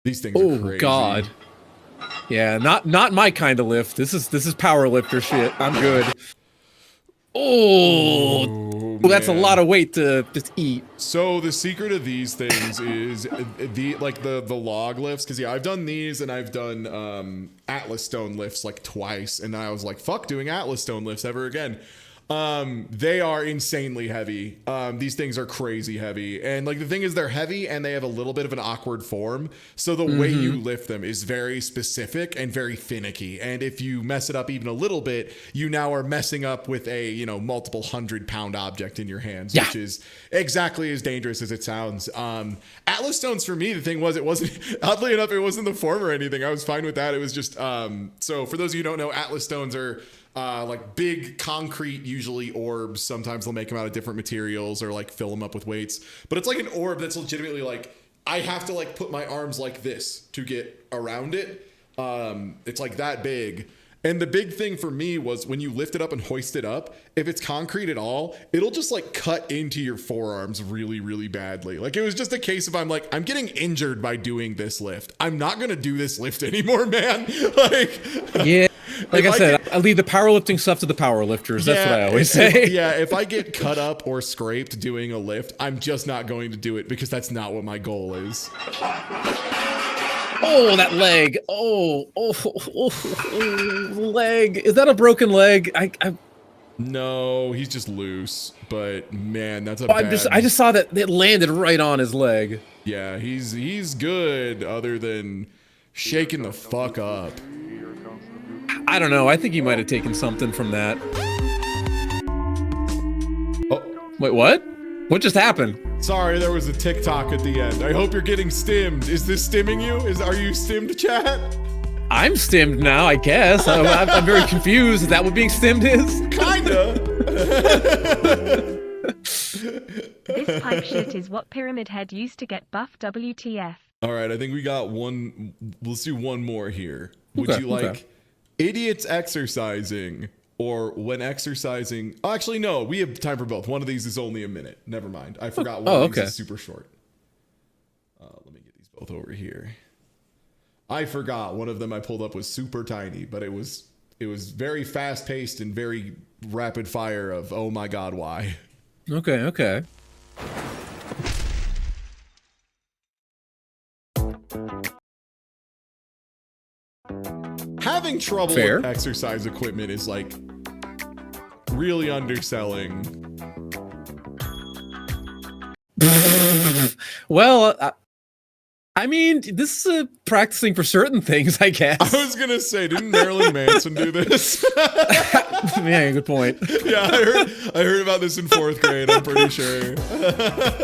These things are crazy. Oh God. Yeah, not my kind of lift. This is power lifter shit. I'm good. Oh, that's a lot of weight to just eat. So the secret of these things is the log lifts, because yeah, I've done these and I've done Atlas stone lifts like twice, and then I was like, fuck doing Atlas stone lifts ever again. They are insanely heavy. These things are crazy heavy. And like the thing is they're heavy and they have a little bit of an awkward form. So the way you lift them is very specific and very finicky. And if you mess it up even a little bit, you now are messing up with a, multiple 100-pound object in your hands, which is exactly as dangerous as it sounds. Atlas stones for me, the thing was, it wasn't, oddly enough, it wasn't the form or anything. I was fine with that. It was just, so for those of you who don't know, Atlas stones are like big concrete, usually orbs. Sometimes they'll make them out of different materials or like fill them up with weights. But it's like an orb that's legitimately like, I have to like put my arms like this to get around it. It's like that big. And the big thing for me was when you lift it up and hoist it up, if it's concrete at all, it'll just like cut into your forearms really, really badly. Like it was just a case of I'm getting injured by doing this lift. I'm not going to do this lift anymore, man. Yeah. Like I said, I leave the powerlifting stuff to the powerlifters. That's what I always say. If I get cut up or scraped doing a lift, I'm just not going to do it because that's not what my goal is. Oh, that leg. Oh, leg. Is that a broken leg? No, he's just loose. But man, that's a I just saw that it landed right on his leg. Yeah, he's good other than shaking the fuck up. I don't know. I think he might have taken something from that. Oh, wait, what? What just happened? Sorry, there was a TikTok at the end. I hope you're getting stimmed. Is this stimming you? Are you stimmed, chat? I'm stimmed now, I guess. I'm very confused. Is that what being stimmed is? Kinda. This pipe shit is what Pyramid Head used to get buff WTF. All right, I think we got one. Let's do one more here. Would you like idiots exercising or when exercising? Oh, actually, no, we have time for both. One of these is only a minute. Never mind. I forgot one of these is super short. Let me get these both over here. I forgot one of them I pulled up was super tiny, but it was very fast paced and very rapid fire of, oh my God, why? Okay. Having trouble with exercise equipment is like really underselling. Well, I mean, this is practicing for certain things, I guess. I was gonna say, didn't Marilyn Manson do this? Yeah, good point. Yeah, I heard about this in 4th grade. I'm pretty sure.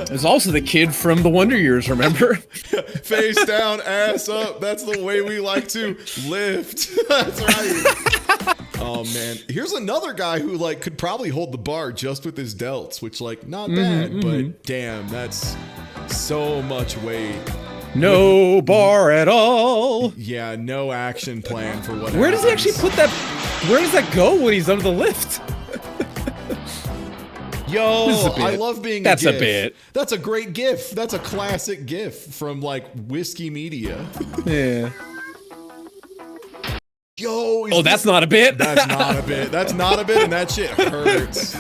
There's also the kid from the Wonder Years. Remember? Face down, ass up. That's the way we like to lift. That's right. Oh man, here's another guy who like could probably hold the bar just with his delts, which like not bad, but damn, that's so much weight. No bar at all. Yeah, no action plan for what. Where does he actually put that? Where does that go when he's under the lift? Yo, I love being That's a GIF. a bit. That's a great GIF. That's a classic GIF from like Whiskey Media. Yeah. Yo. That's not a bit. That's not a bit. That's not a bit, and that shit hurts.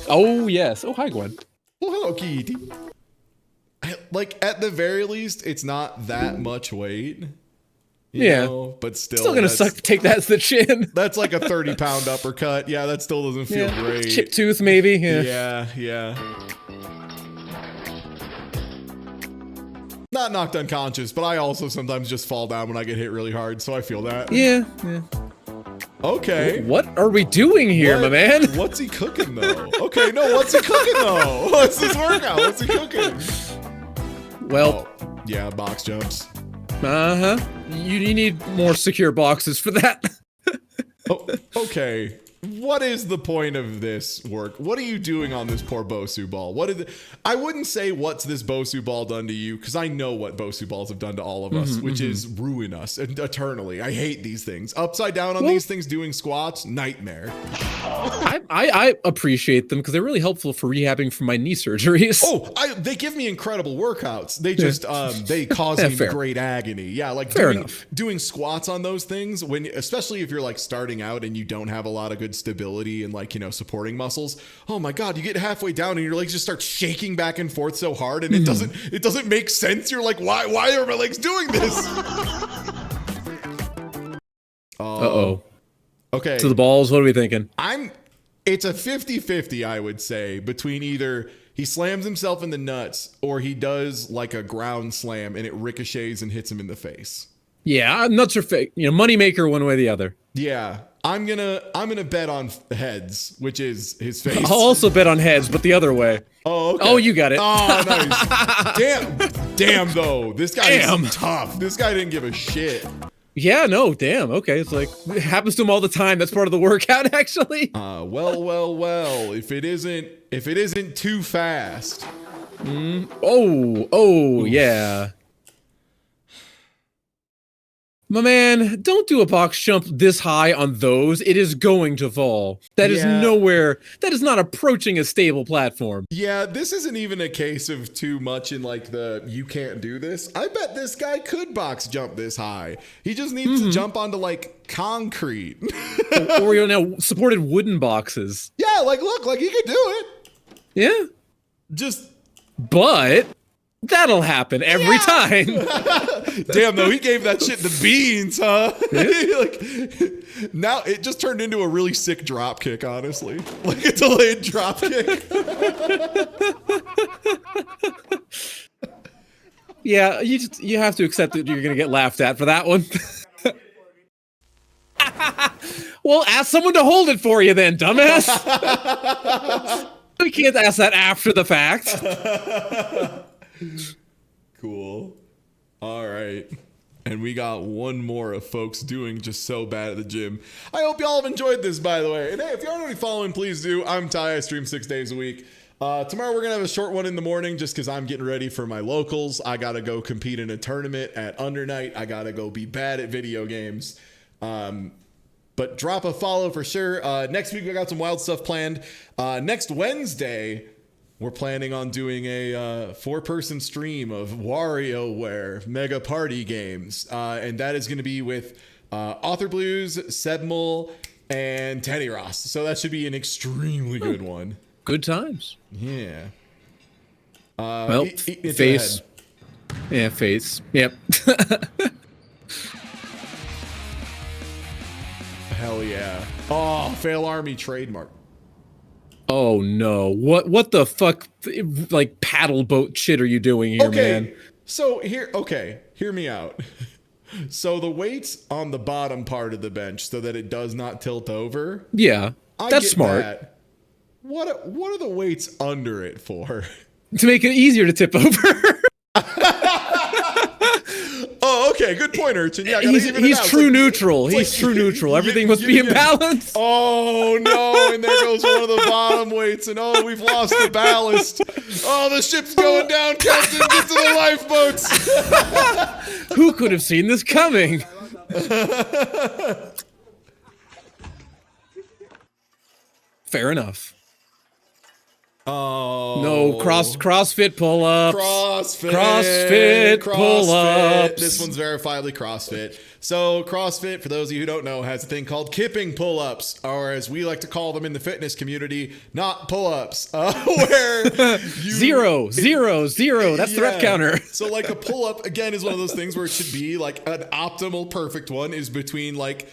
Oh yes. Oh hi Gwen. Well, hello Kitty. Like at the very least, it's not that much weight. You know, but still gonna suck to take that as the chin. That's like a 30-pound uppercut. Yeah, that still doesn't feel great. Chip tooth maybe. Yeah. Not knocked unconscious, but I also sometimes just fall down when I get hit really hard, so I feel that. Yeah. Okay. What are we doing here, my man? What's he cooking though? Okay, no, what's he cooking though? What's this workout? What's he cooking? Well, Yeah, box jumps. Uh-huh. You need more secure boxes for that. Oh, okay. What is the point of this work? What are you doing on this poor Bosu ball? I wouldn't say what's this Bosu ball done to you, because I know what Bosu balls have done to all of us, which is ruin us eternally. I hate these things. Upside down on these things doing squats, nightmare. I appreciate them because they're really helpful for rehabbing from my knee surgeries. Oh, they give me incredible workouts. They just they cause me great agony. Yeah, like doing squats on those things, especially if you're like starting out and you don't have a lot of good stability and like, supporting muscles. Oh my God, you get halfway down and your legs just start shaking back and forth so hard, and it doesn't make sense. You're like, why are my legs doing this? Uh-oh. Okay. To the balls, what are we thinking? It's a 50-50, I would say, between either he slams himself in the nuts or he does like a ground slam and it ricochets and hits him in the face. Yeah, nuts are fake. Moneymaker one way or the other. Yeah. I'm gonna bet on heads, which is his face. I'll also bet on heads, but the other way. Oh, okay. Oh, you got it. Oh, nice. Damn though. This guy is tough. This guy didn't give a shit. Yeah, no, damn. Okay, it's like it happens to him all the time. That's part of the workout, actually. Well. If it isn't too fast. Oh, yeah. My man, don't do a box jump this high on those. It is going to fall. That is nowhere. That is not approaching a stable platform. Yeah, this isn't even a case of too much in like you can't do this. I bet this guy could box jump this high. He just needs to jump onto like concrete. or supported wooden boxes. Yeah, look, he could do it. Yeah. But that'll happen every time. Damn, though, he gave that shit the beans, huh? Now it just turned into a really sick drop kick, honestly. Like a delayed drop kick. Yeah, you have to accept that you're gonna get laughed at for that one. Well, ask someone to hold it for you then, dumbass. We can't ask that after the fact. Cool. All right. And we got one more of folks doing just so bad at the gym. I hope y'all have enjoyed this, by the way. And hey, if you aren't already following, please do. I'm Ty. I stream 6 days a week. Tomorrow we're going to have a short one in the morning just because I'm getting ready for my locals. I got to go compete in a tournament at Undernight. I got to go be bad at video games. But drop a follow for sure. Next week we got some wild stuff planned. Next Wednesday, we're planning on doing a 4-person stream of WarioWare Mega Party games. And that is going to be with Author Blues, Sebmul, and Tenny Ross. So that should be an extremely good one. Good times. Yeah. Well, face. Yeah, face. Yep. Hell yeah. Oh, Fail Army trademark. Oh no. What the fuck like paddle boat shit are you doing here, man? So hear me out. So the weight's on the bottom part of the bench so that it does not tilt over. Yeah. That's smart. That. What are the weights under it for? To make it easier to tip over. Oh, okay. Good point, Urchin. Yeah, he's true neutral. He's true neutral. Everything must be in balance. Oh, no. And there goes one of the bottom weights. And oh, we've lost the ballast. Oh, the ship's going down, Captain. Get to the lifeboats. Who could have seen this coming? Fair enough. Oh no! CrossFit pull-ups. CrossFit pull-ups. This one's verifiably CrossFit. So CrossFit, for those of you who don't know, has a thing called kipping pull-ups, or as we like to call them in the fitness community, not pull-ups. Where zero. That's the rep counter. So like a pull-up again is one of those things where it should be like an optimal perfect one is between like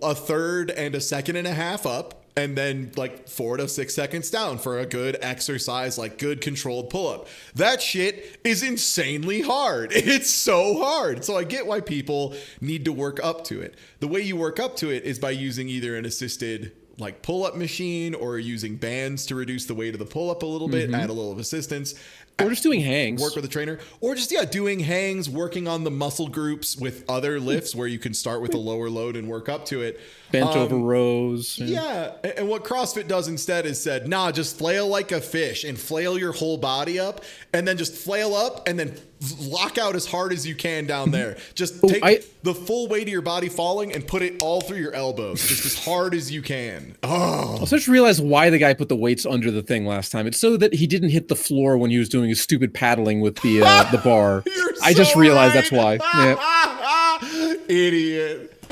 a third and a second and a half up. And then like 4 to 6 seconds down for a good exercise, like good controlled pull-up. That shit is insanely hard. It's so hard. So I get why people need to work up to it. The way you work up to it is by using either an assisted like pull-up machine or using bands to reduce the weight of the pull-up a little bit, add a little of assistance. Or just doing hangs. Work with a trainer, or just doing hangs, working on the muscle groups with other lifts where you can start with a lower load and work up to it. Bent over rows. Yeah, and what CrossFit does instead is said, nah, just flail like a fish and flail your whole body up, and then just flail up and then lock out as hard as you can down there. Just take the full weight of your body falling and put it all through your elbows, just as hard as you can. Oh, I just realized why the guy put the weights under the thing last time. It's so that he didn't hit the floor when he was doing his stupid paddling with the bar. I just realized that's why. Yeah. Idiot.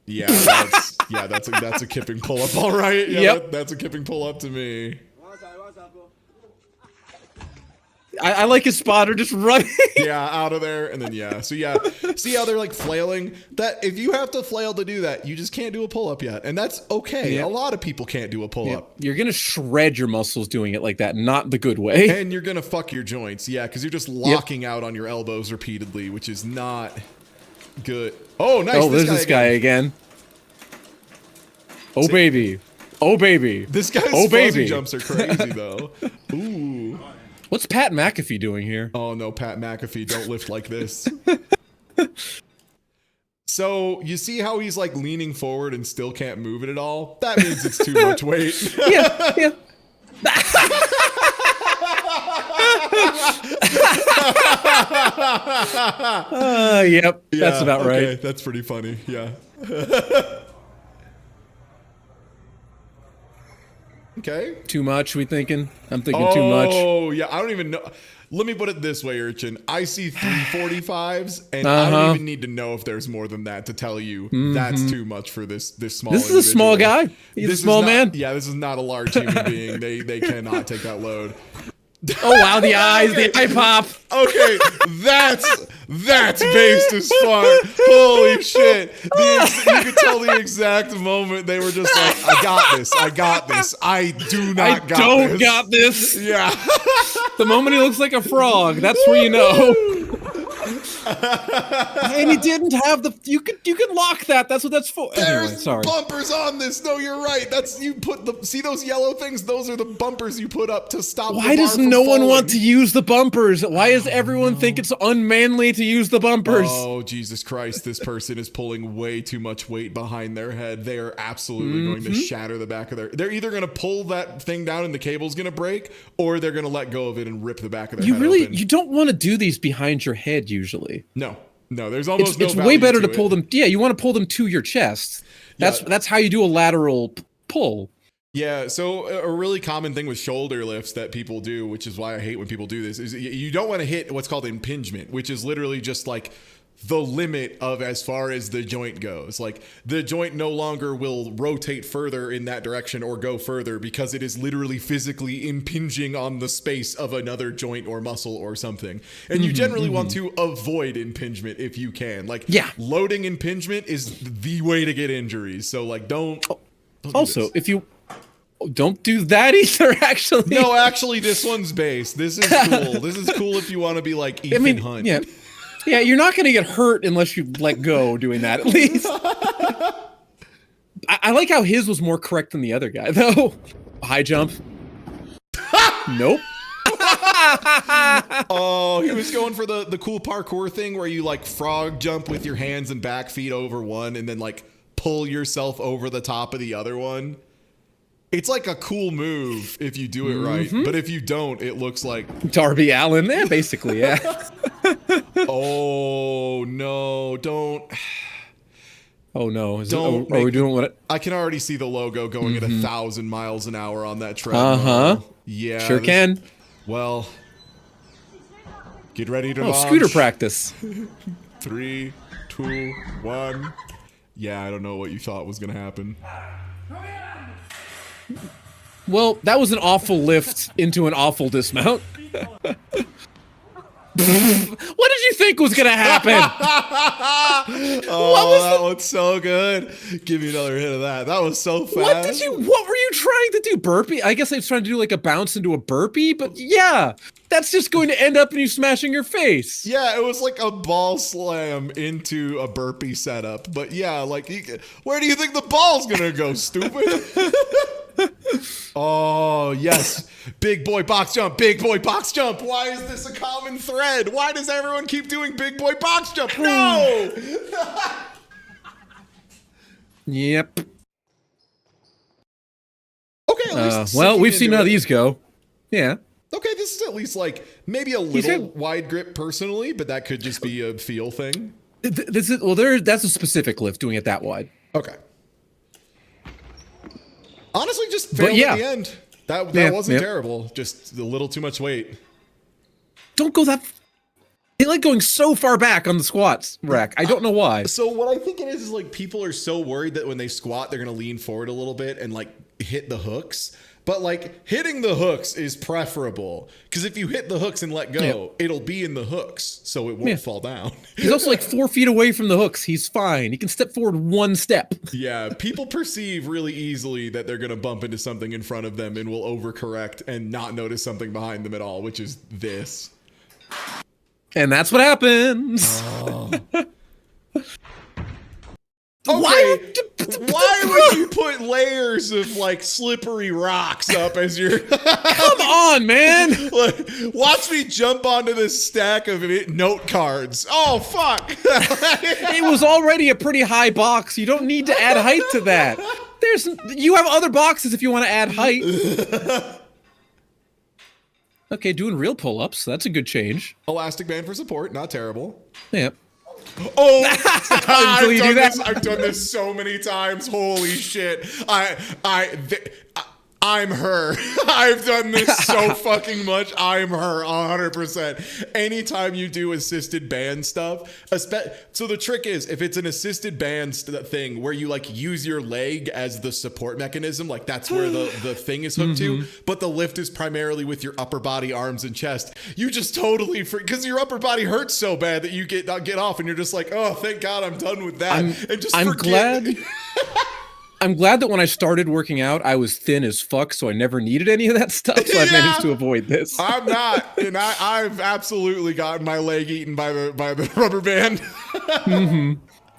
Yeah, that's a kipping pull up. All right. Yeah, yep. That's a kipping pull up to me. I like his spotter just running. Yeah, out of there. And then, so see how they're like flailing? That if you have to flail to do that, you just can't do a pull up yet. And that's okay. Yep. A lot of people can't do a pull up. You're going to shred your muscles doing it like that, not the good way. And you're going to fuck your joints. Yeah, because you're just locking out on your elbows repeatedly, which is not good. Oh, nice. Oh, there's this guy again. Oh, baby. Oh, baby. This guy's fuzzy jumps are crazy, though. Ooh. What's Pat McAfee doing here? Oh, no, Pat McAfee, don't lift like this. So, you see how he's like leaning forward and still can't move it at all? That means it's too much weight. Yeah. Yep, that's about right. Okay, that's pretty funny, yeah. Okay. Too much, we thinking? I'm thinking too much. Oh, yeah, I don't even know. Let me put it this way, Urchin. I see 345s, and I don't even need to know if there's more than that to tell you that's too much for this small This is a small guy. He's a small man. Yeah, this is not a large human being. They cannot take that load. Oh wow, the eyes, the eye pop. Okay, that's based as fuck. Holy shit. You could tell the exact moment they were just like, I got this. I don't got this. Yeah. The moment he looks like a frog, that's where you know. And he didn't have the. You could lock that. That's what that's for. There's anyway, sorry. bumpers on this. No, you're right. See those yellow things? Those are the bumpers you put up to stop. Why does no one want to use the bumpers? Why does everyone think it's unmanly to use the bumpers? Oh, Jesus Christ. This person is pulling way too much weight behind their head. They are absolutely going to shatter the back of they're either going to pull that thing down and the cable's going to break, or they're going to let go of it and rip the back of their head open. You don't want to do these behind your head usually. No, there's almost it's way better to pull them. Yeah, you want to pull them to your chest. That's how you do a lateral pull. Yeah, so a really common thing with shoulder lifts that people do, which is why I hate when people do this, is you don't want to hit what's called impingement, which is literally just like the limit of as far as the joint goes. Like the joint no longer will rotate further in that direction or go further because it is literally physically impinging on the space of another joint or muscle or something. And you generally want to avoid impingement if you can. Like loading impingement is the way to get injuries. So like don't also, if you don't do that either, actually. No, actually, this one's base. This is cool. This is cool if you want to be like Ethan Hunt. Yeah, you're not going to get hurt unless you let go doing that, at least. I like how his was more correct than the other guy, though. High jump. Nope. Oh, he was going for the cool parkour thing where you like frog jump with your hands and back feet over one and then like pull yourself over the top of the other one. It's like a cool move if you do it right, but if you don't, it looks like Darby Allin. Basically, yeah. Oh no! Don't. Oh no! Don't. Are we doing what? I can already see the logo going at 1,000 miles an hour on that treadmill. Yeah. Sure can. Well, get ready to launch. Scooter practice. 3, 2, 1. Yeah, I don't know what you thought was gonna happen. Well, that was an awful lift into an awful dismount. What did you think was gonna happen? That was so good. Give me another hit of that. That was so fast. What were you trying to do? Burpee? I guess I was trying to do like a bounce into a burpee, but yeah, that's just going to end up in you smashing your face. Yeah, it was like a ball slam into a burpee setup. But yeah, like, where do you think the ball's gonna go, stupid? Oh, yes. Big boy box jump. Big boy box jump. Why is this a common thread? Why does everyone keep doing big boy box jump? No! Yep. Okay, at least Well, we've sinking seen into how it. these go. Yeah. Okay, this is at least like maybe a little wide grip personally, but that could just be a feel thing. This is that's a specific lift doing it that wide. Okay. Honestly, just failed at the end. That wasn't terrible. Just a little too much weight. Don't go that. They like going so far back on the squats rack. I don't know why. So what I think it is like people are so worried that when they squat, they're gonna lean forward a little bit and like hit the hooks. But like hitting the hooks is preferable because if you hit the hooks and let go, it'll be in the hooks, so it won't fall down. He's also like 4 feet away from the hooks. He's fine. He can step forward 1 step. Yeah, people perceive really easily that they're gonna bump into something in front of them and will overcorrect and not notice something behind them at all, which is this. And that's what happens. Oh. Okay, why would you put layers of like slippery rocks up as your Come on, man. Like, watch me jump onto this stack of note cards. Oh fuck. It was already a pretty high box. You don't need to add height to that. You have other boxes if you want to add height. Okay, doing real pull-ups. That's a good change. Elastic band for support, not terrible. Yeah. Oh, Until you do that. I've done this so many times. Holy shit. I'm her. I've done this so fucking much. I'm her 100%. Anytime you do assisted band stuff, so the trick is if it's an assisted band thing where you like use your leg as the support mechanism, like that's where the thing is hooked to, but the lift is primarily with your upper body, arms, and chest. You just totally because your upper body hurts so bad that you get off and you're just like, oh, thank God I'm done with that. I'm glad that when I started working out, I was thin as fuck, so I never needed any of that stuff, so I managed to avoid this. I'm not, and I've absolutely gotten my leg eaten by the rubber band.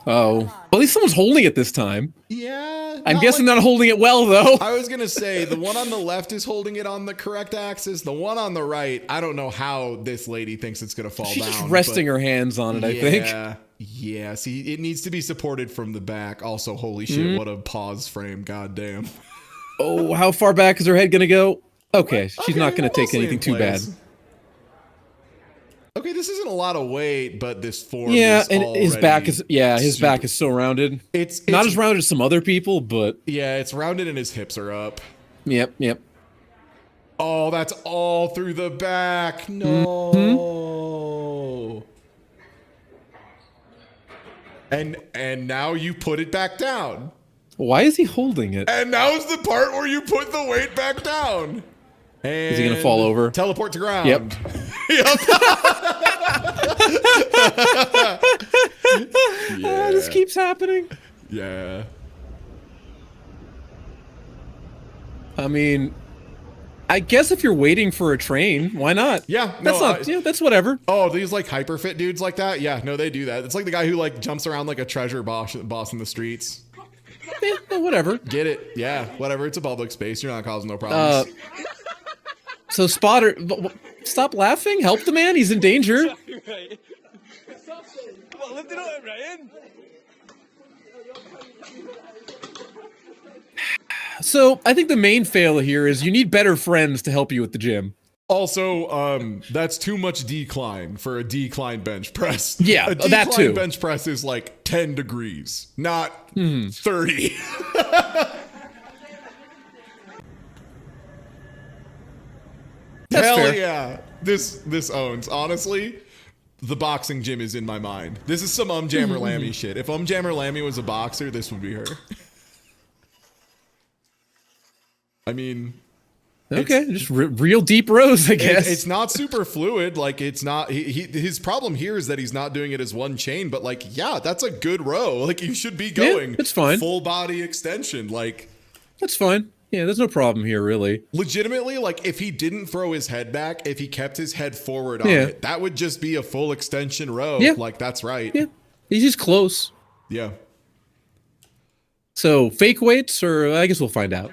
Oh. Well, at least someone's holding it this time. Yeah. I'm guessing not holding it well, though. I was going to say, the one on the left is holding it on the correct axis. The one on the right, I don't know how this lady thinks it's going to fall down. She's just resting her hands on it, I think. Yeah, see, it needs to be supported from the back. Also, holy shit, what a pause frame, goddamn. Oh, how far back is her head gonna go? Okay, she's not gonna take anything too bad. Okay, this isn't a lot of weight, but this form is and his back is back is so rounded. It's not as rounded as some other people, but yeah, it's rounded and his hips are up. Yep. Oh, that's all through the back. No. And now you put it back down. Why is he holding it? And now's the part where you put the weight back down. And is he gonna fall over? Teleport to ground. Yep. Yeah. This keeps happening. Yeah. I mean, I guess if you're waiting for a train, why not? Yeah, that's whatever. Oh, these like hyper fit dudes like that? Yeah, no, they do that. It's like the guy who like jumps around like a treasure boss in the streets. Yeah, whatever. Get it? Yeah, whatever. It's a public space. You're not causing no problems. So Spotter, stop laughing. Help the man. He's in danger. So I think the main fail here is you need better friends to help you at the gym. Also, that's too much decline for a decline bench press. Yeah, a decline that too. Bench press is like 10 degrees, not 30. That's Hell fair. yeah. This owns. Honestly, the boxing gym is in my mind. This is some Jammer Lammy shit. If Jammer Lammy was a boxer, this would be her. I mean... Okay, just real deep rows, I guess. It's not super fluid. Like, it's not... his problem here is that he's not doing it as one chain, but, like, yeah, that's a good row. Like, you should be going. Yeah, it's fine. Full body extension. Like... That's fine. Yeah, there's no problem here, really. Legitimately, like, if he didn't throw his head back, if he kept his head forward on it, that would just be a full extension row. Yeah. Like, that's right. Yeah, he's just close. Yeah. So, fake weights, or I guess we'll find out.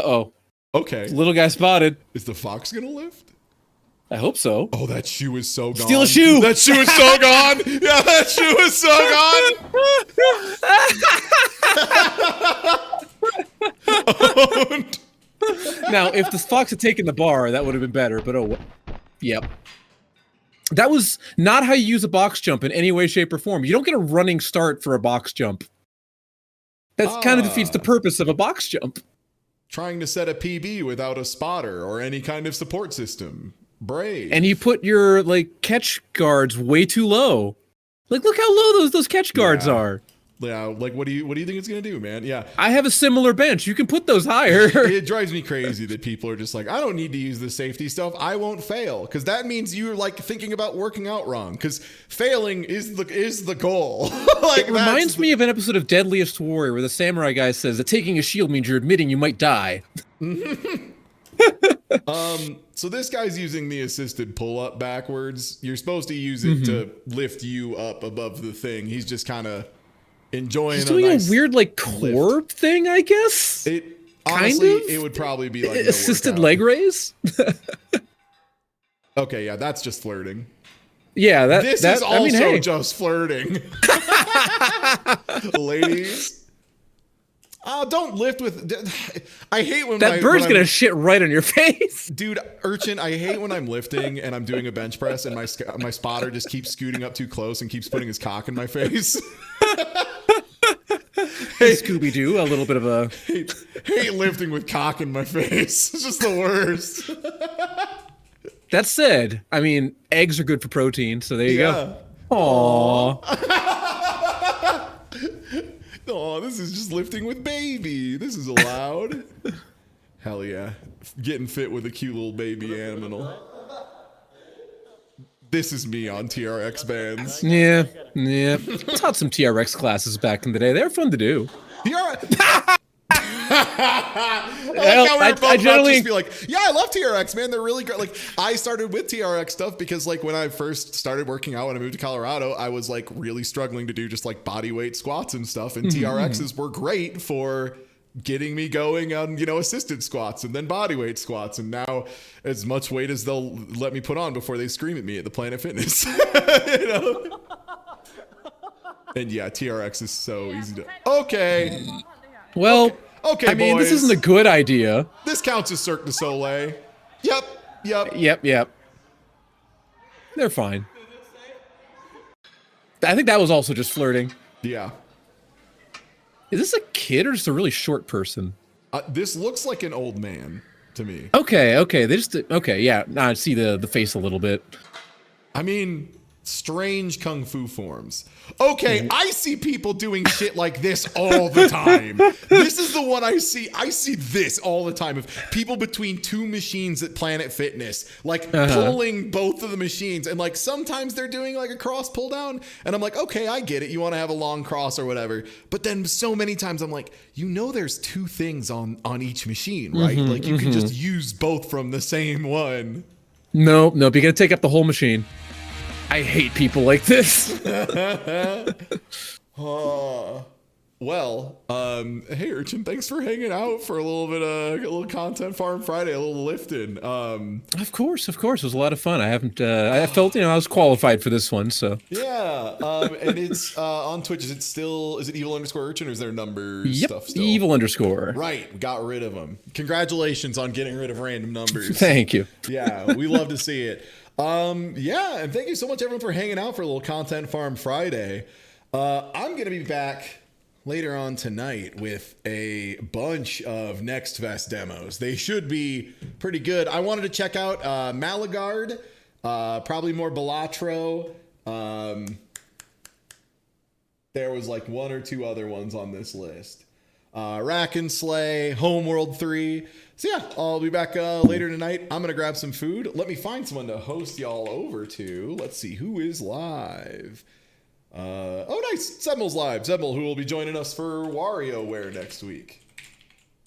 Uh-oh. Okay. Little guy spotted. Is the fox gonna lift? I hope so. Oh, that shoe is so gone. Steal a shoe! That shoe is so gone! Yeah, that shoe is so gone! Owned. Now, if the fox had taken the bar, that would have been better, but oh well. Yep. That was not how you use a box jump in any way, shape, or form. You don't get a running start for a box jump. That kind of defeats the purpose of a box jump. Trying to set a PB without a spotter or any kind of support system. Brave. And you put your catch guards way too low. Like, look how low those catch guards are. Yeah, like what do you think it's gonna do, man? Yeah. I have a similar bench. You can put those higher. It drives me crazy that people are just like, I don't need to use the safety stuff. I won't fail. Because that means you're like thinking about working out wrong. Because failing is the goal. Like, it reminds me of an episode of Deadliest Warrior where the samurai guy says that taking a shield means you're admitting you might die. So this guy's using the assisted pull-up backwards. You're supposed to use it to lift you up above the thing. He's just kind of enjoying. He's doing nice a weird core thing, I guess. Honestly, kind of? it would probably be like assisted leg raise. Okay, yeah, that's just flirting. Yeah, this is also just flirting. Ladies. Oh, don't lift with. I hate when that bird's gonna shit right on your face, dude. Urchin, I hate when I'm lifting and I'm doing a bench press and my spotter just keeps scooting up too close and keeps putting his cock in my face. Hey, Scooby Doo, a little bit of a hate lifting with cock in my face. It's just the worst. That said, I mean, eggs are good for protein, so there you go. Aww. Oh, this is just lifting with baby. This is allowed. Hell yeah. Getting fit with a cute little baby animal. This is me on TRX bands. Yeah. Taught some TRX classes back in the day. They're fun to do. I generally just be like, yeah, I love TRX, man. They're really great. Like, I started with TRX stuff because, like, when I first started working out when I moved to Colorado, I was like really struggling to do just like body weight squats and stuff. And TRXs were great for getting me going on, assisted squats and then body weight squats. And now as much weight as they'll let me put on before they scream at me at the Planet Fitness. And yeah, TRX is so easy to. Okay. Well. Okay, I mean, boys. this isn't a good idea. This counts as Cirque du Soleil. Yep. Yep. They're fine. I think that was also just flirting. Yeah. Is this a kid or just a really short person? This looks like an old man to me. Okay. Yeah. I see the face a little bit. I mean, strange kung fu forms. Okay, I see people doing shit like this all the time. This is the one I see. I see this all the time of people between two machines at Planet Fitness, like pulling both of the machines. And like sometimes they're doing like a cross pull down. And I'm like, okay, I get it. You want to have a long cross or whatever. But then so many times I'm like, there's two things on each machine, right? Like you can just use both from the same one. Nope. You gotta take up the whole machine. I hate people like this. Well, hey Urchin, thanks for hanging out for a little bit of a little content farm Friday, a little lifting. Of course, it was a lot of fun. I felt I was qualified for this one, so yeah. And it's on Twitch. Is it evil_urchin or is there numbers stuff still? evil_. Right, got rid of them. Congratulations on getting rid of random numbers. Thank you. Yeah, we love to see it. Yeah, and thank you so much everyone for hanging out for a little content farm Friday. I'm gonna be back later on tonight with a bunch of NextFest demos. They should be pretty good. I wanted to check out Malagard, probably more Balatro. There was like one or two other ones on this list. Rack and Slay, Homeworld 3. So yeah, I'll be back later tonight. I'm gonna grab some food. Let me find someone to host y'all over to. Let's see who is live. Oh nice, Zemmel's live. Zemmel, who will be joining us for WarioWare next week.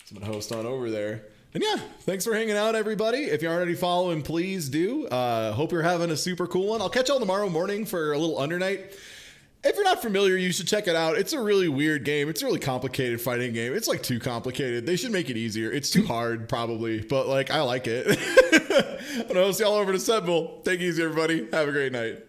So I'm gonna host on over there. And yeah, thanks for hanging out, everybody. If you're already following, please do. Hope you're having a super cool one. I'll catch y'all tomorrow morning for a little under night. If you're not familiar, you should check it out. It's a really weird game. It's a really complicated fighting game. It's like too complicated. They should make it easier. It's too hard, probably, but like I like it. But I'll see y'all over to Sentinel. Take it easy, everybody. Have a great night.